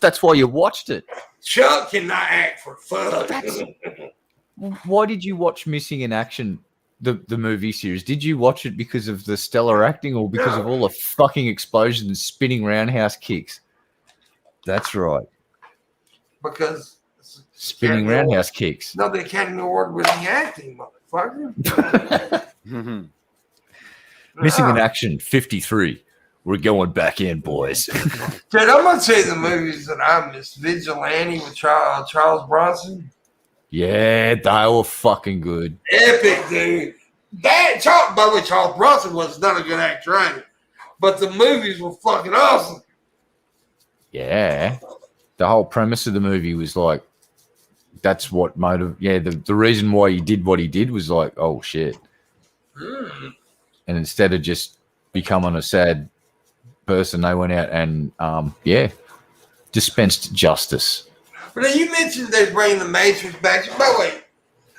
that's why you watched it. Chuck cannot act for fun. Why did you watch Missing in Action, the movie series? Did you watch it because of the stellar acting or because of all the fucking explosions and spinning roundhouse kicks? That's right. Because spinning roundhouse kicks. No, the Academy Award winning acting, motherfucker. Missing in Action 53. We're going back in, boys. Dude, I'm going to tell you the movies that I missed. Vigilante with Charles Bronson. Yeah, they were fucking good. Epic, dude. By the way, Charles Bronson was not a good actor either. But the movies were fucking awesome. Yeah. The whole premise of the movie was like, that's what the reason why he did what he did was like, oh, shit. And instead of just becoming a sad person, they went out and dispensed justice. But then you mentioned they're bringing the Matrix back. By the way,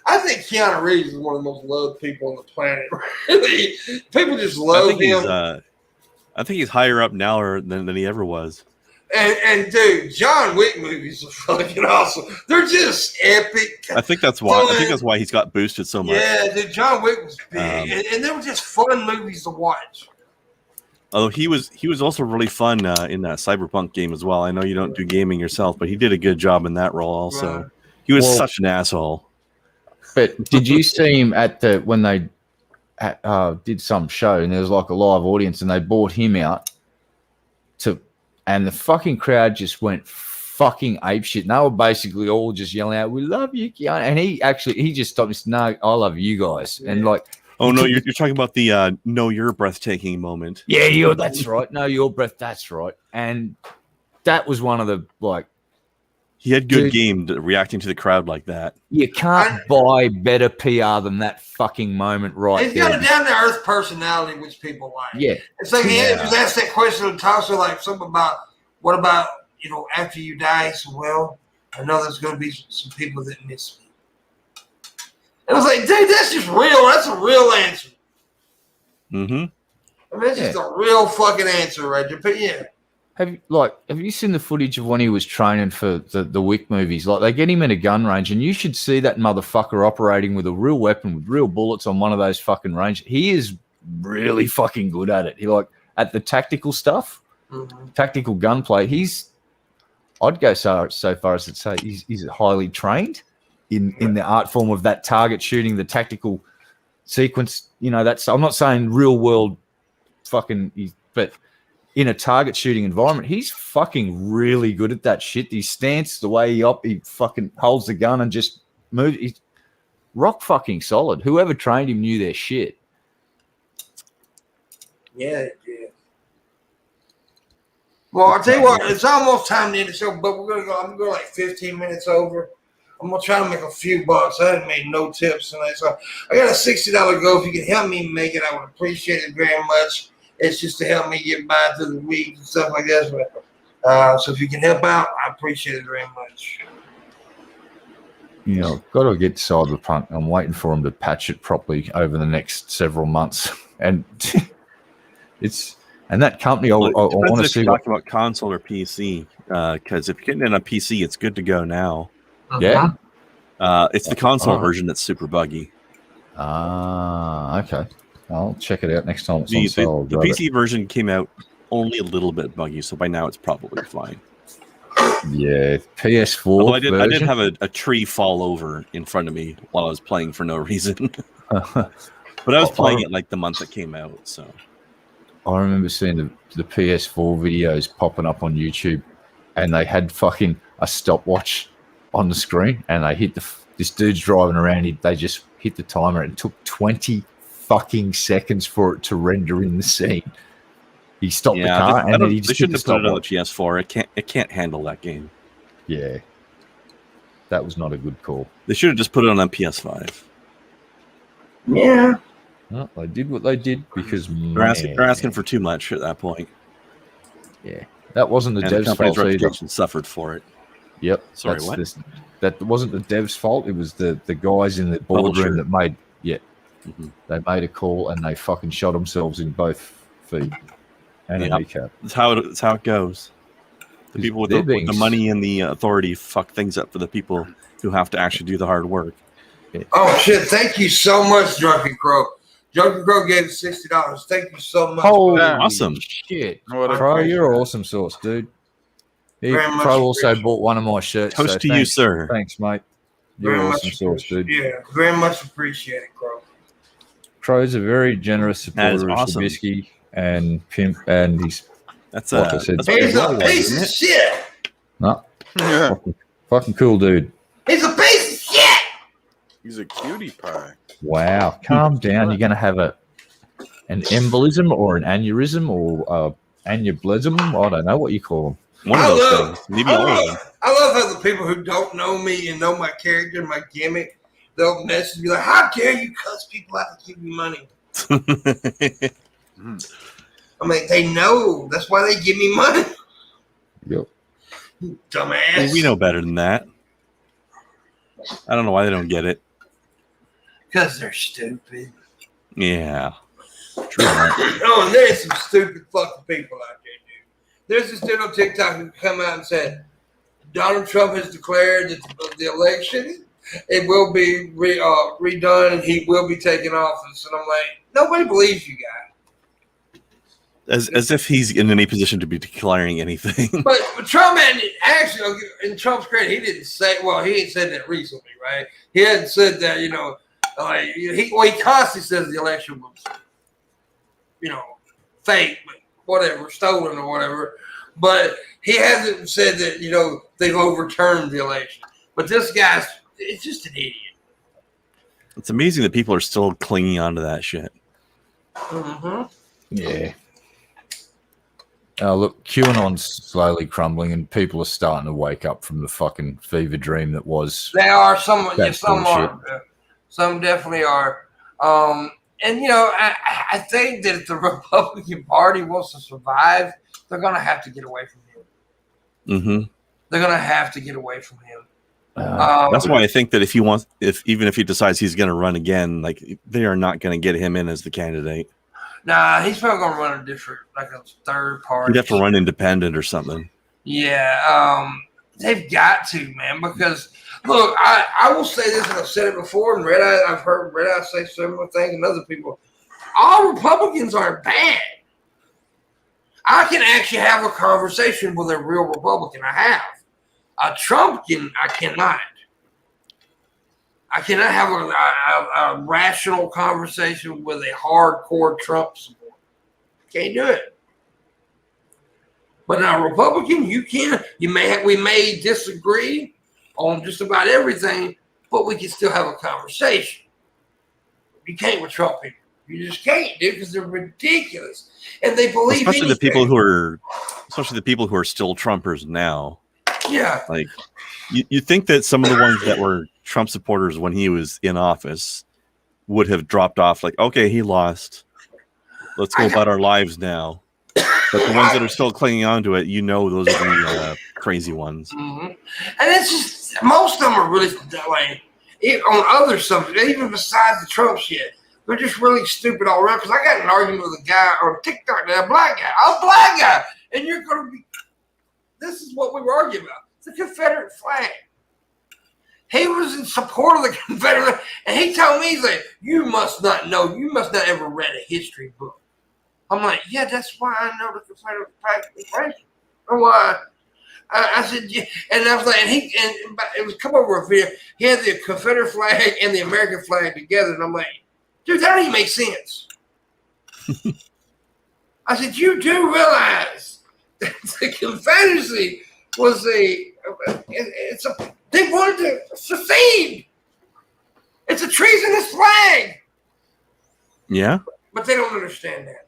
I think Keanu Reeves is one of the most loved people on the planet. Really, people just love him. I think he's higher up now than he ever was. And dude, John Wick movies are fucking awesome. They're just epic. I think that's why. I think that's why he's got boosted so much. Yeah, dude, John Wick was big, and they were just fun movies to watch. Oh, he was also really fun in that Cyberpunk game as well. I know you don't do gaming yourself, but he did a good job in that role also. Right. He was such an asshole. But did you see him when they did some show and there was like a live audience and they brought him out and the fucking crowd just went fucking apeshit. And they were basically all just yelling out, "We love you, Keanu." And he just stopped and said, "No, I love you guys." Yeah. And like, oh no, you're talking about the "No, you're breathtaking" moment. Yeah, that's right. No, your breath. That's right. And that was one of the like. He had good game reacting to the crowd like that. You can't buy better PR than that fucking moment right there. He's got a down-to-earth personality, which people like. Yeah. It's like he asked that question and talks to like something about, what about, after you die? So, well, I know there's going to be some people that miss me. And I was like, dude, that's just real. That's a real answer. Mm-hmm. I mean, that's just a real fucking answer right there. But yeah. Have you seen the footage of when he was training for the Wick movies? Like, they get him in a gun range, and you should see that motherfucker operating with a real weapon with real bullets on one of those fucking range. He is really fucking good at it. He at the tactical stuff, tactical gunplay. I'd go so far as to say he's highly trained in the art form of that target shooting, the tactical sequence. That's, I'm not saying real world but in a target shooting environment, he's fucking really good at that shit. His stance, the way he fucking holds the gun and just moves, he's rock fucking solid. Whoever trained him knew their shit. Yeah. Well, I'll tell you what, it's almost time to end the show, but we're gonna go. I'm gonna go like 15 minutes over. I'm gonna try to make a few bucks. I haven't made no tips tonight, so I got a $60 goal. If you can help me make it, I would appreciate it very much. It's just to help me get by through the week and stuff like that. But, so if you can help out, I appreciate it very much. Got to get Cyberpunk. I'm waiting for him to patch it properly over the next several months. And that company, I want to see. Talking about console or PC, because if you're getting it on PC, it's good to go now. Yeah. It's the console version that's super buggy. Okay. I'll check it out next time it's on sale. The PC version came out only a little bit buggy, so by now it's probably fine. Yeah, PS4 Although I did have a tree fall over in front of me while I was playing for no reason. But I was playing it like the month it came out, so. I remember seeing the PS4 videos popping up on YouTube, and they had fucking a stopwatch on the screen, and they hit this dude's driving around. They just hit the timer. It took 20 fucking seconds for it to render in the scene. He stopped the car, and then he just they shouldn't have put it on the stopwatch. PS4. It can't handle that game. Yeah, that was not a good call. They should have just put it on PS5. Yeah. Well, they did what they did because they're asking for too much at that point. Yeah, that wasn't the And dev's the company's fault either. reputation suffered for it. Yep. Sorry, what? That wasn't the dev's fault. It was the guys in the boardroom that made. Yeah, they made a call and they fucking shot themselves in both feet and a kneecap. That's how it goes. The people with the money and the authority fuck things up for the people who have to actually do the hard work. Oh shit! Thank you so much, Drunken Crow. Drunken Crow gave $60. Thank you so much. Holy awesome! Shit, What a Crow, you're awesome sauce, dude. Crow also bought one of my shirts. Toast to you, sir. Thanks, mate. You're awesome sauce, dude. Yeah, very much appreciated, Crow. Crow's a very generous supporter of Shabisky and Pimp, and he's that's like I said, he's a piece of shit. No, fucking cool dude. He's a piece of shit. He's a cutie pie. Wow, calm down. You're gonna have an embolism or an aneurysm or aneurysm. I don't know what you call them. One of those things. Maybe all of them. I love how the people who don't know me and know my character and my gimmick, they'll message me like, "How dare you cuss people out to give me money?" I mean, they know. That's why they give me money. Yep. Dumbass. Well, we know better than that. I don't know why they don't get it. Because they're stupid. Yeah. True. Oh, and there's some stupid fucking people out there, dude. There's this dude on TikTok who come out and said, Donald Trump has declared that the election, it will be redone and he will be taking office. And I'm like, nobody believes you guys. As if he's in any position to be declaring anything. But Trump had actually, in Trump's credit, he didn't say, well, he ain't said that recently, right? He hadn't said that, he constantly says the election was, fake, but whatever, stolen or whatever. But he hasn't said that, they've overturned the election. But this guy's, it's just an idiot. It's amazing that people are still clinging on to that shit. Mm-hmm. Yeah. Look, QAnon's slowly crumbling, and people are starting to wake up from the fucking fever dream that was. They are. Some bullshit. are. Some definitely are. I think that if the Republican Party wants to survive, they're going to have to get away from him. Mm-hmm. They're going to have to get away from him. That's why I think that even if he decides he's going to run again, like they are not going to get him in as the candidate. Nah, he's probably going to run a different, like a third party. He'd have to run independent or something. Yeah, they've got to, man, because, look, I will say this, and I've said it before, and I've heard Red Eye say similar things, and other people. All Republicans aren't bad. I can actually have a conversation with a real Republican. I have. I cannot. I cannot have a rational conversation with a hardcore Trump supporter. Can't do it. But now, Republican, you can. We may disagree on just about everything, but we can still have a conversation. You can't with Trump people. You just can't, dude, because they're ridiculous, and they believe. Especially the people who are still Trumpers now. Yeah. Like, you think that some of the ones that were Trump supporters when he was in office would have dropped off, like, okay, he lost. Let's go about our lives now. But the ones that are still clinging on to it, those are the crazy ones. Mm-hmm. And it's just, most of them are really, like, on other subjects, even besides the Trump shit, they're just really stupid all around. Because I got an argument with a guy on TikTok, a black guy, and you're going to be, this is what we were arguing about. The Confederate flag. He was in support of the Confederate, and he told me, he's like, you must not ever read a history book. I'm like, yeah, that's why I know the Confederate flag. Or why? I said, yeah. And I was like, and it was come over a video. He had the Confederate flag and the American flag together, and I'm like, dude, that don't even make sense. I said, you do realize that the Confederacy was They wanted to secede. It's a treasonous flag. Yeah. But they don't understand that.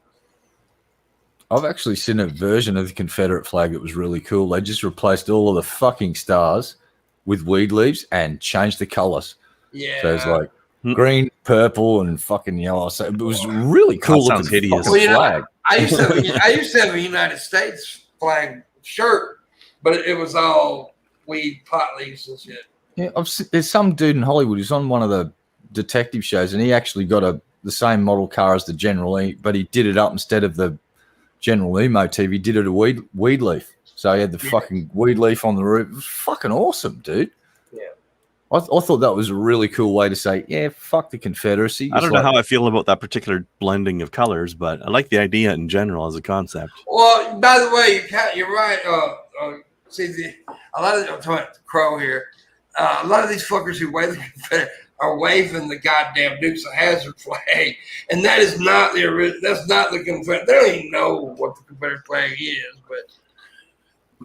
I've actually seen a version of the Confederate flag that was really cool. They just replaced all of the fucking stars with weed leaves and changed the colors. Yeah. So it's like green, purple, and fucking yellow. So it was really cool. That sounds hideous. Well, flag. I used to have a United States flag shirt, but it was all weed, pot leaves and shit. Yeah, there's some dude in Hollywood who's on one of the detective shows, and he actually got the same model car as the General E, but he did it up instead of the General E motif. He did it a weed leaf. So he had the fucking weed leaf on the roof. It was fucking awesome, dude. Yeah. I thought that was a really cool way to say, yeah, fuck the Confederacy. I don't know how I feel about that particular blending of colors, but I like the idea in general as a concept. Well, by the way, you're right. A lot of I'm talking about Crow here. A lot of these fuckers who wave the Confederate are waving the goddamn Dukes of Hazzard flag, and that is not that's not the Confederate. They don't even know what the Confederate flag is, but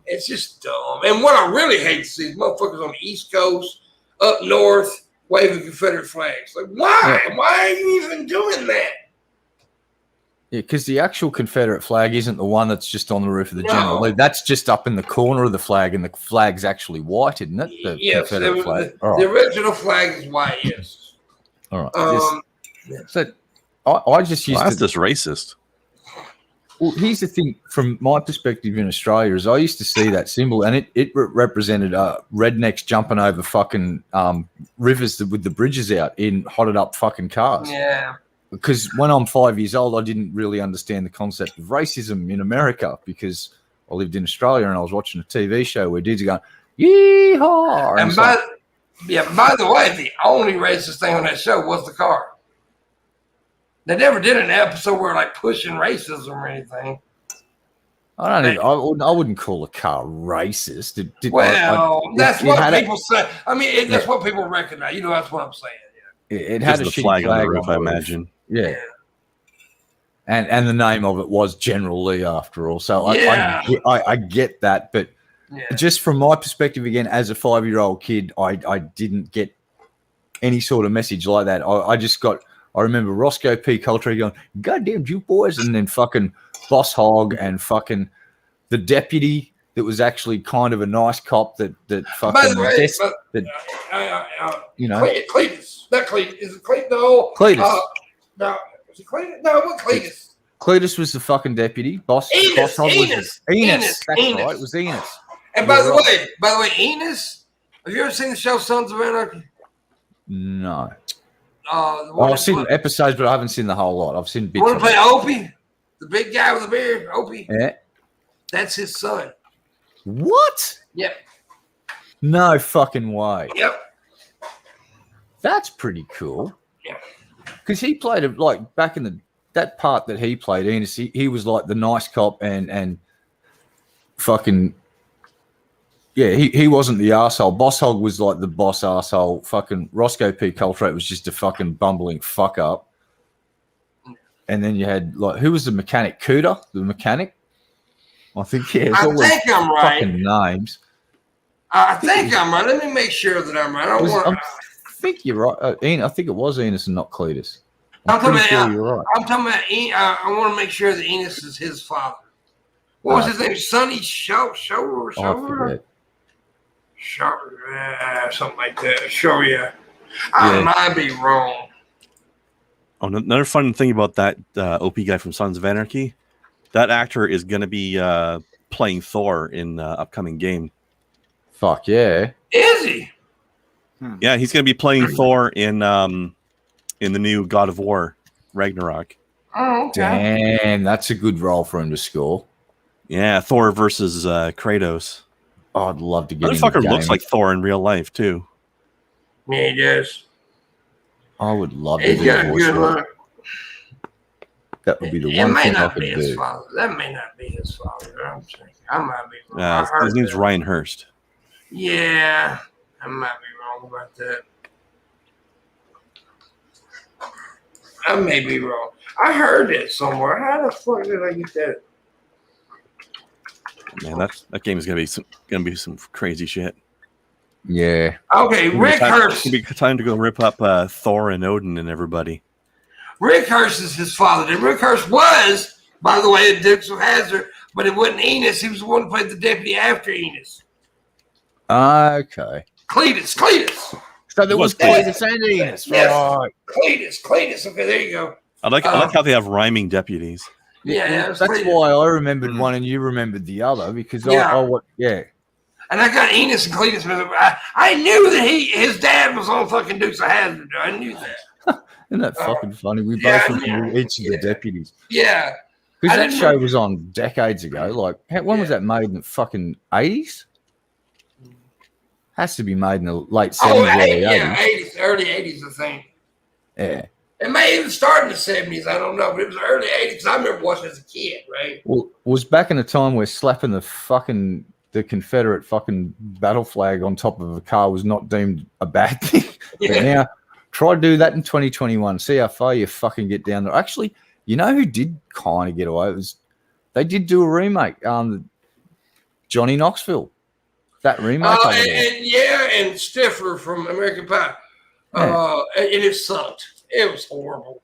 it's just dumb. And what I really hate to see is motherfuckers on the East Coast, up north, waving Confederate flags. Like, why? Yeah. Why are you even doing that? Yeah, because the actual Confederate flag isn't the one that's just on the roof of the General Lee. That's just up in the corner of the flag, and the flag's actually white, isn't it? The Confederate flag. The original flag is white, yes. All right. So I just used that's just racist. Well, here's the thing. From my perspective in Australia, is I used to see that symbol, and it represented rednecks jumping over fucking rivers with the bridges out in hotted up fucking cars. Yeah. Because when I'm 5 years old, I didn't really understand the concept of racism in America because I lived in Australia and I was watching a TV show where dudes are going, yeehaw! And by the way, the only racist thing on that show was the car. They never did an episode where like pushing racism or anything. I wouldn't call a car racist. That's what people say. I mean, that's what people recognize. That's what I'm saying. It had a flag on the roof, I imagine. Yeah. And the name of it was General Lee after all. So I get that. But just from my perspective, again, as a 5-year-old kid, I didn't get any sort of message like that. I remember Roscoe P. Coltrane going, goddamn you boys, and then fucking Boss Hogg and fucking the deputy that was actually kind of a nice cop that fucking... By the way, Cletus. Not Cletus. Is it Cletus? No. Cletus. No. Is it Cletus? No, what Cletus? Cletus was the fucking deputy. Boss Hogg was Enos. That's right. It was Enos. And by the way, Enos, have you ever seen the show Sons of Anarchy? No. I've seen episodes, but I haven't seen the whole lot. I've seen bits. You want to play Opie? The big guy with the beard? Opie? Yeah. That's his son. What? Yep. No fucking way. Yep. That's pretty cool. Yeah. Because he played back in that part that he played, Enos, he was like the nice cop and fucking he wasn't the arsehole. Boss Hogg was like the boss arsehole. Fucking Roscoe P. Coltrane was just a fucking bumbling fuck up. And then you had who was the mechanic? Cooter, the mechanic. I think I think I'm right. Fucking names. I think I'm right. Let me make sure that I'm right. I think you're right. I think it was Enos and not Cletus. I'm talking about. Sure you're right. I'm talking about. I want to make sure that Enos is his father. What was his name? Sonny Show or something? Something like that. Sure, yeah. I might be wrong. Oh, another fun thing about that OP guy from Sons of Anarchy, that actor is going to be playing Thor in the upcoming game. Fuck yeah. Is he? Yeah, he's going to be playing Thor in the new God of War, Ragnarok. Oh, okay. Damn, that's a good role for him to score. Yeah, Thor versus Kratos. Oh, I'd love to get him. That fucker looks like Thor in real life, too. Yeah, he does. I would love to do a voice role. That would be the one thing I could do. That may not be his father. I'm saying I might be wrong. His name's Ryan Hurst. Yeah, I might be wrong about that. I may be wrong. I heard it somewhere. How the fuck did I get that? Man, that game is gonna be some crazy shit. Yeah. Okay, Rick Hurst. It'd be time to go rip up Thor and Odin and everybody. Rick Hurst is his father. And Rick Hurst was, by the way, a Dukes of Hazzard, but it wasn't Enos. He was the one who played the deputy after Enos. Okay. Cletus. So there was Cletus and Enos. Yes. Right. Cletus. Okay, there you go. I like how they have rhyming deputies. Yeah, that's why I remembered one and you remembered the other because Yeah. And I got Enos and Cletus. I knew that his dad was on fucking Dukes of Hazzard. I knew that. Isn't that fucking funny? We both knew each of the deputies. Yeah. Because that show was on decades ago. Like, when was that made in the fucking 80s? Has to be made in the late 70s, early 80s, I think. Yeah. It may even start in the 70s. I don't know, but it was early 80s because I remember watching as a kid, right? Well, it was back in a time where slapping the Confederate fucking battle flag on top of a car was not deemed a bad thing. Yeah. But now, try to do that in 2021. See how far you fucking get down there. Actually, you know who did kind of get away? They did do a remake. Johnny Knoxville. That remake. And Stifler from American Pie. And it sucked. It was horrible.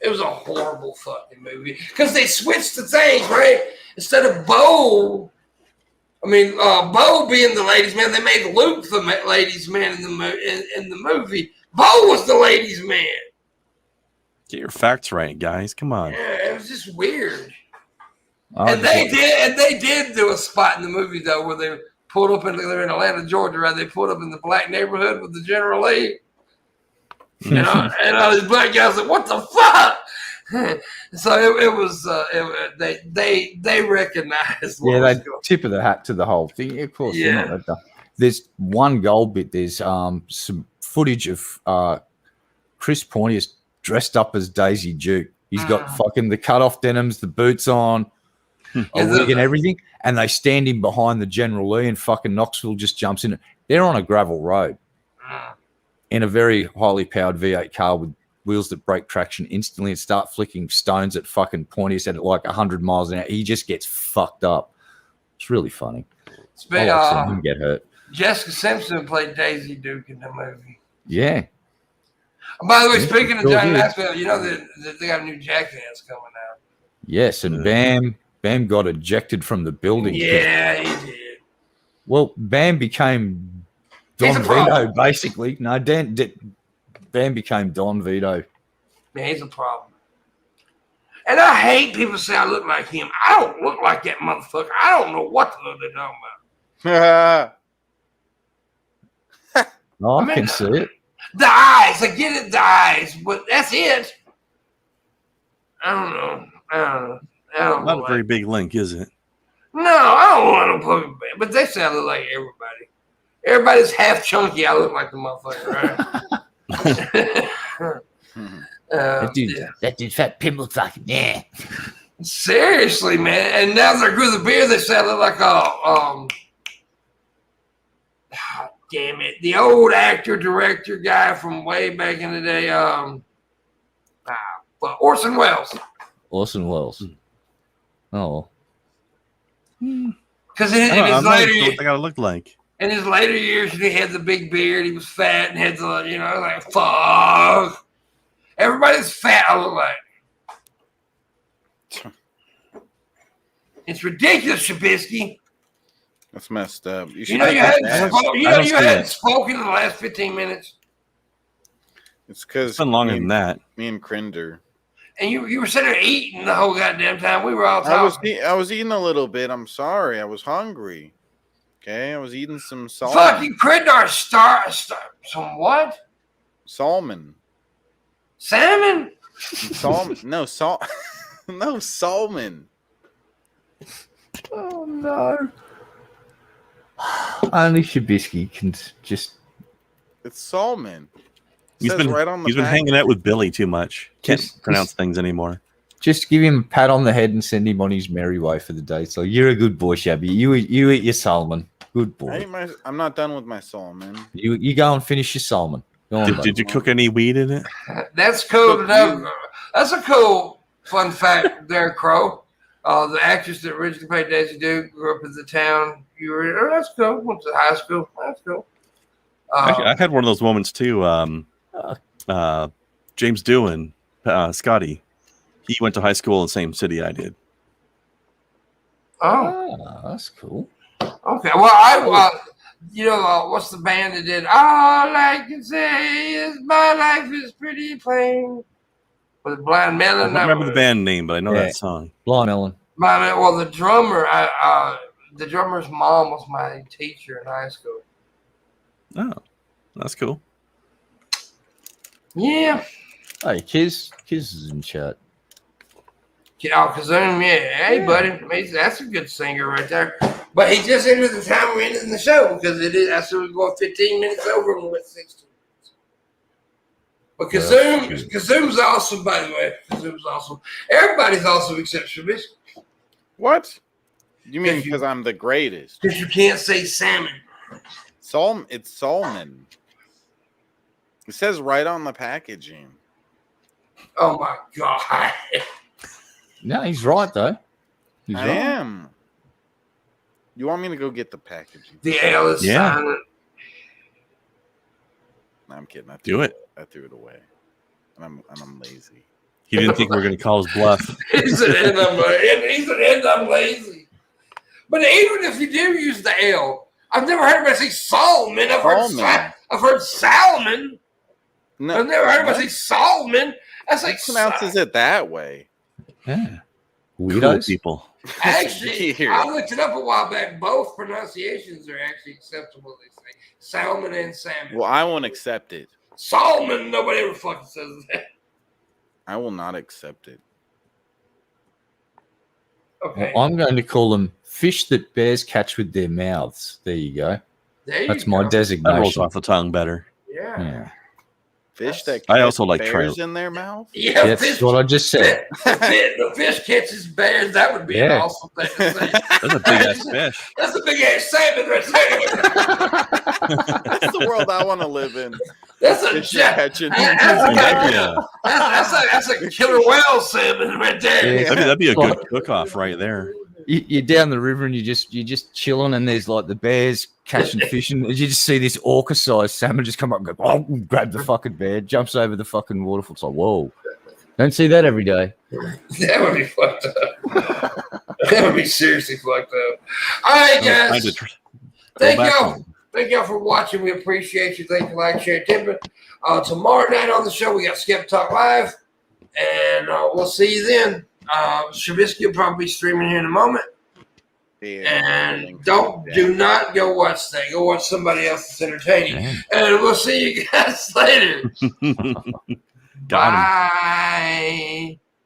It was a horrible fucking movie because they switched the things, right? Instead of Bo being the ladies' man, they made Luke the ladies' man in the movie. Bo was the ladies' man. Get your facts right, guys. Come on. Yeah, it was just weird. They did do a spot in the movie though where they pulled up they're in Atlanta, Georgia, right? They pulled up in the black neighborhood with the General Lee. And all these black guys said, "What the fuck?" So it was. They recognized. They tip of the hat to the whole thing. Of course, yeah. There's one gold bit. There's some footage of Chris Pontius dressed up as Daisy Duke. He's got fucking the cut-off denims, the boots on, a wig and everything, and they stand him behind the General Lee, and fucking Knoxville just jumps in. They're on a gravel road in a very highly powered V8 car with wheels that break traction instantly and start flicking stones at fucking Pontius at like 100 miles an hour. He just gets fucked up. It's really funny. I like seeing him get hurt. Jessica Simpson played Daisy Duke in the movie. Yeah. By the way, speaking of Johnny Knoxville, you know that they got a new Jackass coming out. Yes, and Bam got ejected from the building. Yeah, he did. Well, Bam became Don Vito, basically. No, Bam became Don Vito. Man, he's a problem. And I hate people say I look like him. I don't look like that motherfucker. I don't know what the hell they're talking about. I can see it. The eyes. I get it, the eyes. But that's it. I don't know. Not a very big link, is it? No, I don't want to put it. But they say I look like everybody. Everybody's half chunky. I look like the motherfucker, right? That dude fat Pimpmunk fucking Seriously, man. And now they're good with the beard. They say I look like damn it, the old actor director guy from way back in the day. Orson Welles. Orson Welles. Oh. Because in his later years, I gotta look like. In his later years, he had the big beard. He was fat and had the, like, fuck. Everybody's fat, I look like. It's ridiculous, Shabisky. That's messed up. You hadn't spoken in the last 15 minutes. It's because it's been longer than that. Me and Crinder. And you were sitting there eating the whole goddamn time. We were all talking. I was eating a little bit. I'm sorry. I was hungry. Okay, I was eating some salmon. Fucking Crinder some what? Salmon. Salmon? Salmon. No, no, salmon. Oh, no. Only Shabisky can just... It's salmon. He's been hanging out with Billy too much. Can't pronounce things anymore. Just give him a pat on the head and send him on his merry way for the day. So you're a good boy, Shabby. You eat your salmon. Good boy. I'm not done with my salmon. You go and finish your salmon. Did you cook any weed in it? That's cool. That's a cool fun fact there, Crow. The actress that originally played Daisy Duke grew up in the town. You were, oh, that's cool. Went to high school. That's cool. Actually, I had one of those moments too. James Doohan, Scotty, he went to high school in the same city I did. Oh, that's cool. Okay. Well, what's the band that did All I Can Say Is My Life Is Pretty Plain? With Blind Melon. I don't remember the band name, but I know that song. Blind Melon. Well, the drummer, the drummer's mom was my teacher in high school. Oh, that's cool. Yeah. Hey, Kiz is in chat. Oh, Kazoom, yeah. Hey, buddy. That's a good singer right there. But he just ended the time we're ending the show because it is. I said we're going 15 minutes over and we went 16 minutes. But Kazoom's awesome, by the way. Kazoom's awesome. Everybody's awesome except Shabisky. What? You mean because I'm the greatest? Because you can't say salmon. It's salmon. It says right on the packaging. Oh my God. No, he's right though. I am. You want me to go get the packaging? The L is silent. No, I'm kidding. I threw it away. And I'm lazy. He didn't think we were going to call his bluff. He said, and I'm lazy. But even if you do use the L, I've never heard anybody say Solomon. I've heard Salmon. No, I've never heard anybody say Solomon. That's like pronounces it that way. Yeah. Cool people. Actually, I looked it up a while back. Both pronunciations are actually acceptable. They say salmon and salmon. Well, I won't accept it. Solomon, nobody ever fucking says that. I will not accept it. Okay. Well, I'm going to call them fish that bears catch with their mouths. There you go. That's my designation. That rolls off the tongue better. Yeah. Fish that I also like bears in their mouth? Yeah, that's fish, what I just said. The fish catches bears. That would be an awesome thing to say. That's a big ass fish. That's a big ass salmon right there. That's the world I want to live in. That's a catching. That's a killer whale salmon right there. Yeah. That'd be a good cook-off right there. You're down the river and you're just chilling, and there's like the bears catching fish, and you just see this orca-sized salmon just come up and go, grab the fucking bear, jumps over the fucking waterfall. It's like, whoa, don't see that every day. That would be fucked up. That would be seriously fucked up. All right, guys. Thank y'all for watching. We appreciate you. Thank you, like, share, tipping. Tomorrow night on the show, we got Skip Talk Live, and we'll see you then. Shabisky will probably be streaming here in a moment. And do not go watch that. Go watch somebody else that's entertaining. And we'll see you guys later. Got him. Bye.